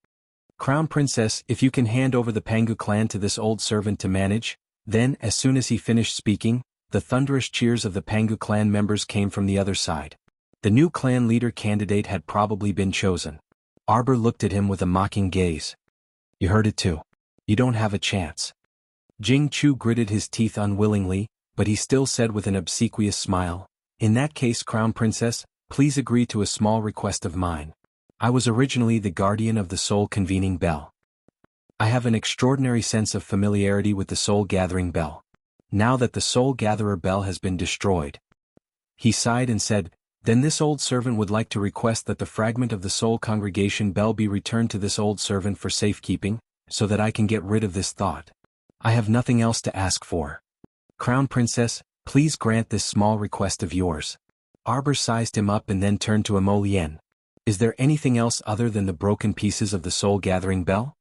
Crown Princess, if you can hand over the Panga clan to this old servant to manage, then, as soon as he finished speaking, the thunderous cheers of the Panga clan members came from the other side. The new clan leader candidate had probably been chosen. Arbor looked at him with a mocking gaze. You heard it too. You don't have a chance. Jing Chu gritted his teeth unwillingly, but he still said with an obsequious smile, "In that case, Crown Princess, please agree to a small request of mine. I was originally the guardian of the Soul Convening Bell. I have an extraordinary sense of familiarity with the Soul Gathering Bell. Now that the Soul Gatherer Bell has been destroyed." He sighed and said, "Then this old servant would like to request that the fragment of the Soul Congregation Bell be returned to this old servant for safekeeping, so that I can get rid of this thought. I have nothing else to ask for. Crown Princess, please grant this small request of yours." Arbor sized him up and then turned to Emolien. "Is there anything else other than the broken pieces of the Soul Gathering Bell?"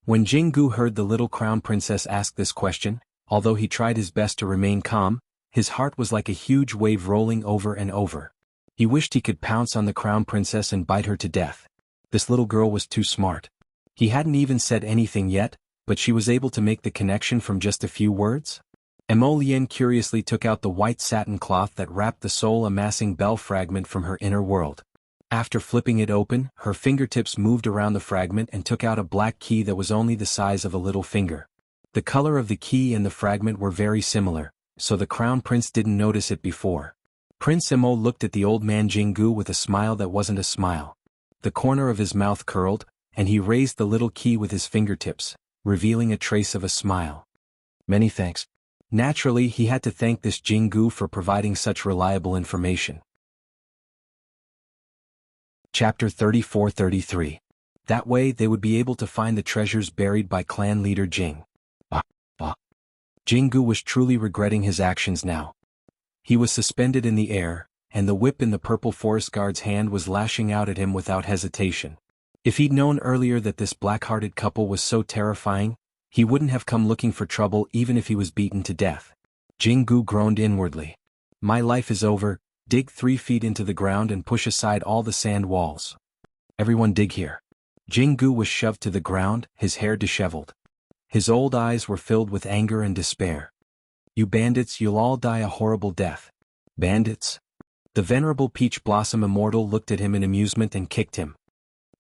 When Jingu heard the little Crown Princess ask this question, although he tried his best to remain calm, his heart was like a huge wave rolling over and over. He wished he could pounce on the Crown Princess and bite her to death. This little girl was too smart. He hadn't even said anything yet, but she was able to make the connection from just a few words? Emolien curiously took out the white satin cloth that wrapped the soul-amassing bell fragment from her inner world. After flipping it open, her fingertips moved around the fragment and took out a black key that was only the size of a little finger. The color of the key and the fragment were very similar, so the Crown Prince didn't notice it before. Prince Emo looked at the old man Jingu with a smile that wasn't a smile. The corner of his mouth curled, and he raised the little key with his fingertips, revealing a trace of a smile. "Many thanks." Naturally, he had to thank this Jingu for providing such reliable information. Chapter 34-33. That way they would be able to find the treasures buried by clan leader Jing. Jingu was truly regretting his actions now. He was suspended in the air, and the whip in the purple forest guard's hand was lashing out at him without hesitation. If he'd known earlier that this black-hearted couple was so terrifying, he wouldn't have come looking for trouble even if he was beaten to death. Jingu groaned inwardly. "My life is over. Dig 3 feet into the ground and push aside all the sand walls. Everyone dig here." Jingu was shoved to the ground, his hair disheveled. His old eyes were filled with anger and despair. "You bandits, you'll all die a horrible death." "Bandits?" The venerable Peach Blossom Immortal looked at him in amusement and kicked him.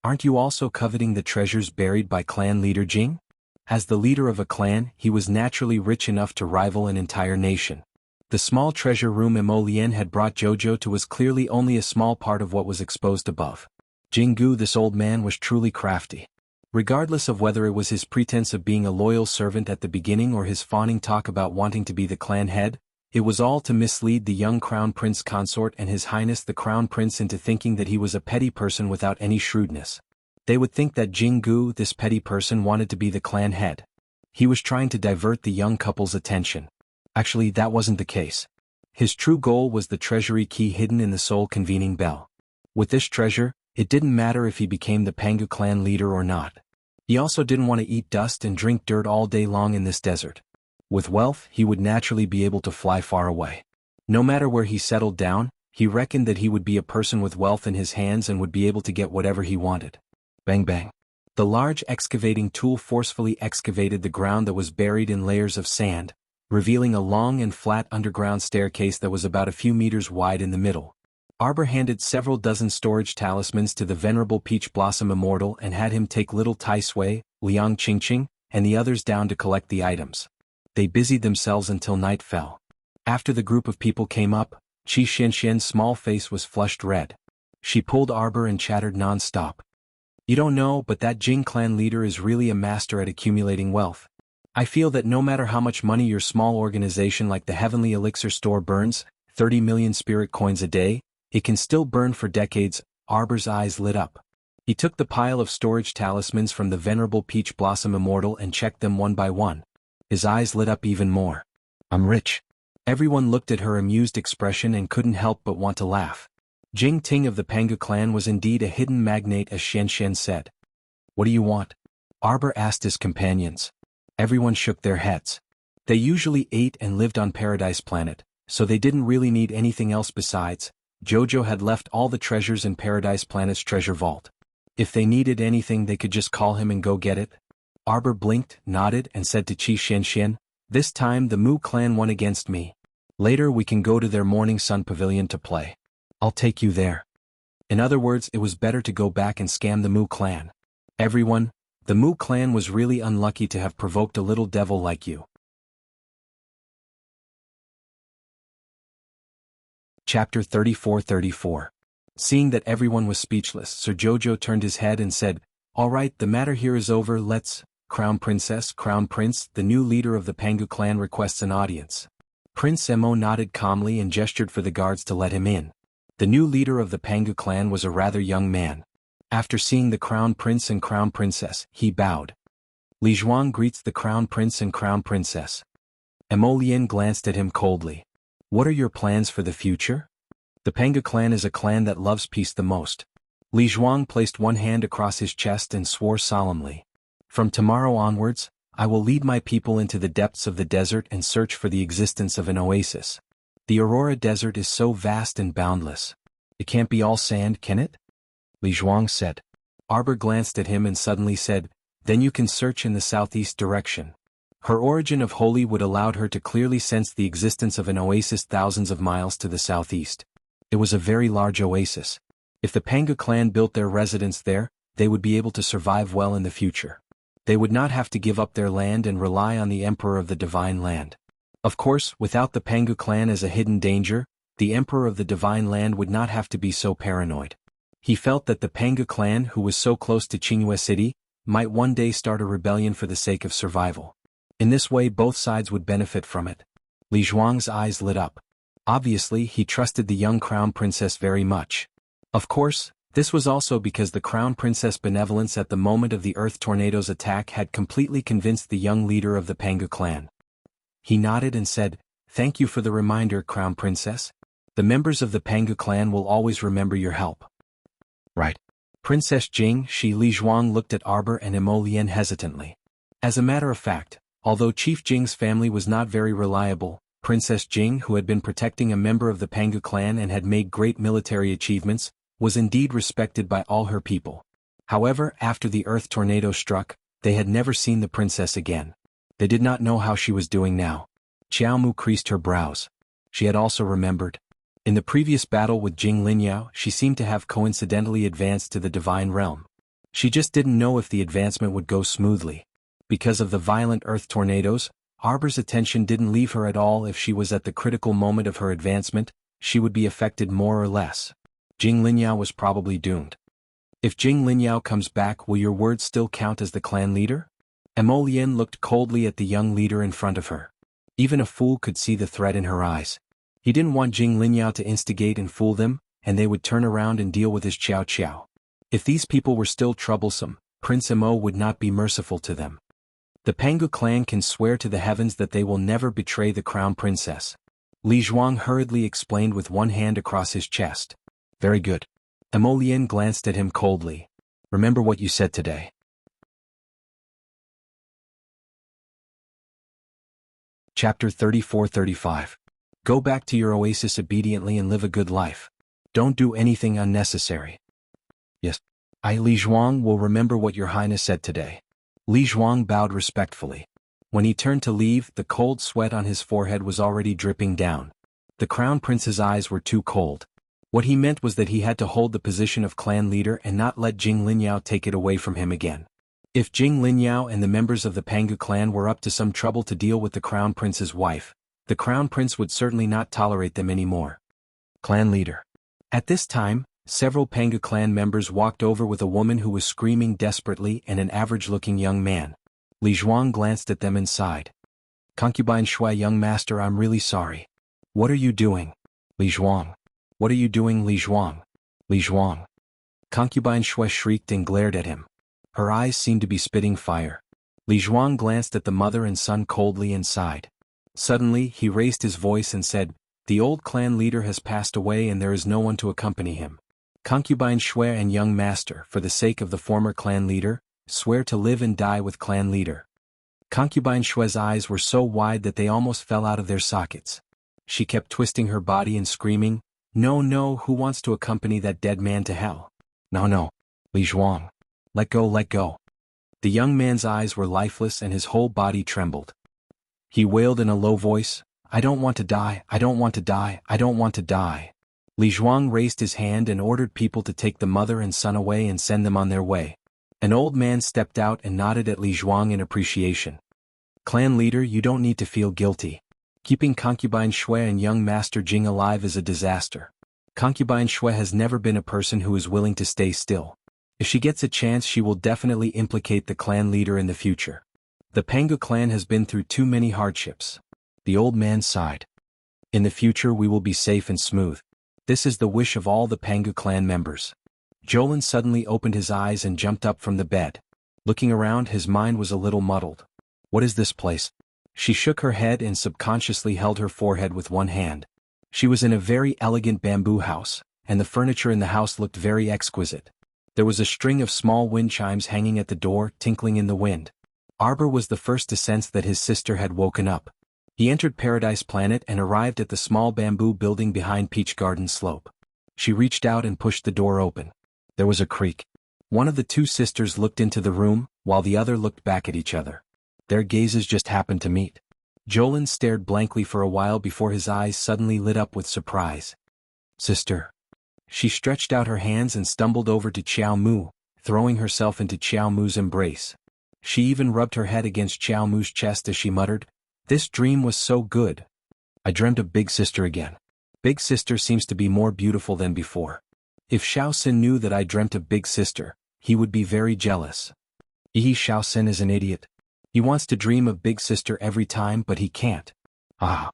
"Aren't you also coveting the treasures buried by clan leader Jing?" As the leader of a clan, he was naturally rich enough to rival an entire nation. The small treasure room Emolien had brought Jojo to was clearly only a small part of what was exposed above. Jingu, this old man, was truly crafty. Regardless of whether it was his pretense of being a loyal servant at the beginning or his fawning talk about wanting to be the clan head, it was all to mislead the young Crown Prince Consort and His Highness the Crown Prince into thinking that he was a petty person without any shrewdness. They would think that Jingu, this petty person, wanted to be the clan head. He was trying to divert the young couple's attention. Actually, that wasn't the case. His true goal was the treasury key hidden in the Soul Convening Bell. With this treasure, it didn't matter if he became the Pangu clan leader or not. He also didn't want to eat dust and drink dirt all day long in this desert. With wealth, he would naturally be able to fly far away. No matter where he settled down, he reckoned that he would be a person with wealth in his hands and would be able to get whatever he wanted. Bang bang. The large excavating tool forcefully excavated the ground that was buried in layers of sand, revealing a long and flat underground staircase that was about a few meters wide in the middle. Arbor handed several dozen storage talismans to the venerable Peach Blossom Immortal and had him take little Tai Sui, Liang Qingqing, and the others down to collect the items. They busied themselves until night fell. After the group of people came up, Qi Xianxian's small face was flushed red. She pulled Arbor and chattered non-stop. "You don't know, but that Jing clan leader is really a master at accumulating wealth. I feel that no matter how much money your small organization like the Heavenly Elixir Store burns, 30 million spirit coins a day, it can still burn for decades." Arbor's eyes lit up. He took the pile of storage talismans from the venerable Peach Blossom Immortal and checked them one by one. His eyes lit up even more. "I'm rich." Everyone looked at her amused expression and couldn't help but want to laugh. Jing Ting of the Pangu clan was indeed a hidden magnate, as Xianxian said. "What do you want?" Arbor asked his companions. Everyone shook their heads. They usually ate and lived on Paradise Planet, so they didn't really need anything else besides. Jojo had left all the treasures in Paradise Planet's treasure vault. If they needed anything, they could just call him and go get it. Arbor blinked, nodded, and said to Qi Xianxian, "This time the Mu clan won against me. Later we can go to their Morning Sun Pavilion to play. I'll take you there." In other words, it was better to go back and scam the Mu clan. Everyone, The Mu clan was really unlucky to have provoked a little devil like you. Chapter 34-34. Seeing that everyone was speechless, Sir Jojo turned his head and said, "All right, the matter here is over, let's— Crown Princess, Crown Prince, the new leader of the Pangu clan requests an audience." Prince Emo nodded calmly and gestured for the guards to let him in. The new leader of the Pangu clan was a rather young man. After seeing the Crown Prince and Crown Princess, he bowed. Li Zhuang greets the Crown Prince and Crown Princess. Emolian glanced at him coldly. "What are your plans for the future?" "The Pangu clan is a clan that loves peace the most." Li Zhuang placed one hand across his chest and swore solemnly. "From tomorrow onwards, I will lead my people into the depths of the desert and search for the existence of an oasis. The Aurora Desert is so vast and boundless. It can't be all sand, can it?" Li Zhuang said. Arbor glanced at him and suddenly said, "Then you can search in the southeast direction." Her origin of holy would allowed her to clearly sense the existence of an oasis thousands of miles to the southeast. It was a very large oasis. If the Pangu clan built their residence there, they would be able to survive well in the future. They would not have to give up their land and rely on the Emperor of the Divine Land. Of course, without the Pangu clan as a hidden danger, the Emperor of the Divine Land would not have to be so paranoid. He felt that the Pangu clan, who was so close to Qingyue City, might one day start a rebellion for the sake of survival. In this way both sides would benefit from it. Li Zhuang's eyes lit up. Obviously, he trusted the young Crown Princess very much. Of course, this was also because the Crown Princess' benevolence at the moment of the Earth Tornado's attack had completely convinced the young leader of the Pangu clan. He nodded and said, "Thank you for the reminder, Crown Princess. The members of the Pangu clan will always remember your help." "Right. Princess Jing," Li Zhuang looked at Arbor and Emolian hesitantly. As a matter of fact, although Chief Jing's family was not very reliable, Princess Jing, who had been protecting a member of the Pangu clan and had made great military achievements, was indeed respected by all her people. However, after the Earth Tornado struck, they had never seen the princess again. They did not know how she was doing now. Xiaomu creased her brows. She had also remembered. In the previous battle with Jing Linyao, she seemed to have coincidentally advanced to the divine realm. She just didn't know if the advancement would go smoothly. Because of the violent earth tornadoes, Arbor's attention didn't leave her at all. If she was at the critical moment of her advancement, she would be affected more or less. Jing Linyao was probably doomed. "If Jing Linyao comes back, will your words still count as the clan leader?" Emolian looked coldly at the young leader in front of her. Even a fool could see the threat in her eyes. He didn't want Jing Linyao to instigate and fool them, and they would turn around and deal with his Qiao Qiao. If these people were still troublesome, Prince Emo would not be merciful to them. The Pangu clan can swear to the heavens that they will never betray the Crown Princess. Li Zhuang hurriedly explained with one hand across his chest. "Very good." Emolian glanced at him coldly. "Remember what you said today." Chapter 34-35. Go back to your oasis obediently and live a good life. Don't do anything unnecessary. "Yes. I, Li Zhuang, will remember what your highness said today." Li Zhuang bowed respectfully. When he turned to leave, the cold sweat on his forehead was already dripping down. The Crown Prince's eyes were too cold. What he meant was that he had to hold the position of clan leader and not let Jing Linyao take it away from him again. If Jing Linyao and the members of the Pangu clan were up to some trouble to deal with the Crown Prince's wife, the Crown Prince would certainly not tolerate them anymore. Clan leader. At this time, several Pangu clan members walked over with a woman who was screaming desperately and an average-looking young man. Li Zhuang glanced at them and sighed. "Concubine Shui, young master, I'm really sorry." "What are you doing?" "Li Zhuang." "What are you doing, Li Zhuang?" "Li Zhuang." Concubine Shui shrieked and glared at him. Her eyes seemed to be spitting fire. Li Zhuang glanced at the mother and son coldly and sighed. Suddenly, he raised his voice and said, "The old clan leader has passed away and there is no one to accompany him. Concubine Shui and young master, for the sake of the former clan leader, swear to live and die with clan leader." Concubine Shui's eyes were so wide that they almost fell out of their sockets. She kept twisting her body and screaming, "No, no, who wants to accompany that dead man to hell? No, no. Li Zhuang. Let go, let go." The young man's eyes were lifeless and his whole body trembled. He wailed in a low voice, "I don't want to die, I don't want to die, I don't want to die." Li Zhuang raised his hand and ordered people to take the mother and son away and send them on their way. An old man stepped out and nodded at Li Zhuang in appreciation. Clan leader, you don't need to feel guilty. Keeping concubine Shui and young master Jing alive is a disaster. Concubine Shui has never been a person who is willing to stay still. If she gets a chance, she will definitely implicate the clan leader in the future. The Pangu clan has been through too many hardships. The old man sighed. In the future we will be safe and smooth. This is the wish of all the Pangu clan members. Jolin suddenly opened his eyes and jumped up from the bed. Looking around, his mind was a little muddled. What is this place? She shook her head and subconsciously held her forehead with one hand. She was in a very elegant bamboo house, and the furniture in the house looked very exquisite. There was a string of small wind chimes hanging at the door, tinkling in the wind. Arbor was the first to sense that his sister had woken up. He entered Paradise Planet and arrived at the small bamboo building behind Peach Garden Slope. She reached out and pushed the door open. There was a creak. One of the two sisters looked into the room, while the other looked back at each other. Their gazes just happened to meet. Jolin stared blankly for a while before his eyes suddenly lit up with surprise. Sister. She stretched out her hands and stumbled over to Qiao Mu, throwing herself into Qiao Mu's embrace. She even rubbed her head against Qiao Mu's chest as she muttered, "This dream was so good. I dreamt of Big Sister again. Big Sister seems to be more beautiful than before. If Xiao Xin knew that I dreamt of Big Sister, he would be very jealous. Xiao Xin is an idiot. He wants to dream of Big Sister every time, but he can't. Ah."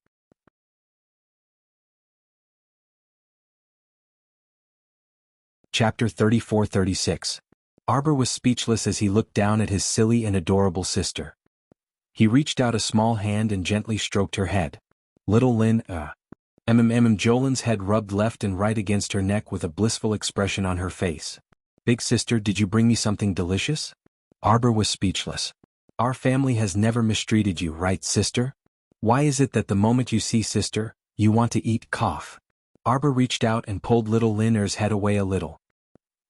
Chapter 34-36. Arbor was speechless as he looked down at his silly and adorable sister. He reached out a small hand and gently stroked her head. Little Lin, Jolin's head rubbed left and right against her neck with a blissful expression on her face. Big Sister, did you bring me something delicious? Arbor was speechless. Our family has never mistreated you, right, sister? Why is it that the moment you see sister, you want to eat cough? Arbor reached out and pulled little Linner's head away a little.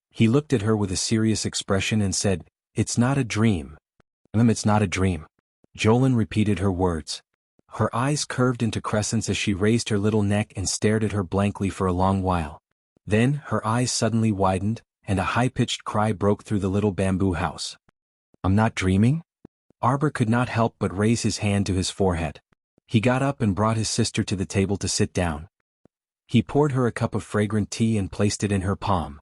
He looked at her with a serious expression and said, "It's not a dream." It's not a dream. Jolin repeated her words. Her eyes curved into crescents as she raised her little neck and stared at her blankly for a long while. Then, her eyes suddenly widened, and a high-pitched cry broke through the little bamboo house. I'm not dreaming? Arbor could not help but raise his hand to his forehead. He got up and brought his sister to the table to sit down. He poured her a cup of fragrant tea and placed it in her palm.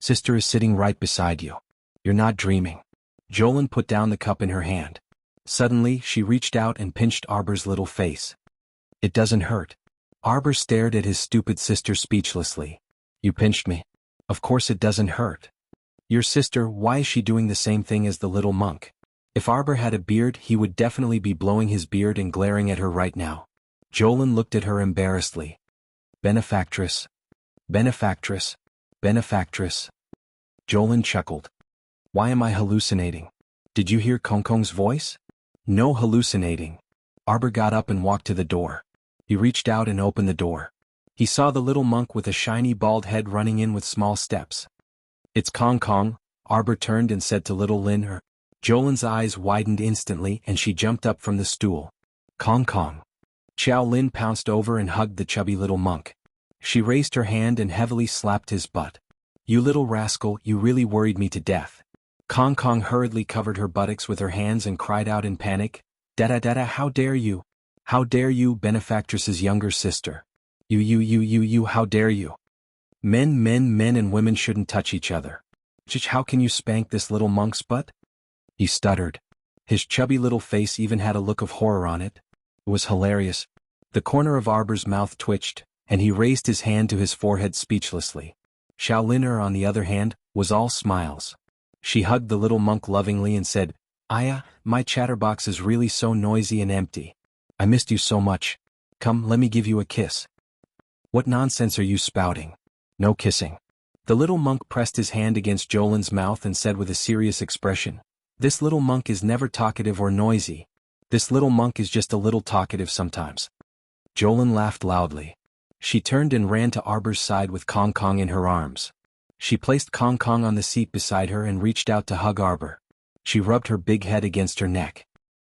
Sister is sitting right beside you. You're not dreaming. Jolin put down the cup in her hand. Suddenly, she reached out and pinched Arbor's little face. It doesn't hurt. Arbor stared at his stupid sister speechlessly. You pinched me. Of course it doesn't hurt. Your sister, why is she doing the same thing as the little monk? If Arbor had a beard, he would definitely be blowing his beard and glaring at her right now. Jolin looked at her embarrassedly. Benefactress. Benefactress. Benefactress. Jolin chuckled. Why am I hallucinating? Did you hear Kong Kong's voice? No hallucinating. Arbor got up and walked to the door. He reached out and opened the door. He saw the little monk with a shiny bald head running in with small steps. It's Kong Kong, Arbor turned and said to little Lin. Jolin's eyes widened instantly and she jumped up from the stool. Kong Kong. Xiao Lin pounced over and hugged the chubby little monk. She raised her hand and heavily slapped his butt. You little rascal, you really worried me to death. Kong Kong hurriedly covered her buttocks with her hands and cried out in panic, Dada Dada, how dare you? How dare you, benefactress's younger sister? You, how dare you? Men and women shouldn't touch each other. How can you spank this little monk's butt? He stuttered. His chubby little face even had a look of horror on it. It was hilarious. The corner of Arbor's mouth twitched, and he raised his hand to his forehead speechlessly. Xiao Linner, on the other hand, was all smiles. She hugged the little monk lovingly and said, Aya, my chatterbox is really so noisy and empty. I missed you so much. Come, let me give you a kiss. What nonsense are you spouting? No kissing. The little monk pressed his hand against Jolin's mouth and said with a serious expression, This little monk is never talkative or noisy. This little monk is just a little talkative sometimes. Jolin laughed loudly. She turned and ran to Arbor's side with Kong Kong in her arms. She placed Kong Kong on the seat beside her and reached out to hug Arbor. She rubbed her big head against her neck.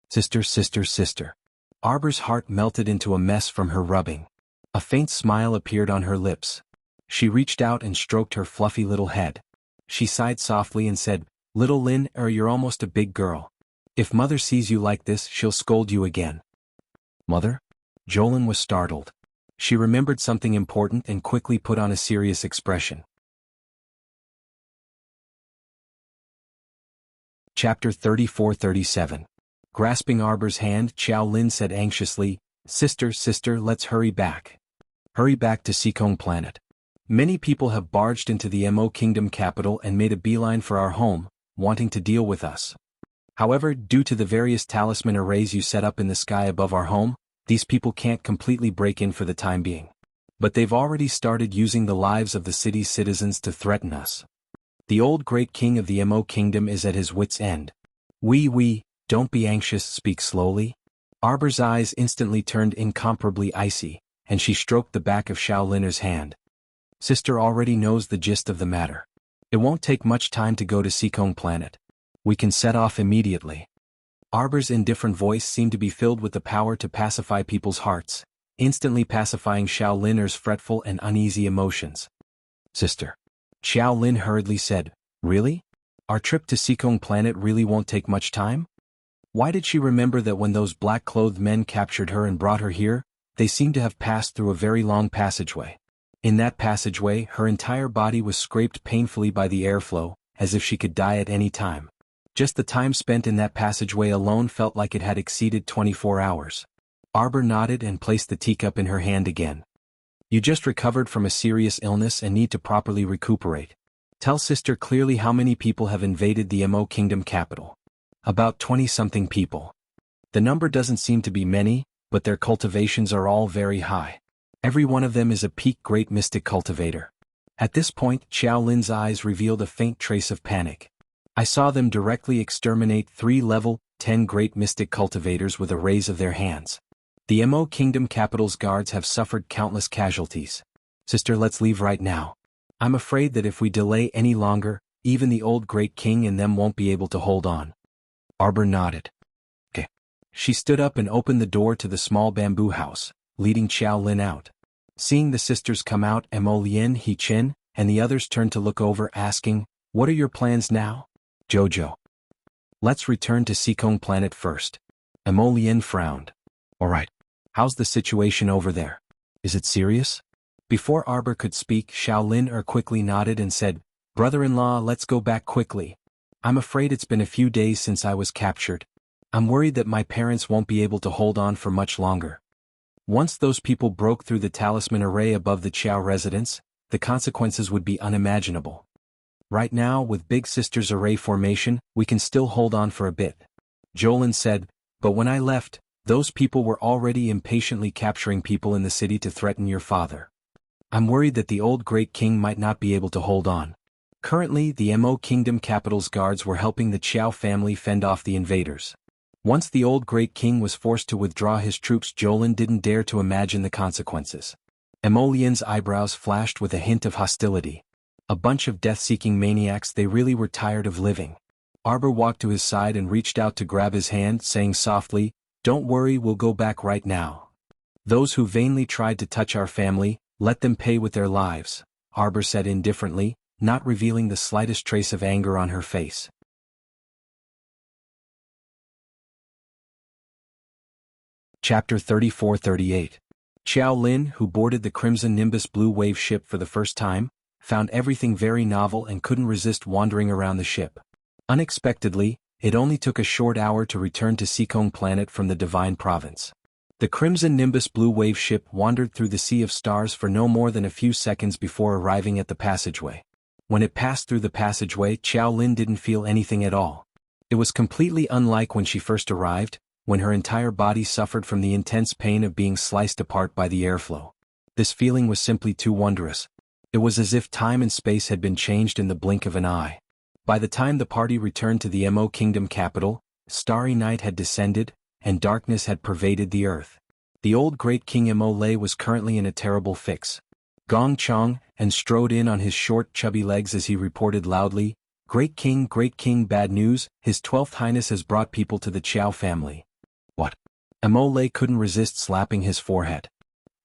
Sister, sister, sister. Arbor's heart melted into a mess from her rubbing. A faint smile appeared on her lips. She reached out and stroked her fluffy little head. She sighed softly and said, Little Lin, you're almost a big girl. If mother sees you like this, she'll scold you again. Mother? Jolin was startled. She remembered something important and quickly put on a serious expression. Chapter 34-37. Grasping Arbor's hand, Xiao Lin said anxiously, Sister, let's hurry back. Hurry back to Seekong Planet. Many people have barged into the Mo Kingdom capital and made a beeline for our home, wanting to deal with us. However, due to the various talisman arrays you set up in the sky above our home, these people can't completely break in for the time being. But they've already started using the lives of the city's citizens to threaten us. The old great king of the Mo Kingdom is at his wit's end. Don't be anxious, speak slowly. Arbor's eyes instantly turned incomparably icy, and she stroked the back of Xiao Liner's hand. Sister already knows the gist of the matter. It won't take much time to go to Seekong Planet. We can set off immediately. Arbor's indifferent voice seemed to be filled with the power to pacify people's hearts, instantly pacifying Xiao Liner's fretful and uneasy emotions. Sister. Xiao Lin hurriedly said, Really? Our trip to Seekong Planet really won't take much time? Why did she remember that when those black-clothed men captured her and brought her here, they seemed to have passed through a very long passageway? In that passageway, her entire body was scraped painfully by the airflow, as if she could die at any time. Just the time spent in that passageway alone felt like it had exceeded 24 hours. Arbor nodded and placed the teacup in her hand again. You just recovered from a serious illness and need to properly recuperate. Tell Sister clearly how many people have invaded the Mo Kingdom capital. About 20-something people. The number doesn't seem to be many, but their cultivations are all very high. Every one of them is a peak great mystic cultivator. At this point, Xiao Lin's eyes revealed a faint trace of panic. I saw them directly exterminate 3 level 10 great mystic cultivators with a raise of their hands. The Mo Kingdom capital's guards have suffered countless casualties. Sister, let's leave right now. I'm afraid that if we delay any longer, even the old great king and them won't be able to hold on. Arbor nodded. Okay. She stood up and opened the door to the small bamboo house, leading Xiao Lin out. Seeing the sisters come out, Mo Lien, He Chen, and the others turned to look over, asking, What are your plans now? Jojo. Let's return to Seekong Planet first. Mo Lien frowned. Alright. How's the situation over there? Is it serious? Before Arbor could speak, Xiao Lin quickly nodded and said, Brother-in-law, let's go back quickly. I'm afraid it's been a few days since I was captured. I'm worried that my parents won't be able to hold on for much longer. Once those people broke through the talisman array above the Qiao residence, the consequences would be unimaginable. Right now, with Big Sister's array formation, we can still hold on for a bit. Jolin said, but when I left, those people were already impatiently capturing people in the city to threaten your father. I'm worried that the old great king might not be able to hold on. Currently, the Mo Kingdom capital's guards were helping the Qiao family fend off the invaders. Once the old great king was forced to withdraw his troops, Jolin didn't dare to imagine the consequences. Mo Lien's eyebrows flashed with a hint of hostility. A bunch of death-seeking maniacs, they really were tired of living. Arbor walked to his side and reached out to grab his hand, saying softly, Don't worry, we'll go back right now. Those who vainly tried to touch our family, let them pay with their lives, Arbor said indifferently, not revealing the slightest trace of anger on her face. Chapter 34-38. Xiao Lin, who boarded the Crimson Nimbus Blue Wave ship for the first time, found everything very novel and couldn't resist wandering around the ship. Unexpectedly, it only took a short hour to return to Seekong Planet from the Divine Province. The Crimson Nimbus Blue Wave ship wandered through the Sea of Stars for no more than a few seconds before arriving at the passageway. When it passed through the passageway, Xiao Lin didn't feel anything at all. It was completely unlike when she first arrived, when her entire body suffered from the intense pain of being sliced apart by the airflow. This feeling was simply too wondrous. It was as if time and space had been changed in the blink of an eye. By the time the party returned to the Mo Kingdom capital, starry night had descended, and darkness had pervaded the earth. The old great King Mo Lei was currently in a terrible fix. Gong Chong and strode in on his short, chubby legs as he reported loudly, Great King, bad news, His 12th Highness has brought people to the Qiao family. What? Mo Lei couldn't resist slapping his forehead.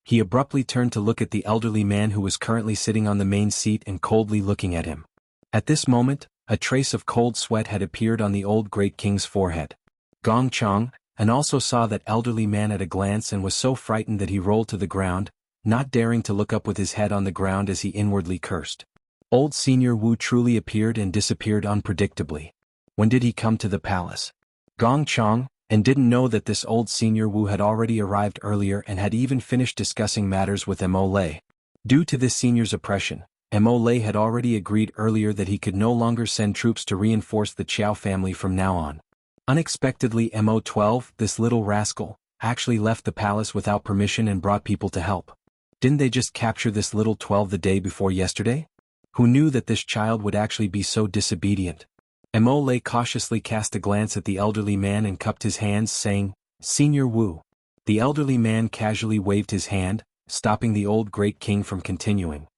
He abruptly turned to look at the elderly man who was currently sitting on the main seat and coldly looking at him. At this moment, A trace of cold sweat had appeared on the old great king's forehead. Gong Chong, and also saw that elderly man at a glance and was so frightened that he rolled to the ground, not daring to look up with his head on the ground as he inwardly cursed. Old Senior Wu truly appeared and disappeared unpredictably. When did he come to the palace? Gong Chong, and didn't know that this old Senior Wu had already arrived earlier and had even finished discussing matters with Mo Lei. Due to this senior's oppression, Mo Lei had already agreed earlier that he could no longer send troops to reinforce the Qiao family from now on. Unexpectedly, Mo-12, this little rascal, actually left the palace without permission and brought people to help. Didn't they just capture this little 12 the day before yesterday? Who knew that this child would actually be so disobedient? Mo Lei cautiously cast a glance at the elderly man and cupped his hands, saying, "Senior Wu." The elderly man casually waved his hand, stopping the old great king from continuing.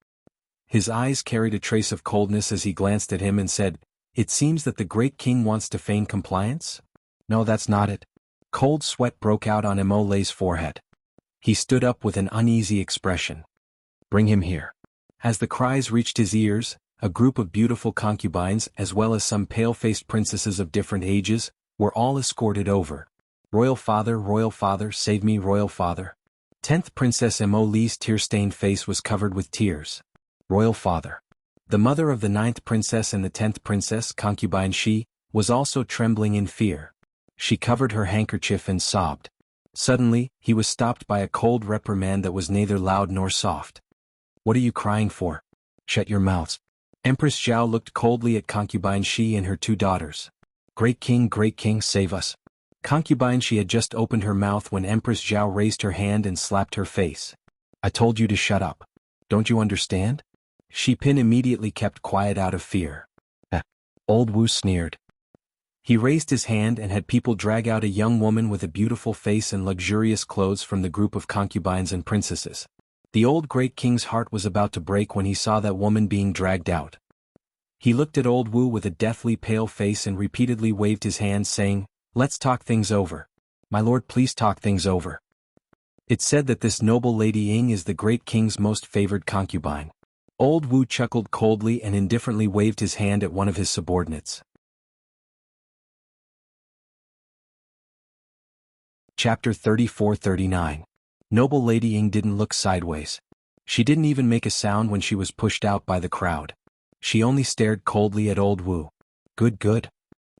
His eyes carried a trace of coldness as he glanced at him and said, "It seems that the great king wants to feign compliance?" "No, that's not it." Cold sweat broke out on Mo Lei's forehead. He stood up with an uneasy expression. "Bring him here." As the cries reached his ears, a group of beautiful concubines as well as some pale-faced princesses of different ages, were all escorted over. Royal father, save me, royal father." 10th Princess Mo Lei's tear-stained face was covered with tears. Royal father. The mother of the 9th princess and the 10th princess, concubine Shi, was also trembling in fear. She covered her handkerchief and sobbed. Suddenly, he was stopped by a cold reprimand that was neither loud nor soft. "What are you crying for? Shut your mouths." Empress Zhao looked coldly at concubine Shi and her two daughters. Great king, save us." Concubine Shi had just opened her mouth when Empress Zhao raised her hand and slapped her face. "I told you to shut up. Don't you understand?" Shi Pin immediately kept quiet out of fear. Old Wu sneered. He raised his hand and had people drag out a young woman with a beautiful face and luxurious clothes from the group of concubines and princesses. The old great king's heart was about to break when he saw that woman being dragged out. He looked at old Wu with a deathly pale face and repeatedly waved his hand, saying, "Let's talk things over. My lord, please talk things over." It's said that this noble Lady Ying is the great king's most favored concubine. Old Wu chuckled coldly and indifferently waved his hand at one of his subordinates. Chapter 34-39. Noble Lady Ying didn't look sideways. She didn't even make a sound when she was pushed out by the crowd. She only stared coldly at old Wu. Good.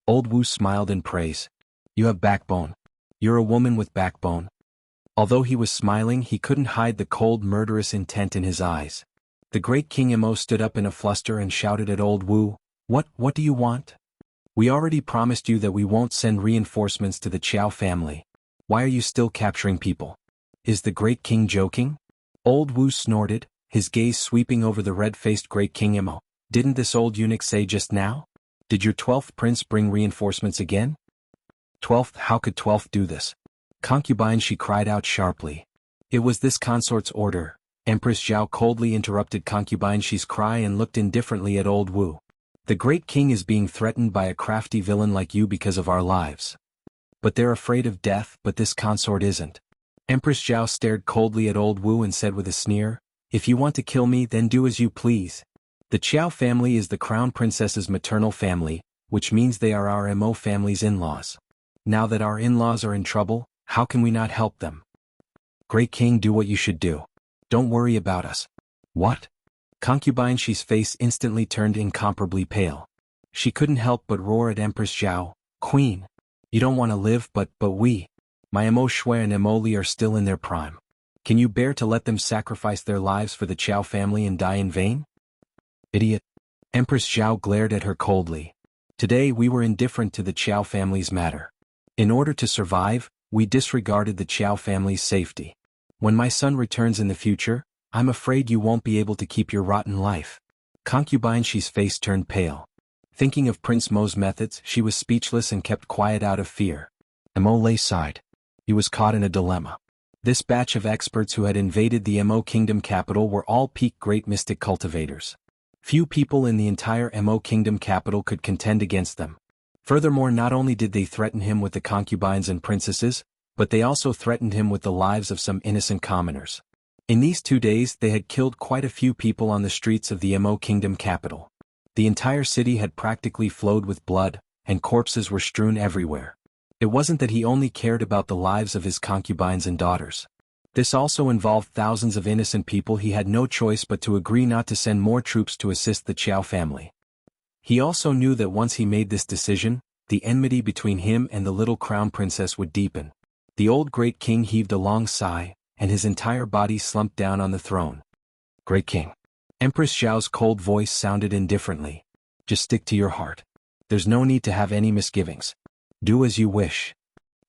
Old Wu smiled in praise. "You have backbone. You're a woman with backbone." Although he was smiling, he couldn't hide the cold, murderous intent in his eyes. The great King Mo stood up in a fluster and shouted at old Wu, What do you want? We already promised you that we won't send reinforcements to the Qiao family. Why are you still capturing people? Is the great king joking?" Old Wu snorted, his gaze sweeping over the red-faced great King Mo. "Didn't this old eunuch say just now? Did your 12th prince bring reinforcements again?" 12th? How could 12th do this? Concubine, she cried out sharply. It was this consort's order. Empress Zhao coldly interrupted concubine Shi's cry and looked indifferently at old Wu. "The great king is being threatened by a crafty villain like you because of our lives. But they're afraid of death, but this consort isn't." Empress Zhao stared coldly at old Wu and said with a sneer, "If you want to kill me, then do as you please. The Qiao family is the crown princess's maternal family, which means they are our Mo family's in-laws. Now that our in-laws are in trouble, how can we not help them? Great king, do what you should do. Don't worry about us." "What?" Concubine Shi's face instantly turned incomparably pale. She couldn't help but roar at Empress Zhao, "Queen! You don't want to live, but we, my Mo Shui and Mo Li are still in their prime. Can you bear to let them sacrifice their lives for the Qiao family and die in vain?" "Idiot." Empress Zhao glared at her coldly. "Today we were indifferent to the Qiao family's matter. In order to survive, we disregarded the Qiao family's safety. When my son returns in the future, I'm afraid you won't be able to keep your rotten life." Concubine Shi's face turned pale. Thinking of Prince Mo's methods, she was speechless and kept quiet out of fear. Mo Lei sighed. He was caught in a dilemma. This batch of experts who had invaded the Mo Kingdom capital were all peak great mystic cultivators. Few people in the entire Mo Kingdom capital could contend against them. Furthermore, not only did they threaten him with the concubines and princesses, but they also threatened him with the lives of some innocent commoners. In these 2 days they had killed quite a few people on the streets of the Mo Kingdom capital. The entire city had practically flowed with blood, and corpses were strewn everywhere. It wasn't that he only cared about the lives of his concubines and daughters. This also involved thousands of innocent people. He had no choice but to agree not to send more troops to assist the Qiao family. He also knew that once he made this decision, the enmity between him and the little crown princess would deepen. The old great king heaved a long sigh, and his entire body slumped down on the throne. Great king. Empress Zhao's cold voice sounded indifferently. Just stick to your heart. There's no need to have any misgivings. Do as you wish.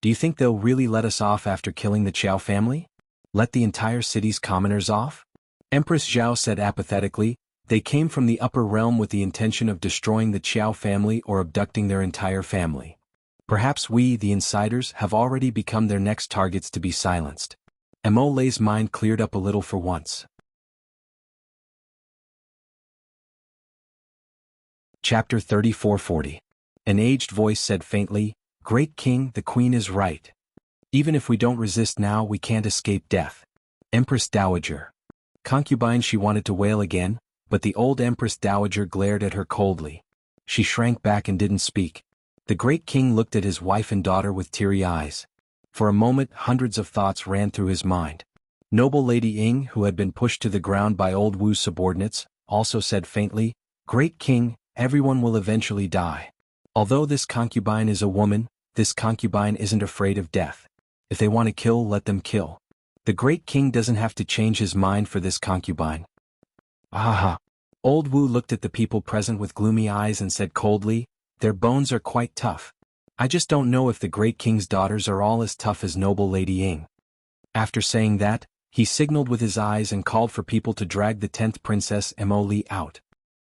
Do you think they'll really let us off after killing the Qiao family? Let the entire city's commoners off? Empress Zhao said apathetically. They came from the upper realm with the intention of destroying the Qiao family or abducting their entire family. Perhaps we, the insiders, have already become their next targets to be silenced. Emole's mind cleared up a little for once. Chapter 3440. An aged voice said faintly, Great King, the Queen is right. Even if we don't resist now, we can't escape death. Empress Dowager. Concubine, she wanted to wail again, but the old Empress Dowager glared at her coldly. She shrank back and didn't speak. The great king looked at his wife and daughter with teary eyes. For a moment, hundreds of thoughts ran through his mind. Noble Lady Ying, who had been pushed to the ground by old Wu's subordinates, also said faintly, Great King, everyone will eventually die. Although this concubine is a woman, this concubine isn't afraid of death. If they want to kill, let them kill. The great king doesn't have to change his mind for this concubine. Aha! Old Wu looked at the people present with gloomy eyes and said coldly, Their bones are quite tough. I just don't know if the great king's daughters are all as tough as noble Lady Ying. After saying that, he signaled with his eyes and called for people to drag the 10th princess Emole out.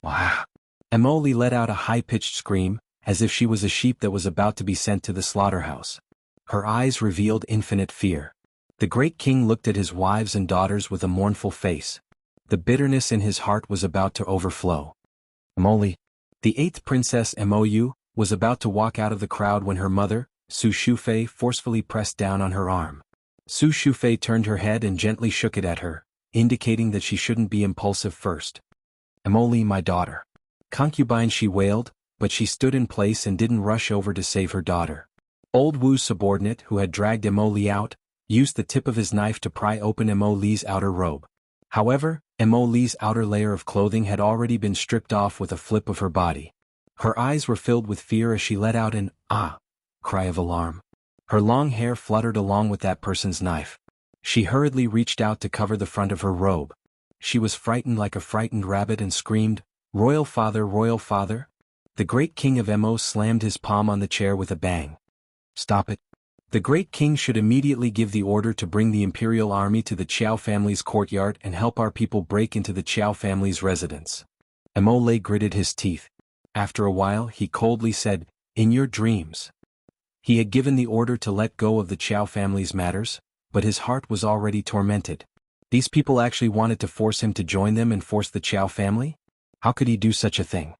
Wow! Emole let out a high-pitched scream, as if she was a sheep that was about to be sent to the slaughterhouse. Her eyes revealed infinite fear. The great king looked at his wives and daughters with a mournful face. The bitterness in his heart was about to overflow. Emole. The 8th princess Mou was about to walk out of the crowd when her mother, Su Shufei, forcefully pressed down on her arm. Su Shufei turned her head and gently shook it at her, indicating that she shouldn't be impulsive first. Emole, my daughter. Concubine, she wailed, but she stood in place and didn't rush over to save her daughter. Old Wu's subordinate, who had dragged Emole out, used the tip of his knife to pry open Emole's outer robe. However, Emole's outer layer of clothing had already been stripped off with a flip of her body. Her eyes were filled with fear as she let out an "ah" cry of alarm. Her long hair fluttered along with that person's knife. She hurriedly reached out to cover the front of her robe. She was frightened like a frightened rabbit and screamed, Royal Father, Royal Father! The great king of Emo slammed his palm on the chair with a bang. Stop it. The great king should immediately give the order to bring the imperial army to the Qiao family's courtyard and help our people break into the Qiao family's residence. Emole gritted his teeth. After a while, he coldly said, In your dreams. He had given the order to let go of the Qiao family's matters, but his heart was already tormented. These people actually wanted to force him to join them and force the Qiao family? How could he do such a thing?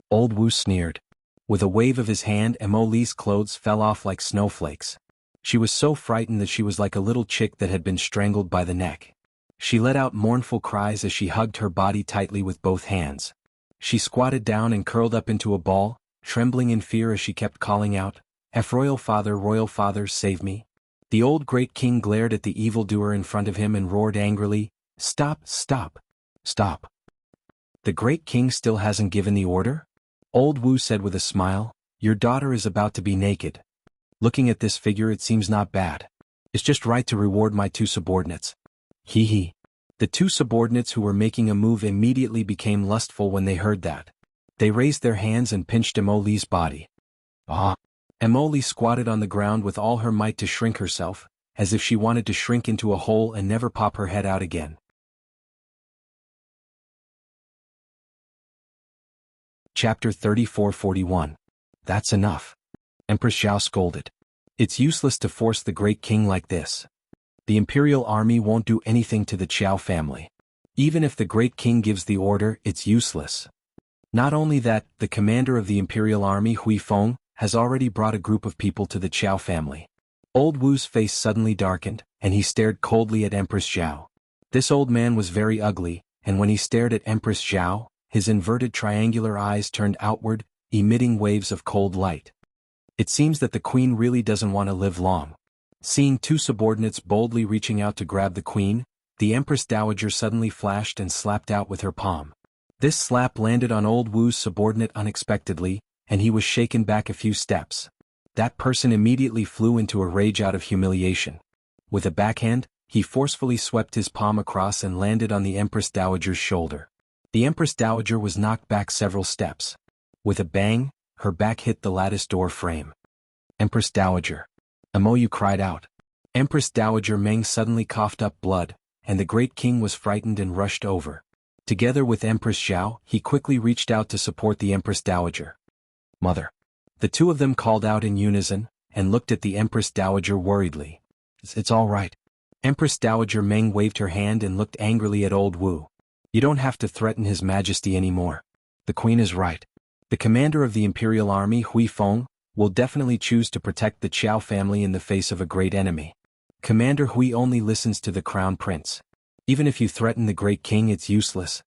Old Wu sneered. With a wave of his hand, Emole's clothes fell off like snowflakes. She was so frightened that she was like a little chick that had been strangled by the neck. She let out mournful cries as she hugged her body tightly with both hands. She squatted down and curled up into a ball, trembling in fear as she kept calling out, Royal Father, save me. The old great king glared at the evildoer in front of him and roared angrily, Stop, stop, stop. The great king still hasn't given the order? Old Wu said with a smile, Your daughter is about to be naked. Looking at this figure, it seems not bad. It's just right to reward my 2 subordinates. Hee. The 2 subordinates who were making a move immediately became lustful when they heard that. They raised their hands and pinched Emole's body. Ah! Emole squatted on the ground with all her might to shrink herself, as if she wanted to shrink into a hole and never pop her head out again. Chapter 3441. That's enough. Empress Zhao scolded. It's useless to force the great king like this. The imperial army won't do anything to the Qiao family. Even if the great king gives the order, it's useless. Not only that, the commander of the imperial army, Hui Feng, has already brought a group of people to the Qiao family. Old Wu's face suddenly darkened, and he stared coldly at Empress Zhao. This old man was very ugly, and when he stared at Empress Zhao, his inverted triangular eyes turned outward, emitting waves of cold light. It seems that the queen really doesn't want to live long. Seeing two subordinates boldly reaching out to grab the queen, the Empress Dowager suddenly flashed and slapped out with her palm. This slap landed on old Wu's subordinate unexpectedly, and he was shaken back a few steps. That person immediately flew into a rage out of humiliation. With a backhand, he forcefully swept his palm across and landed on the Empress Dowager's shoulder. The Empress Dowager was knocked back several steps. With a bang, her back hit the lattice door frame. Empress Dowager. Amoyu cried out. Empress Dowager Meng suddenly coughed up blood, and the great king was frightened and rushed over. Together with Empress Zhao, he quickly reached out to support the Empress Dowager. Mother. The two of them called out in unison, and looked at the Empress Dowager worriedly. It's all right. Empress Dowager Meng waved her hand and looked angrily at old Wu. You don't have to threaten His Majesty anymore. The Queen is right. The commander of the Imperial Army, Hui Feng, will definitely choose to protect the Qiao family in the face of a great enemy. Commander Hui only listens to the Crown Prince. Even if you threaten the Great King, it's useless.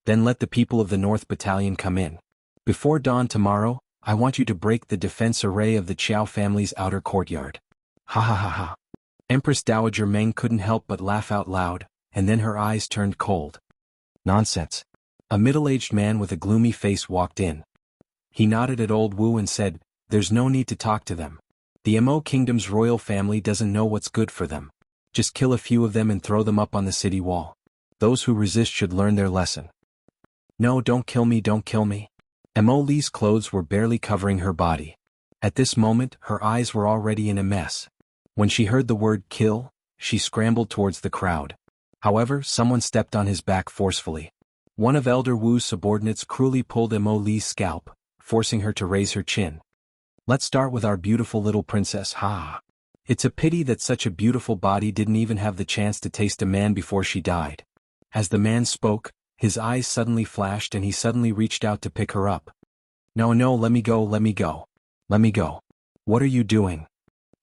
Then let the people of the North Battalion come in. Before dawn tomorrow, I want you to break the defense array of the Qiao family's outer courtyard. Ha ha ha ha. Empress Dowager Meng couldn't help but laugh out loud, and then her eyes turned cold. Nonsense. A middle-aged man with a gloomy face walked in. He nodded at old Wu and said, There's no need to talk to them. The Mo Kingdom's royal family doesn't know what's good for them. Just kill a few of them and throw them up on the city wall. Those who resist should learn their lesson. No, don't kill me, don't kill me. Mo Li's clothes were barely covering her body. At this moment, her eyes were already in a mess. When she heard the word kill, she scrambled towards the crowd. However, someone stepped on his back forcefully. One of Elder Wu's subordinates cruelly pulled Mo Li's scalp, forcing her to raise her chin. Let's start with our beautiful little princess, ha. It's a pity that such a beautiful body didn't even have the chance to taste a man before she died. As the man spoke, his eyes suddenly flashed and he suddenly reached out to pick her up. No, let me go, let me go. Let me go. What are you doing?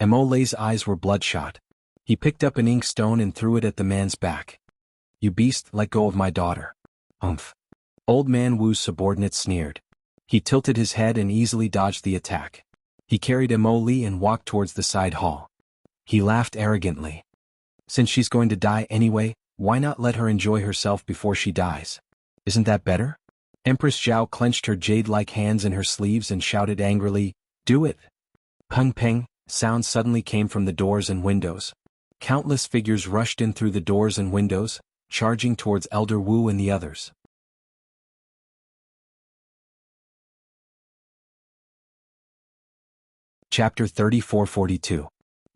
Mo Li's eyes were bloodshot. He picked up an inkstone and threw it at the man's back. You beast, let go of my daughter. Umph. Old man Wu's subordinate sneered. He tilted his head and easily dodged the attack. He carried Mo Li and walked towards the side hall. He laughed arrogantly. Since she's going to die anyway, why not let her enjoy herself before she dies? Isn't that better? Empress Zhao clenched her jade-like hands in her sleeves and shouted angrily, Do it! Peng peng, sounds suddenly came from the doors and windows. Countless figures rushed in through the doors and windows, charging towards Elder Wu and the others. Chapter 3442.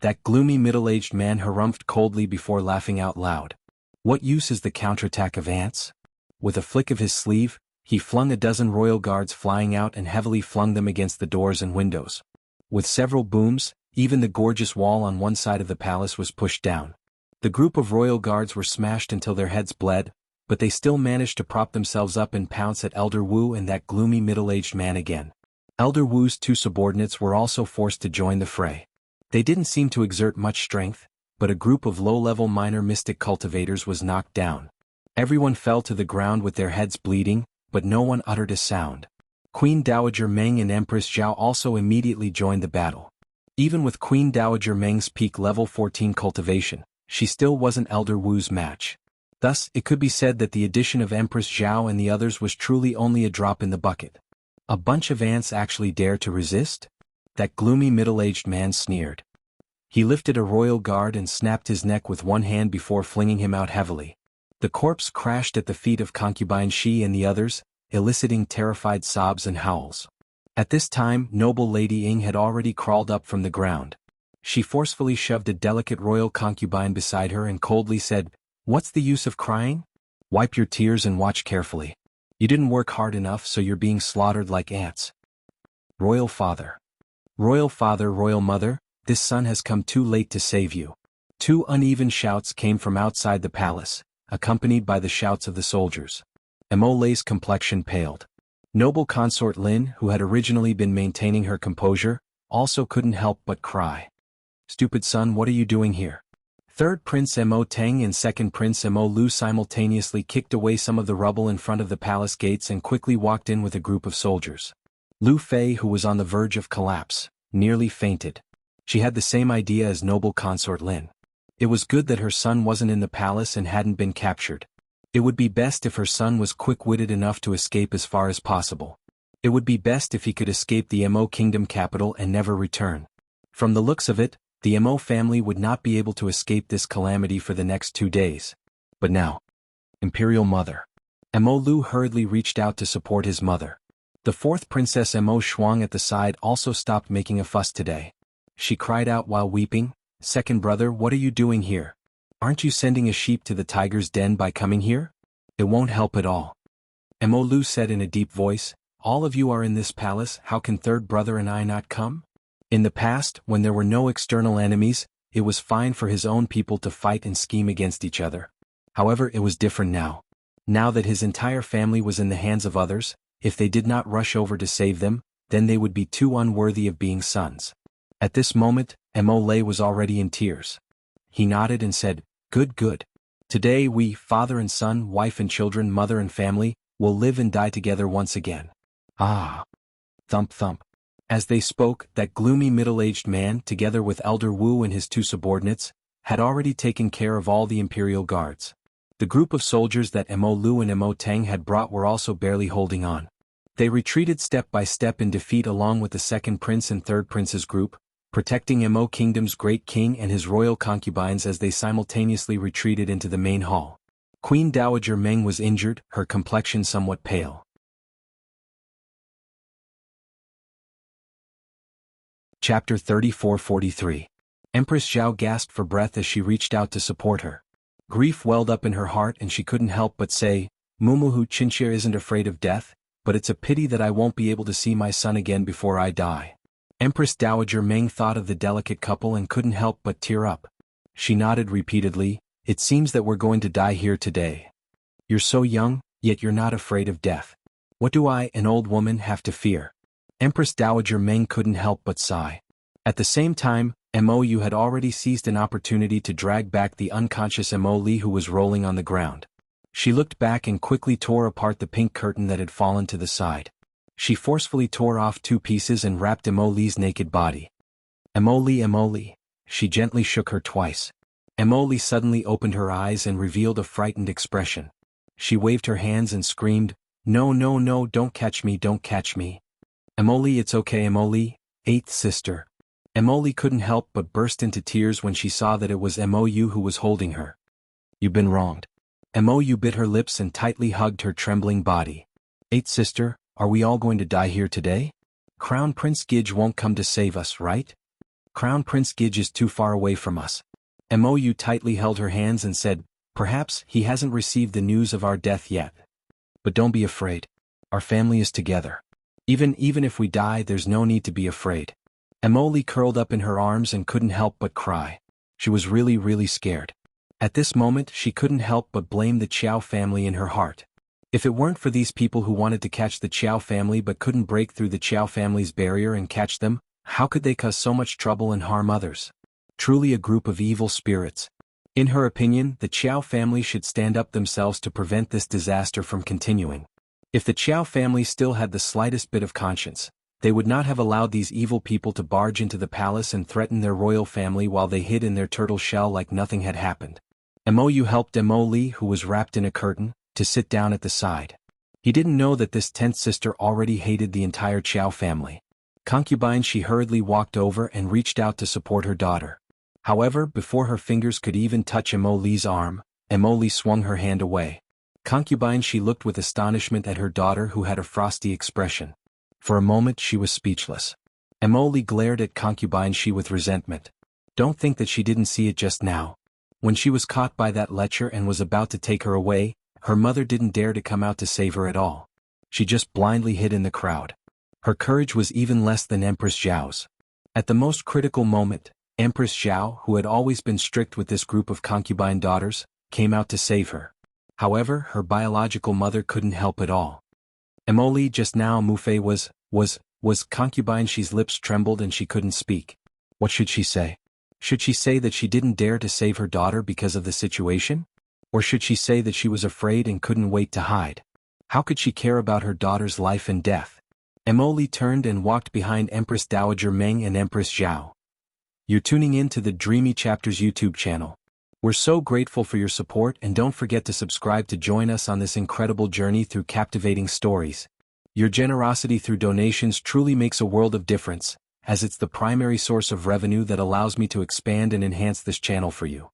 That gloomy middle-aged man harumphed coldly before laughing out loud. What use is the counterattack of ants? With a flick of his sleeve, he flung a dozen royal guards flying out and heavily flung them against the doors and windows. With several booms, even the gorgeous wall on one side of the palace was pushed down. The group of royal guards were smashed until their heads bled, but they still managed to prop themselves up and pounce at Elder Wu and that gloomy middle-aged man again. Elder Wu's two subordinates were also forced to join the fray. They didn't seem to exert much strength, but a group of low-level minor mystic cultivators was knocked down. Everyone fell to the ground with their heads bleeding, but no one uttered a sound. Queen Dowager Meng and Empress Zhao also immediately joined the battle. Even with Queen Dowager Meng's peak level 14 cultivation, she still wasn't Elder Wu's match. Thus, it could be said that the addition of Empress Zhao and the others was truly only a drop in the bucket. A bunch of ants actually dare to resist? That gloomy middle-aged man sneered. He lifted a royal guard and snapped his neck with one hand before flinging him out heavily. The corpse crashed at the feet of concubine Shi and the others, eliciting terrified sobs and howls. At this time, noble Lady Ying had already crawled up from the ground. She forcefully shoved a delicate royal concubine beside her and coldly said, What's the use of crying? Wipe your tears and watch carefully. You didn't work hard enough, so you're being slaughtered like ants. Royal Father, Royal Mother, this son has come too late to save you. Two uneven shouts came from outside the palace, accompanied by the shouts of the soldiers. Mo Li's complexion paled. Noble Consort Lin, who had originally been maintaining her composure, also couldn't help but cry. Stupid son, what are you doing here? Third Prince Mo Tang and Second Prince Mo Lu simultaneously kicked away some of the rubble in front of the palace gates and quickly walked in with a group of soldiers. Lu Fei, who was on the verge of collapse, nearly fainted. She had the same idea as noble Consort Lin. It was good that her son wasn't in the palace and hadn't been captured. It would be best if her son was quick-witted enough to escape as far as possible. It would be best if he could escape the Mo kingdom capital and never return. From the looks of it, the Mo family would not be able to escape this calamity for the next 2 days. But now, Imperial Mother. Mo Lu hurriedly reached out to support his mother. The fourth Princess Mo Shuang at the side also stopped making a fuss today. She cried out while weeping, "Second brother, what are you doing here? Aren't you sending a sheep to the tiger's den by coming here? It won't help at all." Mo Lu said in a deep voice, "All of you are in this palace, how can third brother and I not come?" In the past, when there were no external enemies, it was fine for his own people to fight and scheme against each other. However, it was different now. Now that his entire family was in the hands of others, if they did not rush over to save them, then they would be too unworthy of being sons. At this moment, Mo Lei was already in tears. He nodded and said, "Good, good. Today we, father and son, wife and children, mother and family, will live and die together once again." Ah! Thump thump. As they spoke, that gloomy middle-aged man, together with Elder Wu and his 2 subordinates, had already taken care of all the imperial guards. The group of soldiers that Mo Lu and Mo Tang had brought were also barely holding on. They retreated step by step in defeat along with the second prince and third prince's group, protecting Mo Kingdom's great king and his royal concubines as they simultaneously retreated into the main hall. Queen Dowager Meng was injured, her complexion somewhat pale. Chapter 34-43. Empress Zhao gasped for breath as she reached out to support her. Grief welled up in her heart and she couldn't help but say, "Mumuhu Chinchir isn't afraid of death, but it's a pity that I won't be able to see my son again before I die." Empress Dowager Meng thought of the delicate couple and couldn't help but tear up. She nodded repeatedly, "It seems that we're going to die here today. You're so young, yet you're not afraid of death. What do I, an old woman, have to fear?" Empress Dowager Meng couldn't help but sigh. At the same time, Mou had already seized an opportunity to drag back the unconscious Mo Li who was rolling on the ground. She looked back and quickly tore apart the pink curtain that had fallen to the side. She forcefully tore off 2 pieces and wrapped Mo Li's naked body. Mo Li, she gently shook her twice. Mo Li suddenly opened her eyes and revealed a frightened expression. She waved her hands and screamed, "No, no, no, don't catch me, don't catch me. Mo Li, it's okay, Mo Li, 8th sister." Mo Li couldn't help but burst into tears when she saw that it was Mou who was holding her. "You've been wronged." Mou bit her lips and tightly hugged her trembling body. "8th sister, are we all going to die here today? Crown Prince Gige won't come to save us, right? Crown Prince Gige is too far away from us." Mou tightly held her hands and said, "Perhaps he hasn't received the news of our death yet. But don't be afraid. Our family is together. Even if we die, there's no need to be afraid." Mo Li curled up in her arms and couldn't help but cry. She was really scared. At this moment she couldn't help but blame the Qiao family in her heart. If it weren't for these people who wanted to catch the Qiao family but couldn't break through the Qiao family's barrier and catch them, how could they cause so much trouble and harm others? Truly a group of evil spirits. In her opinion, the Qiao family should stand up themselves to prevent this disaster from continuing. If the Qiao family still had the slightest bit of conscience, they would not have allowed these evil people to barge into the palace and threaten their royal family while they hid in their turtle shell like nothing had happened. Mou helped Mo Li, who was wrapped in a curtain, to sit down at the side. He didn't know that this 10th sister already hated the entire Qiao family. Concubine, she hurriedly walked over and reached out to support her daughter. However, before her fingers could even touch Mo Li's arm, Mo Li swung her hand away. Concubine, she looked with astonishment at her daughter who had a frosty expression. For a moment she was speechless. Mo Li glared at Concubine she with resentment. Don't think that she didn't see it just now. When she was caught by that lecher and was about to take her away, her mother didn't dare to come out to save her at all. She just blindly hid in the crowd. Her courage was even less than Empress Zhao's. At the most critical moment, Empress Zhao, who had always been strict with this group of concubine daughters, came out to save her. However, her biological mother couldn't help at all. Mo Li just now Mufei was concubine, she's lips trembled and she couldn't speak. What should she say? Should she say that she didn't dare to save her daughter because of the situation? Or should she say that she was afraid and couldn't wait to hide? How could she care about her daughter's life and death? Emily turned and walked behind Empress Dowager Meng and Empress Zhao. You're tuning in to the Dreamy Chapters YouTube channel. We're so grateful for your support, and don't forget to subscribe to join us on this incredible journey through captivating stories. Your generosity through donations truly makes a world of difference, as it's the primary source of revenue that allows me to expand and enhance this channel for you.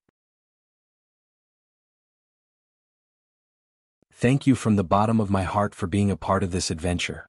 Thank you from the bottom of my heart for being a part of this adventure.